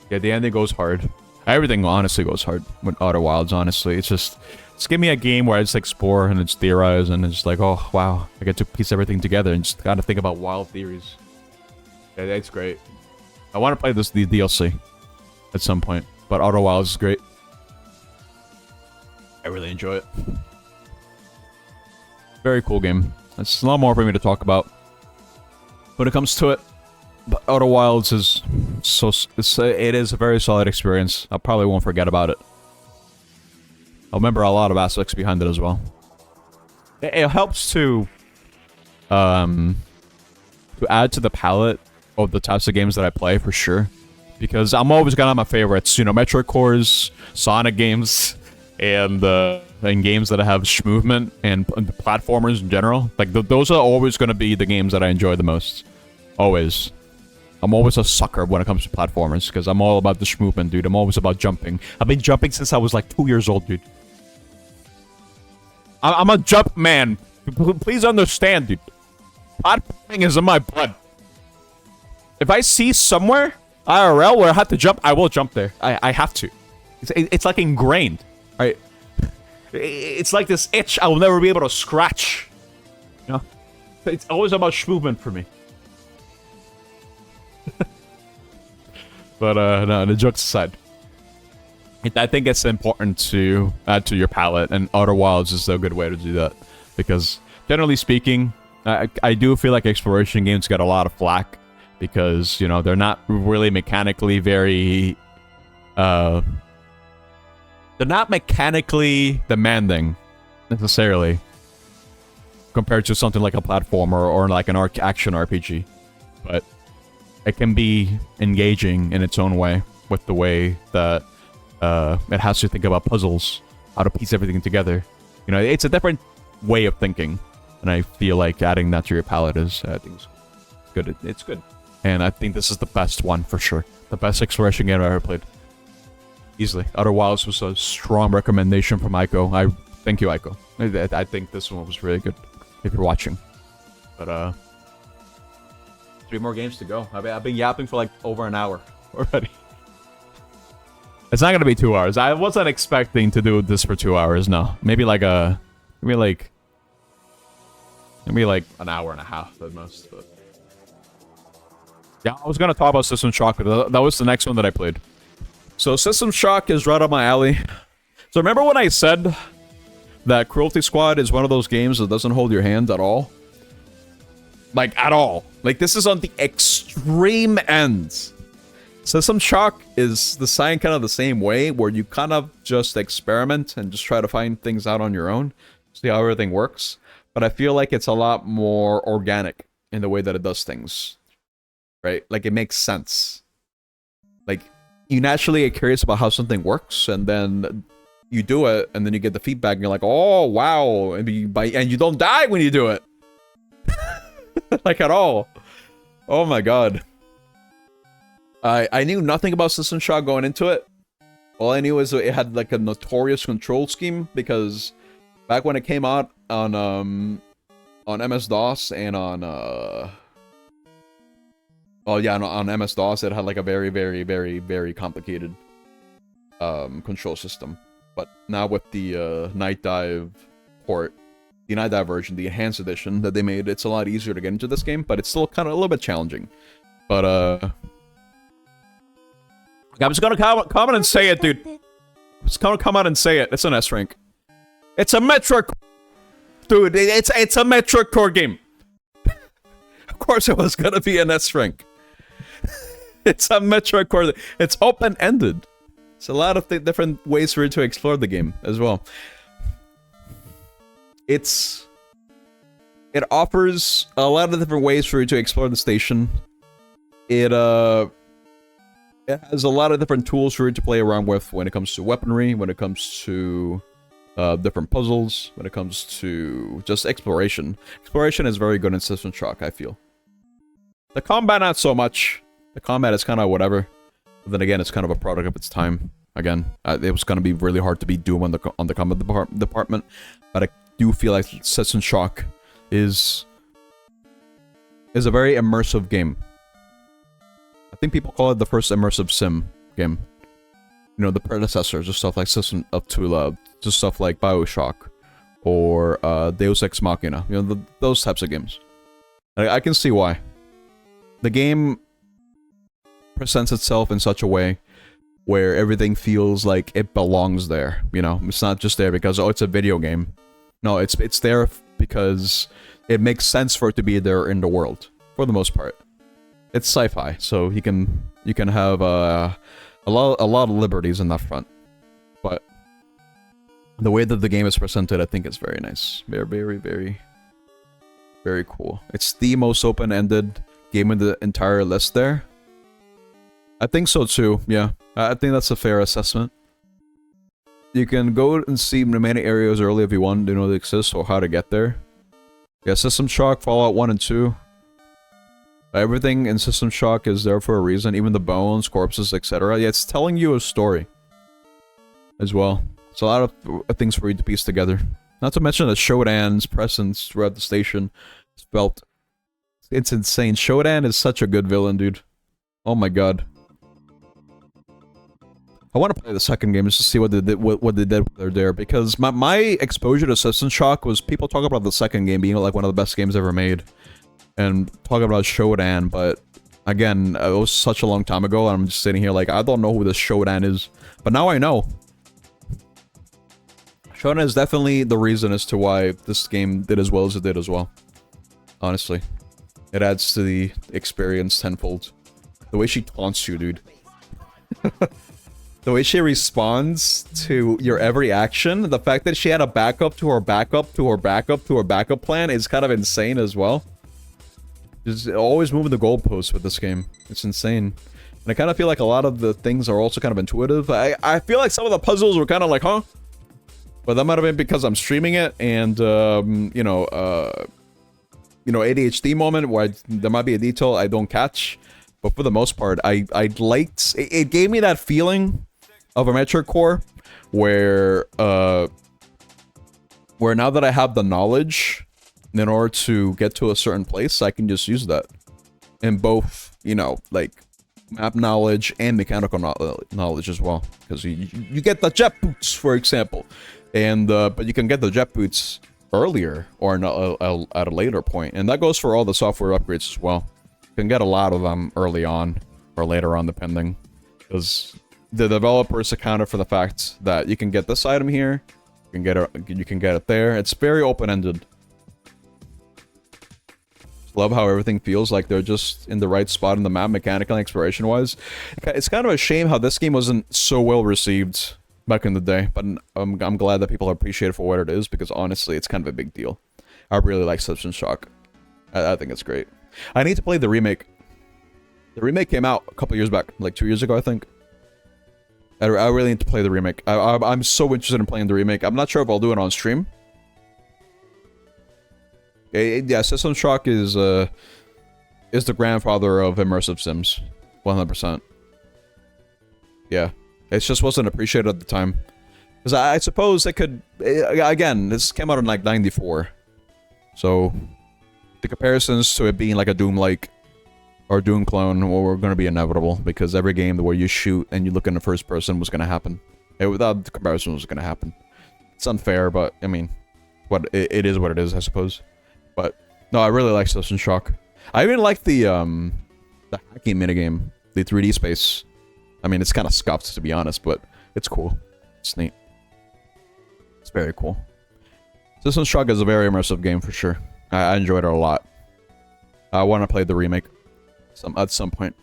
Yeah, the ending goes hard. Everything honestly goes hard with Outer Wilds, honestly. Just give me a game where I just explore and it's theorize and it's like, oh, wow. I get to piece everything together and just gotta think about wild theories. Yeah, it's great. I want to play the DLC at some point, but Outer Wilds is great. I really enjoy it. Very cool game. It's a lot more for me to talk about when it comes to it. But Outer Wilds is it is a very solid experience. I probably won't forget about it. I'll remember a lot of aspects behind it as well. It helps to add to the palette of the types of games that I play for sure. Because I'm always gonna have my favorites, you know, Metroid Cores, Sonic games, and games that have movement and platformers in general. Like those are always gonna be the games that I enjoy the most. Always. I'm always a sucker when it comes to platformers, because I'm all about the movement, dude. I'm always about jumping. I've been jumping since I was like 2 years old, dude. I'm a jump man. Please understand, dude. Platforming is in my blood. If I see somewhere, IRL, where I have to jump, I will jump there. I have to. It's like ingrained, right? It's like this itch I will never be able to scratch. You know? It's always about movement for me. But no, the jokes aside, I think it's important to add to your palette, and Outer Wilds is a good way to do that. Because generally speaking, I do feel like exploration games get a lot of flack because, you know, they're not really mechanically very they're not mechanically demanding necessarily compared to something like a platformer or like an action RPG, but it can be engaging in its own way with the way that it has to think about puzzles, how to piece everything together. You know, it's a different way of thinking, and I feel like adding that to your palette is, I think, it's good. It's good, and I think this is the best one for sure. The best exploration game I've ever played, easily. Outer Wilds was a strong recommendation from Aiko. Thank you, Aiko. I think this one was really good. If you're watching, but 3 more games to go. I've been yapping for like over an hour already. It's not gonna be 2 hours. I wasn't expecting to do this for 2 hours. No, maybe like an hour and a half at most. But yeah, I was gonna talk about System Shock, but that was the next one that I played. So System Shock is right up my alley. So remember when I said that Cruelty Squad is one of those games that doesn't hold your hand at all? Like, at all. Like, this is on the extreme end. System Shock is designed kind of the same way, where you kind of just experiment and just try to find things out on your own, see how everything works. But I feel like it's a lot more organic in the way that it does things. Right? Like, it makes sense. Like, you naturally get curious about how something works, and then you do it, and then you get the feedback, and you're like, oh, wow. And you don't die when you do it. Like, at all. Oh my god. I knew nothing about System Shock going into it. All I knew is it had like a notorious control scheme, because back when it came out on MS-DOS and on on MS-DOS, it had like a very, very, very, very complicated control system. But now with the Night Dive port, the Night Dive version, the enhanced edition that they made, it's a lot easier to get into this game, but it's still kind of a little bit challenging. But I'm just gonna come out and say it, dude. Just gonna come out and say it. It's an S rank. It's a Metroid, dude. It's a Metroid core game. Of course, it was gonna be an S rank. It's a Metroid core. It's open ended. It's a lot of different ways for you to explore the game as well. It offers a lot of different ways for you to explore the station. It has a lot of different tools for you to play around with when it comes to weaponry, when it comes to different puzzles, when it comes to just exploration. Exploration is very good in System Shock, I feel. The combat, not so much. The combat is kind of whatever. But then again, it's kind of a product of its time. Again, it was going to be really hard to beat Doom on the combat department, but I do feel like System Shock is a very immersive game. I think people call it the first immersive sim game. You know, the predecessors, just stuff like System of Tula, just stuff like BioShock, or Deus Ex Machina. You know, those types of games. I can see why. The game presents itself in such a way where everything feels like it belongs there. You know, it's not just there because, oh, it's a video game. No, it's there because it makes sense for it to be there in the world, for the most part. It's sci-fi, so you can have a lot of liberties in that front. But the way that the game is presented, I think is very nice. Very, very, very, very cool. It's the most open-ended game in the entire list there. I think so too, yeah. I think that's a fair assessment. You can go and see many areas early if you want to know they exist or how to get there. Yeah, System Shock, Fallout 1 and 2. Everything in System Shock is there for a reason, even the bones, corpses, etc. Yeah, it's telling you a story as well. It's a lot of things for you to piece together. Not to mention that Shodan's presence throughout the station is felt. It's insane. Shodan is such a good villain, dude. Oh my god. I want to play the second game just to see what they did with there, because my exposure to System Shock was people talking about the second game being like one of the best games ever made, and talking about Shodan, but again, it was such a long time ago, and I'm just sitting here like, I don't know who this Shodan is, but now I know. Shodan is definitely the reason as to why this game did as well as it did as well. Honestly. It adds to the experience tenfold. The way she taunts you, dude. The way she responds to your every action, the fact that she had a backup to her backup to her backup to her backup plan is kind of insane as well. Just always moving the goalposts with this game. It's insane. And I kind of feel like a lot of the things are also kind of intuitive. I feel like some of the puzzles were kind of like, huh? But that might have been because I'm streaming it and, you know, ADHD moment where there might be a detail I don't catch. But for the most part, I liked... It gave me that feeling of a Metroid core where now that I have the knowledge in order to get to a certain place, I can just use that. in both, you know, like map knowledge and mechanical knowledge as well. Because you get the jet boots, for example, and but you can get the jet boots earlier or at a later point, and that goes for all the software upgrades as well. You can get a lot of them early on or later on, depending, because the developers accounted for the fact that you can get this item here, you can get it there. It's very open-ended. Love how everything feels like they're just in the right spot in the map, mechanical and exploration-wise. It's kind of a shame how this game wasn't so well received back in the day, but I'm glad that people appreciate it for what it is, because honestly, it's kind of a big deal. I really like System Shock. I think it's great. I need to play the remake. The remake came out a couple years back, like 2 years ago, I think. I really need to play the remake. I'm so interested in playing the remake. I'm not sure if I'll do it on stream. Yeah, System Shock is the grandfather of immersive sims, 100%. Yeah, it just wasn't appreciated at the time, because I suppose it could. Again, this came out in like '94, so the comparisons to it being like a Doom-like or Doom clone were going to be inevitable, because every game where you shoot and you look in the first person was going to happen. Without the comparison was going to happen. It's unfair, but I mean, it is what it is, I suppose. But no, I really like System Shock. I even like the hacking minigame, the 3D space. I mean, it's kind of scuffed, to be honest, but it's cool. It's neat. It's very cool. System Shock is a very immersive game for sure. I enjoyed it a lot. I want to play the remake at some point.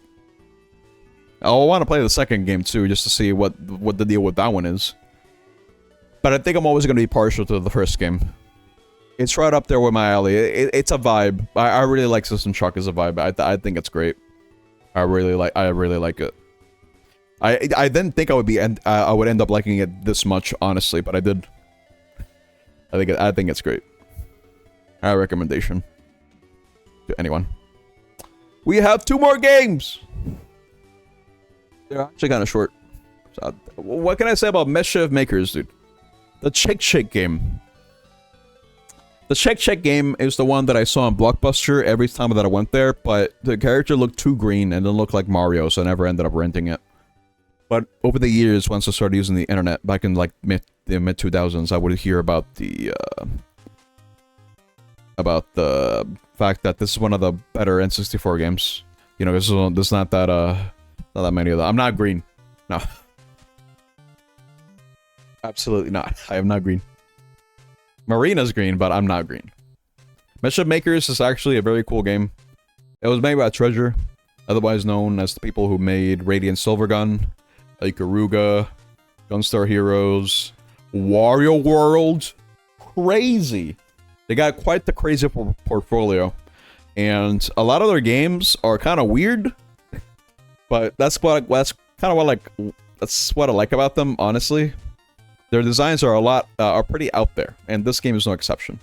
I want to play the second game too, just to see what the deal with that one is. But I think I'm always going to be partial to the first game. It's right up there with my alley. It's a vibe. I really like System Shock as a vibe. I think it's great. I really like it. I didn't think I would end up liking it this much, honestly, but I did. I think it's great. A recommendation to anyone. We have 2 more games. They're actually kind of short. So, what can I say about Mischief Makers, dude? The Shake Shake game. The Shake Shake game is the one that I saw on Blockbuster every time that I went there, but the character looked too green and didn't look like Mario, so I never ended up renting it. But over the years, once I started using the internet, back in like the mid-2000s, I would hear about the fact that this is one of the better N64 games. You know, there's not that many of them. I'm not green. No. Absolutely not. I am not green. Marina's green, but I'm not green. Mischief Makers is actually a very cool game. It was made by Treasure, otherwise known as the people who made Radiant Silvergun, Ikaruga, Gunstar Heroes, Wario World. Crazy. They got quite the crazy portfolio. And a lot of their games are kind of weird, but that's what I like about them, honestly. Their designs are pretty out there, and this game is no exception.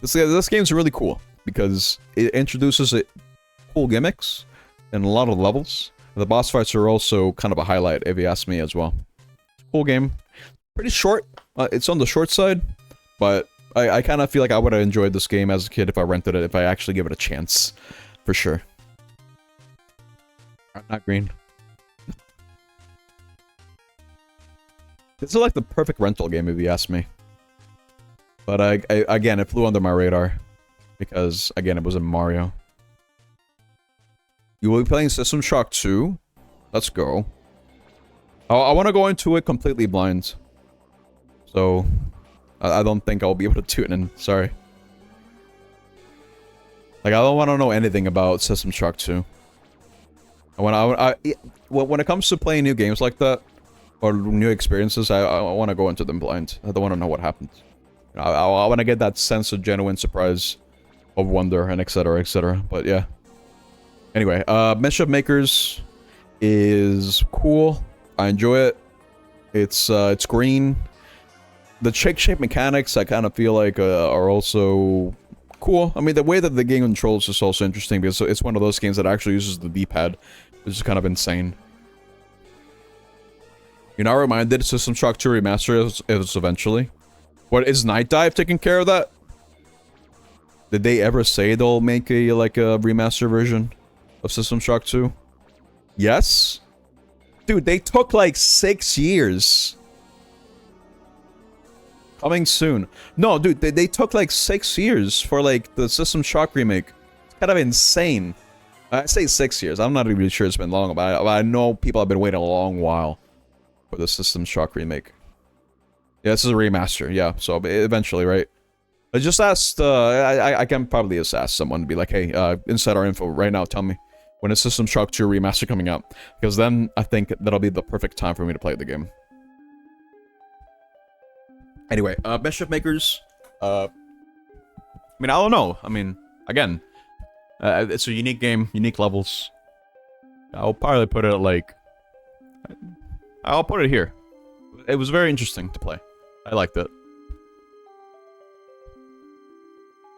This game's really cool because it introduces cool gimmicks in a lot of levels. The boss fights are also kind of a highlight, if you ask me as well. It's a cool game. Pretty short. It's on the short side, but I kind of feel like I would have enjoyed this game as a kid if I rented it, if I actually give it a chance. For sure. I'm not green. This is like the perfect rental game, if you ask me. But again, it flew under my radar. Because, again, it was in Mario. You will be playing System Shock 2? Let's go. I want to go into it completely blind. So, I don't think I'll be able to tune in. Sorry. Like, I don't want to know anything about System Shock 2. When it comes to playing new games like that, or new experiences, I want to go into them blind. I don't want to know what happens. I want to get that sense of genuine surprise, of wonder, and etc, etc. But yeah. Anyway, Mischief Makers is cool. I enjoy it. It's green. The shake shape mechanics, I kind of feel like, are also cool. I mean, the way that the game controls is also interesting because it's one of those games that actually uses the D-pad, which is kind of insane. You're not reminded System Shock 2 Remaster is eventually. What, is Night Dive taking care of that? Did they ever say they'll make a like a remaster version of System Shock 2? Yes? Dude, they took like 6 years. Coming soon. No, dude, they took like 6 years for like the System Shock remake. It's kind of insane. I say 6 years. I'm not even sure it's been long, but I know people have been waiting a long while for the System Shock remake. Yeah, this is a remaster. Yeah, so eventually, right? I just asked, I can probably just ask someone to be like, hey, insider info right now, tell me when is System Shock 2 remaster coming out? Because then I think that'll be the perfect time for me to play the game. Anyway, Mischief Makers, I mean, I don't know. I mean, again, it's a unique game, unique levels. I'll probably put it like, I'll put it here. It was very interesting to play. I liked it.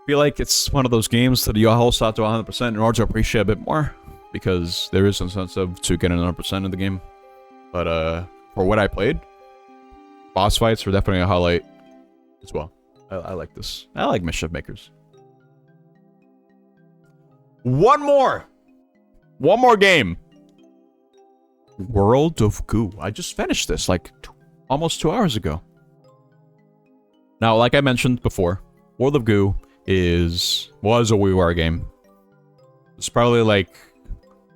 Feel like it's one of those games that you also have to 100% in order to appreciate a bit more, because there is an incentive to get 100% of the game. But for what I played, boss fights were definitely a highlight as well. I like this. I like Mischief Makers. One more game. World of Goo. I just finished this like almost 2 hours ago. Now, like I mentioned before, World of Goo was a WiiWare game. It's probably like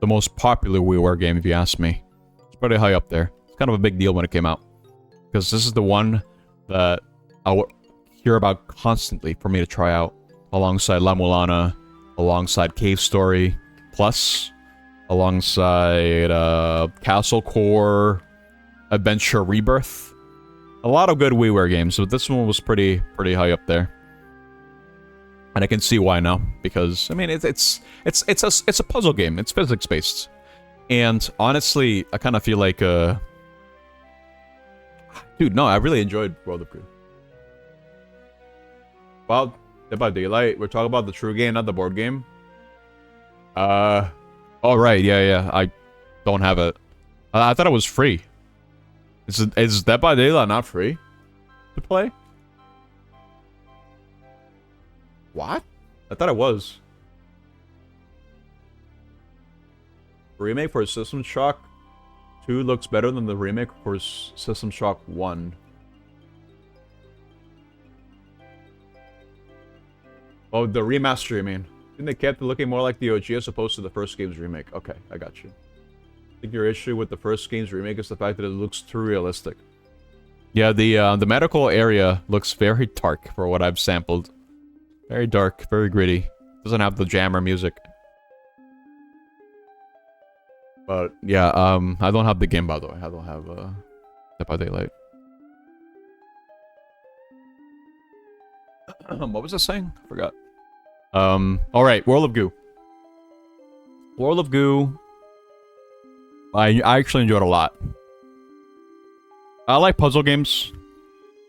the most popular WiiWare game, if you ask me. It's pretty high up there. It's kind of a big deal when it came out, because this is the one that I would hear about constantly for me to try out, alongside La Mulana, alongside Cave Story, plus alongside Castle Core, Adventure Rebirth. A lot of good WiiWare games, but this one was pretty high up there. And I can see why now, because I mean it's a puzzle game. It's physics based, and honestly, I kind of feel like dude, no, I really enjoyed World of Goo. Well, Dead by Daylight. We're talking about the true game, not the board game. Oh right, yeah. I don't have it. I thought it was free. Is Dead by Daylight not free to play? What? I thought it was. Remake for System Shock 2 looks better than the remake for System Shock 1. Oh, the remaster, you mean? I think they kept it looking more like the OG as opposed to the first game's remake. Okay, I got you. I think your issue with the first game's remake is the fact that it looks too realistic. Yeah, the medical area looks very dark for what I've sampled. Very dark, very gritty. Doesn't have the jammer music. But yeah, I don't have the game, by the way. I don't have Dead by Daylight. What was I saying? I forgot. Alright, World of Goo. World of Goo, I actually enjoyed a lot. I like puzzle games.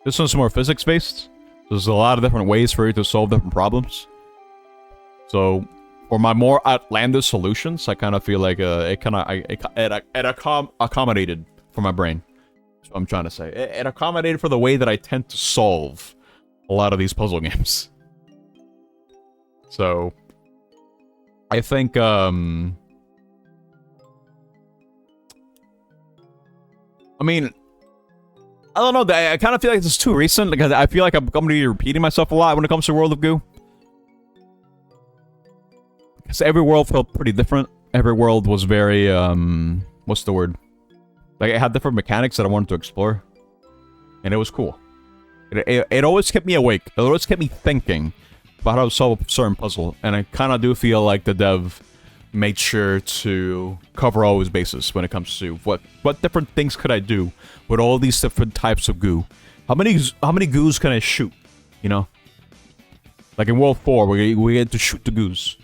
This one's more physics-based. There's a lot of different ways for you to solve different problems. So, for my more outlandish solutions, I kind of feel like it accommodated for my brain. That's what I'm trying to say. It accommodated for the way that I tend to solve a lot of these puzzle games. So, I think, I mean, I don't know, I kind of feel like this is too recent, because I feel like I'm going to be repeating myself a lot when it comes to World of Goo. Because every world felt pretty different. Every world was very, what's the word? Like, it had different mechanics that I wanted to explore. And it was cool. It always kept me awake. It always kept me thinking about how to solve a certain puzzle. And I kind of do feel like the dev made sure to cover all his bases when it comes to what different things could I do with all these different types of goo. How many goos can I shoot? You know? Like in World 4, we get to shoot the goos.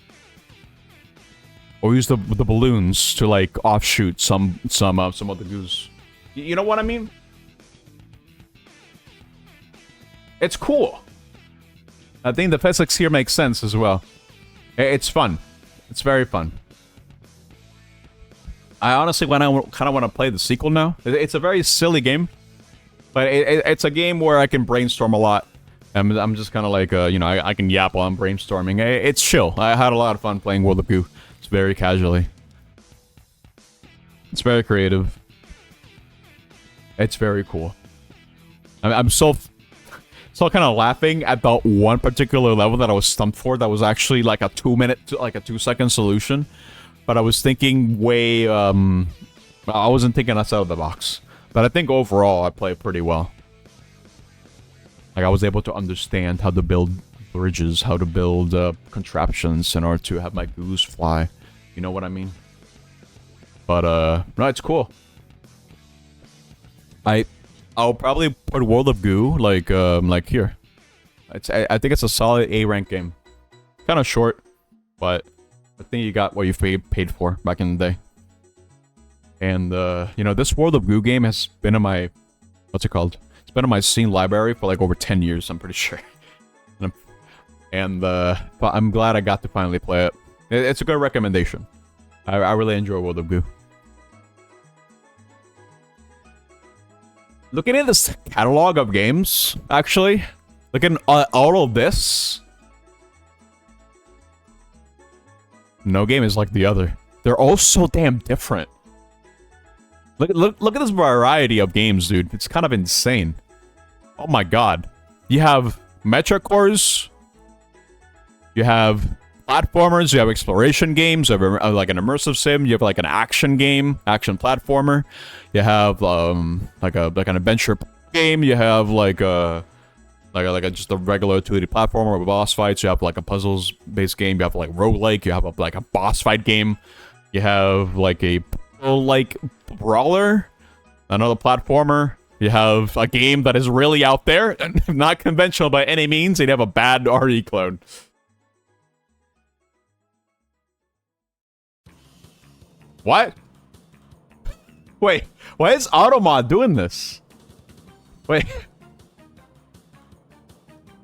Or use the balloons to like offshoot some of the goos. You know what I mean? It's cool. I think the physics here makes sense as well. It's fun. It's very fun. I honestly kind of want to play the sequel now. It's a very silly game, but it's a game where I can brainstorm a lot I'm just kind of like, you know, I can yap while I'm brainstorming. It's chill. I had a lot of fun playing World of Goo. It's very casually. It's very creative. It's very cool. I'm so kind of laughing at the one particular level that I was stumped for. That was actually like a 2-second solution. But I was thinking way, I wasn't thinking outside of the box. But I think overall I played pretty well. Like, I was able to understand how to build bridges, how to build contraptions in order to have my goose fly. You know what I mean? But, no, it's cool. I'll probably put World of Goo, like here. I think it's a solid A rank game. Kind of short, but I think you got what you paid for back in the day. And, you know, this World of Goo game has been in my... What's it called? It's been in my Steam library for like over 10 years, I'm pretty sure. But I'm glad I got to finally play it. It's a good recommendation. I really enjoy World of Goo. Looking at this catalog of games, actually, looking at all of this, no game is like the other. They're all so damn different. Look at this variety of games, dude. It's kind of insane. Oh my god. You have Metrocores. You have platformers. You have exploration games. You have like an immersive sim. You have like an action game, action platformer. You have like an adventure game. You have like just a regular 2D platformer with boss fights. You have like a puzzles based game. You have like roguelike. You have like a boss fight game. You have like a like brawler, another platformer. You have a game that is really out there and not conventional by any means. And you have a bad RE clone. What? Wait, why is Automod doing this? Wait.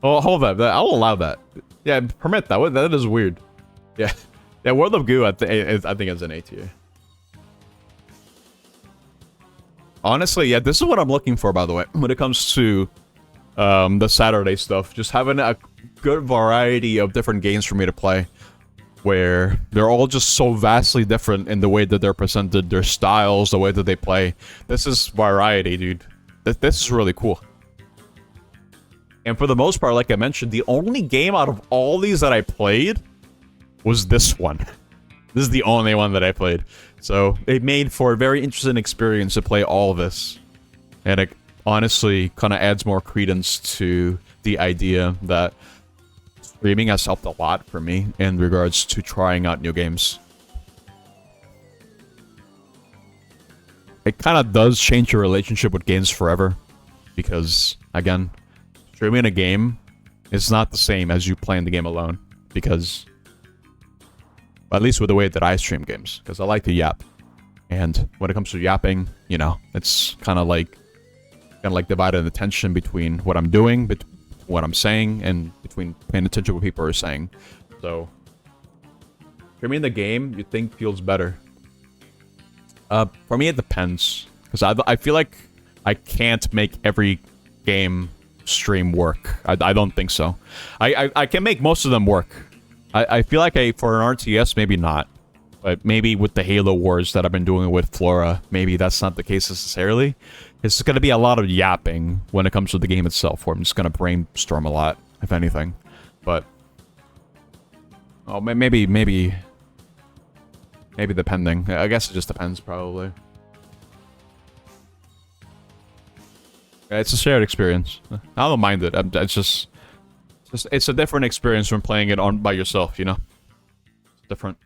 Oh, hold up. I'll allow that. Yeah, permit that. That is weird. Yeah. Yeah, World of Goo, I think it's an A tier. Honestly, yeah, this is what I'm looking for, by the way, when it comes to the Saturday stuff. Just having a good variety of different games for me to play, where they're all just so vastly different in the way that they're presented, their styles, the way that they play. This is variety, dude. This is really cool. And for the most part, like I mentioned, the only game out of all these that I played was this one. This is the only one that I played. So it made for a very interesting experience to play all of this. And it honestly kind of adds more credence to the idea that streaming has helped a lot for me in regards to trying out new games. It kind of does change your relationship with games forever. Because, again, streaming a game is not the same as you playing the game alone. Because... at least with the way that I stream games, because I like to yap. And when it comes to yapping, you know, it's kind of like dividing the attention between what I'm doing, what I'm saying, and between paying attention to what people are saying. So, streaming the game, you think feels better. For me, it depends. Because I feel like I can't make every game stream work. I don't think so. I can make most of them work. I feel like for an RTS, maybe not. But maybe with the Halo Wars that I've been doing with Flora, maybe that's not the case necessarily. It's going to be a lot of yapping when it comes to the game itself, where I'm just going to brainstorm a lot, if anything. But... oh, maybe depending. I guess it just depends, probably. Yeah, it's a shared experience. I don't mind it. It's just... it's a different experience from playing it on by yourself, you know? It's different.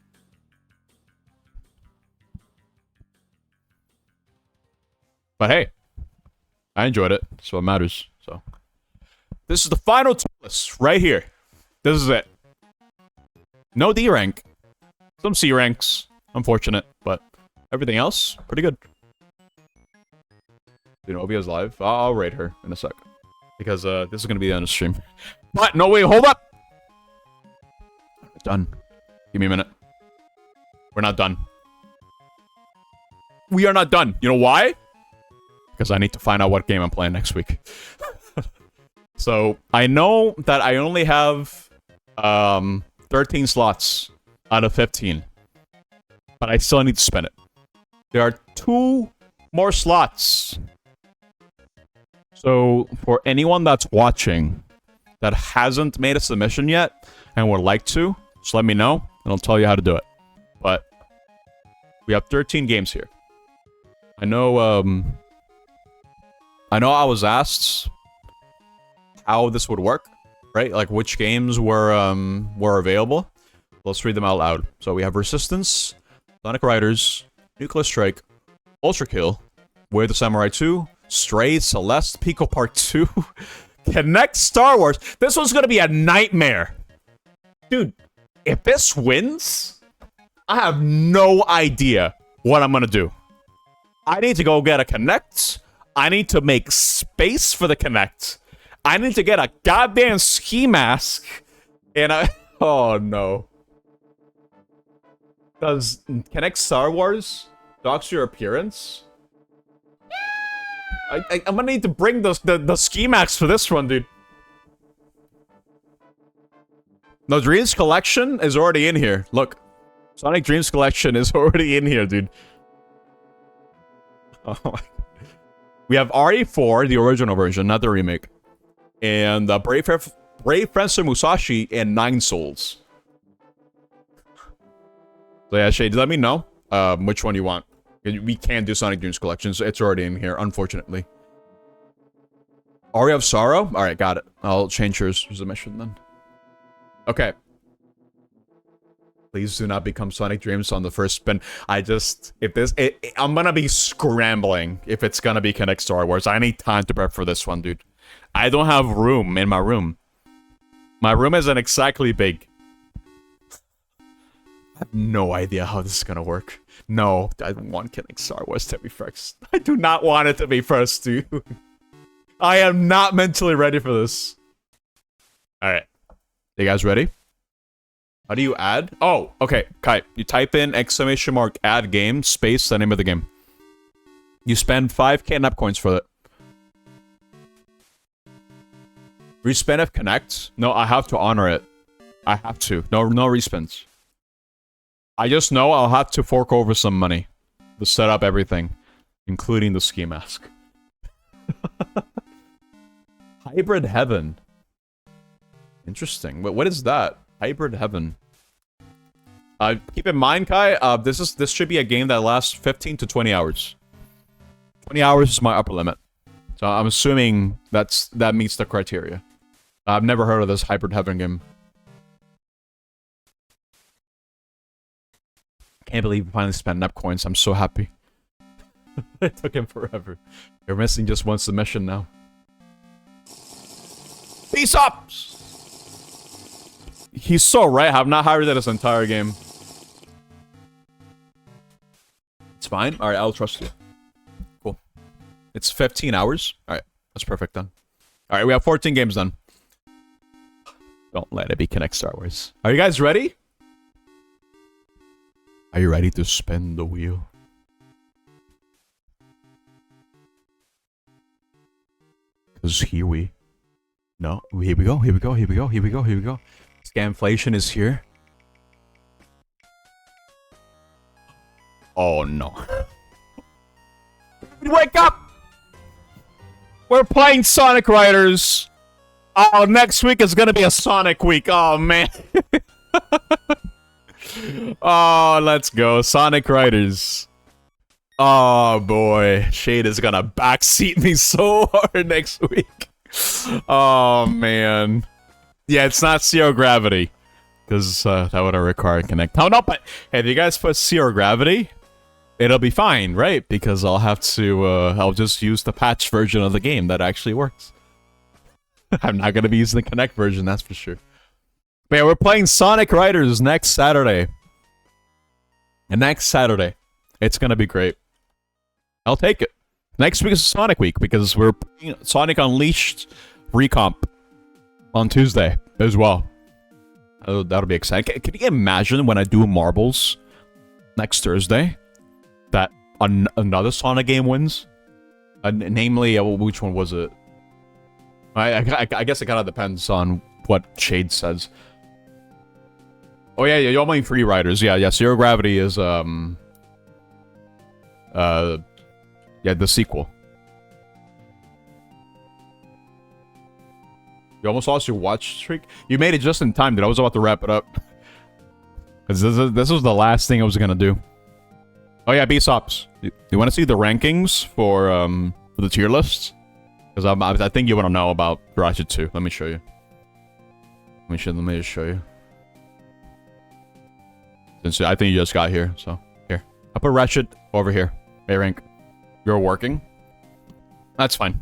But hey, I enjoyed it. That's what matters. So, this is the final tier list right here. This is it. No D rank. Some C ranks. Unfortunate, but everything else, pretty good. You know, Ovia's live. I'll rate her in a sec. Because this is going to be on the stream. But, no, wait, hold up! Done. Give me a minute. We're not done. We are not done. You know why? Because I need to find out what game I'm playing next week. So I know that I only have 13 slots out of 15, but I still need to spend it. There are 2 more slots. So for anyone that's watching that hasn't made a submission yet and would like to, just let me know and I'll tell you how to do it. But we have 13 games here. I know I was asked how this would work, right? Like which games were available. Let's read them out loud. So we have Resistance, Sonic Riders, Nuclear Strike, Ultra Kill, Way of the Samurai 2, Stray, Celeste, Pico Part 2, Connect Star Wars. This one's gonna be a nightmare. Dude, if this wins, I have no idea what I'm gonna do. I need to go get a Connect. I need to make space for the Connect. I need to get a goddamn ski mask. And oh no. Does Connect Star Wars dox your appearance? I'm gonna need to bring the ski mask for this one, dude. No, Dreams Collection is already in here. Look. Sonic Dreams Collection is already in here, dude. Oh my. We have RE4, the original version, not the remake. And Brave Fencer Musashi and 9 Souls. So yeah, Shade, let me know which one you want. We can't do Sonic Dreams Collection, so it's already in here, unfortunately. Aria of Sorrow? Alright, got it. I'll change yours as a mission then. Okay. Please do not become Sonic Dreams on the first spin. I'm gonna be scrambling if it's gonna be Connect Star Wars. I need time to prep for this one, dude. I don't have room in my room. My room isn't exactly big. I have no idea how this is gonna work. No, I don't want Connect Star Wars to be first. I do not want it to be first, dude. I am not mentally ready for this. Alright. You guys ready? How do you add? Oh, okay. Kai, you type in !, add game, space, the name of the game. You spend 5k nap coins for it. Respin if connect? No, I have to honor it. I have to. No respins. I just know I'll have to fork over some money to set up everything, including the ski mask. Hybrid Heaven. Interesting. What is that? Hybrid Heaven. Keep in mind, Kai, this should be a game that lasts 15 to 20 hours. 20 hours is my upper limit. So I'm assuming that meets the criteria. I've never heard of this Hybrid Heaven game. Can't believe we finally spent nap coins. I'm so happy. It took him forever. You're missing just one submission now. Peace up! He's so right. I've not hired that this entire game. It's fine. Alright, I'll trust you. Cool. It's 15 hours. Alright, that's perfect then. Alright, we have 14 games done. Don't let it be Connect Star Wars. Are you guys ready? Are you ready to spin the wheel? Because here we go. Here we go. Scamflation is here. Oh no. Wake up! We're playing Sonic Riders. Oh, next week is gonna be a Sonic week. Oh man. Oh, let's go. Sonic Riders. Oh boy. Shade is gonna backseat me so hard next week. Oh man. Yeah, it's not Zero Gravity. Because that would have required Connect. Oh no, but hey, if you guys put Zero Gravity, it'll be fine, right? Because I'll have to, I'll just use the patch version of the game that actually works. I'm not gonna be using the Connect version, that's for sure. But yeah, we're playing Sonic Riders next Saturday. And next Saturday. It's gonna be great. I'll take it. Next week is Sonic Week, because we're playing Sonic Unleashed Recomp on Tuesday as well. That'll be exciting. Can you imagine when I do Marbles next Thursday that another Sonic game wins? Namely, which one was it? I guess it kind of depends on what Shade says. Oh yeah, you're only free riders. Yeah, Zero Gravity is yeah, the sequel. You almost lost your watch streak. You made it just in time, dude. I was about to wrap it up. Cause this was the last thing I was gonna do. Oh yeah, B-Sops. You want to see the rankings for the tier lists? Because I think you want to know about Roulettte 2. Let me show you. Let me just show you. Since I think you just got here, so here. I put Roulettte over here. A rank. You're working. That's fine.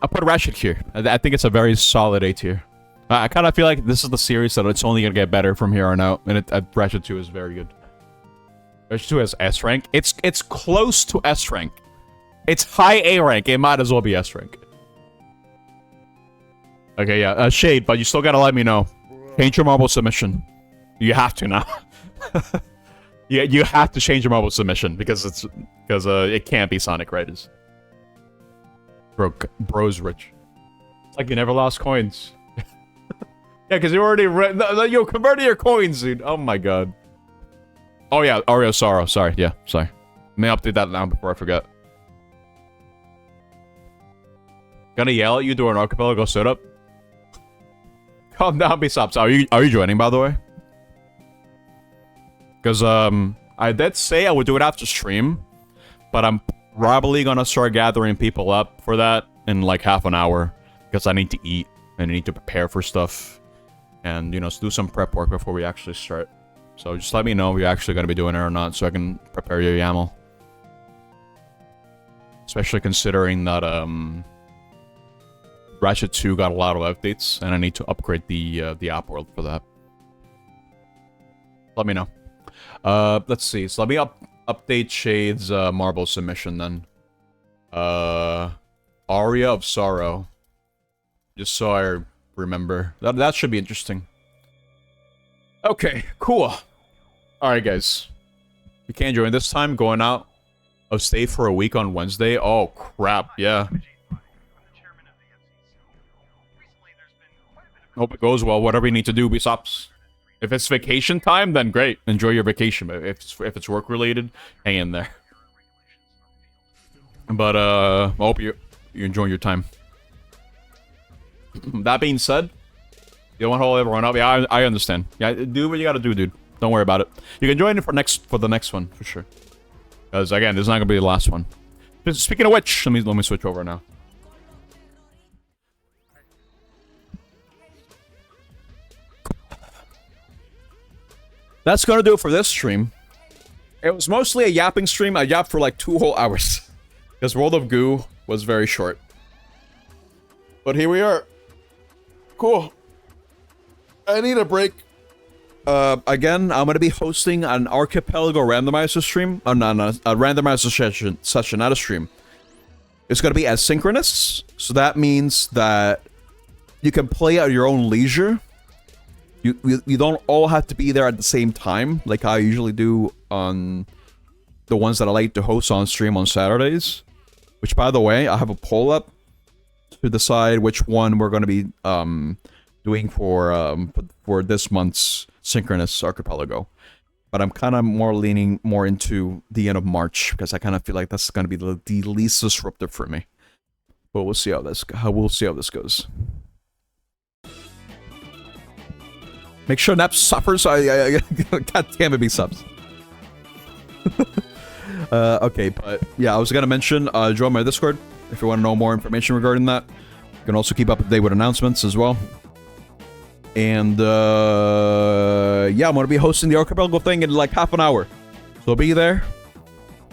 I'll put Roulettte here. I think it's a very solid A tier. I kind of feel like this is the series that it's only gonna get better from here on out, and Roulettte 2 is very good. Roulettte 2 has S rank. It's close to S rank. It's high A rank. It might as well be S rank. Okay, yeah, Shade, but you still gotta let me know. Change your marble submission. You have to now. Yeah, you have to change your marble submission because it can't be Sonic Riders. Bro's rich. It's like you never lost coins. Yeah, because you already you converted your coins, dude. Oh my god. Oh yeah, Oreo Sorrow. Sorry, yeah, sorry. Let me update that now before I forget. Gonna yell at you during archipelago setup. Calm down, B-Sops. Are you joining, by the way? Because I did say I would do it after stream, but I'm probably gonna start gathering people up for that in like half an hour because I need to eat and I need to prepare for stuff and, you know, do some prep work before we actually start. So just let me know if you're actually gonna be doing it or not so I can prepare your YAML. Especially considering that Roulettte 2 got a lot of updates and I need to upgrade the app world for that. Let me know. Let's see. So let me update Shade's marble submission then. Aria of Sorrow. Just so I remember. That should be interesting. Okay, cool. Alright, guys. You can't join this time. Going out of state for a week on Wednesday. Oh, crap. Yeah. Hope it goes well. Whatever you need to do, B-Sops. If it's vacation time, then great. Enjoy your vacation. But if it's work related, hang in there. But I hope you're enjoying your time. That being said, you don't want to hold everyone up. Yeah, I understand. Yeah, do what you gotta do, dude. Don't worry about it. You can join it for the next one for sure. Because again, this is not gonna be the last one. Speaking of which, let me switch over now. That's gonna do it for this stream. It was mostly a yapping stream. I yapped for like 2 whole hours. Because World of Goo was very short. But here we are. Cool. I need a break. Again, I'm gonna be hosting an Archipelago randomizer stream. A randomizer session, not a stream. It's gonna be asynchronous. So that means that you can play at your own leisure. You don't all have to be there at the same time, like I usually do on the ones that I like to host on stream on Saturdays. Which, by the way, I have a poll up to decide which one we're going to be doing for this month's synchronous archipelago. But I'm kind of leaning more into the end of March because I kind of feel like that's going to be the least disruptive for me. But we'll see how this goes. Make sure Nap suffers. God damn it, be subs. Okay, but yeah, I was gonna mention join my Discord if you want to know more information regarding that. You can also keep up to date with announcements as well. And yeah, I'm gonna be hosting the Archipelago thing in like half an hour, so be there.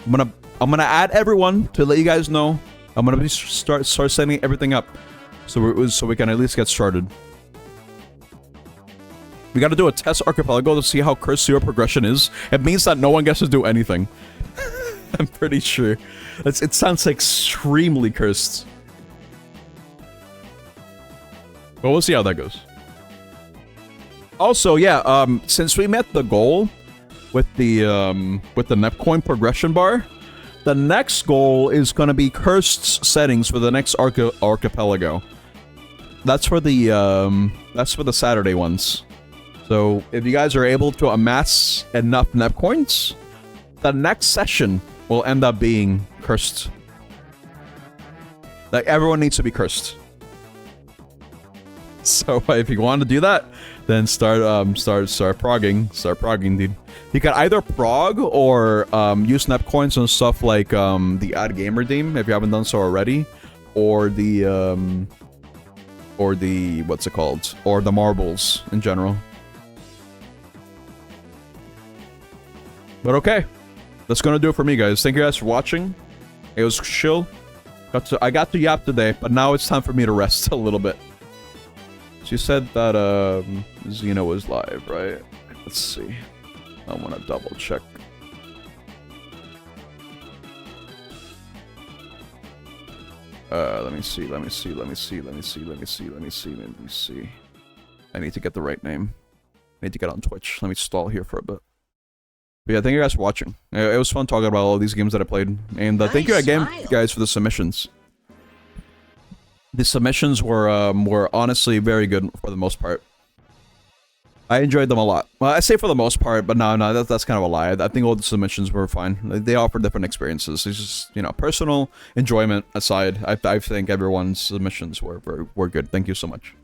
I'm gonna add everyone to let you guys know. I'm gonna be start setting everything up, so we can at least get started. We gotta do a test archipelago to see how cursed your progression is. It means that no one gets to do anything. I'm pretty sure. It sounds extremely cursed. But we'll see how that goes. Also, yeah, since we met the goal with the Nepcoin progression bar, The next goal is gonna be cursed settings for the next archipelago. That's for the Saturday ones. So if you guys are able to amass enough NEP coins, the next session will end up being cursed. Like, everyone needs to be cursed. So if you want to do that, then start progging, dude. You can either prog or use NEP coins on stuff like the Ad Game Redeem if you haven't done so already, or the what's it called? Or the marbles in general. But okay, that's gonna do it for me, guys. Thank you guys for watching. It was chill. I got to yap today, but now it's time for me to rest a little bit. She said that Xeno was live, right? Let's see. I want to double check. Let me see. I need to get the right name. I need to get on Twitch. Let me stall here for a bit. But yeah, thank you guys for watching. It was fun talking about all these games that I played. And thank you again, guys, for the submissions. The submissions were honestly very good for the most part. I enjoyed them a lot. Well, I say for the most part, but no, that's kind of a lie. I think all the submissions were fine. They offer different experiences. It's just, you know, personal enjoyment aside. I think everyone's submissions were good. Thank you so much.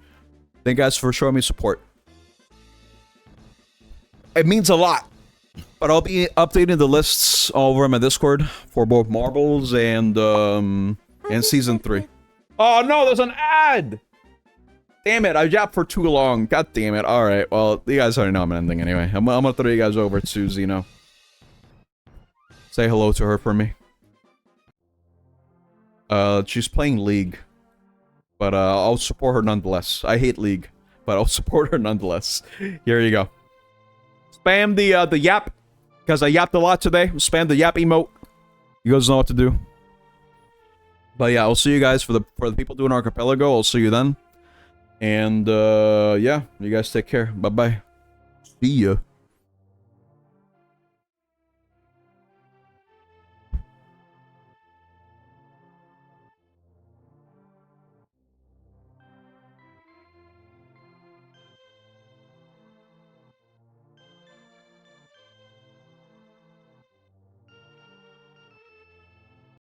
Thank you guys for showing me support. It means a lot. But I'll be updating the lists all over my Discord for both Marbles and Season 3. Oh no, there's an ad! Damn it, I yapped for too long. God damn it. Alright, well, you guys already know I'm ending anyway. I'm gonna throw you guys over to Xeno. Say hello to her for me. She's playing League. But I'll support her nonetheless. I hate League, but I'll support her nonetheless. Here you go. Spam the yap, because I yapped a lot today. Spam the yap emote. You guys know what to do. But yeah, I'll see you guys for the people doing Archipelago. I'll see you then. And yeah, you guys take care. Bye bye. See ya.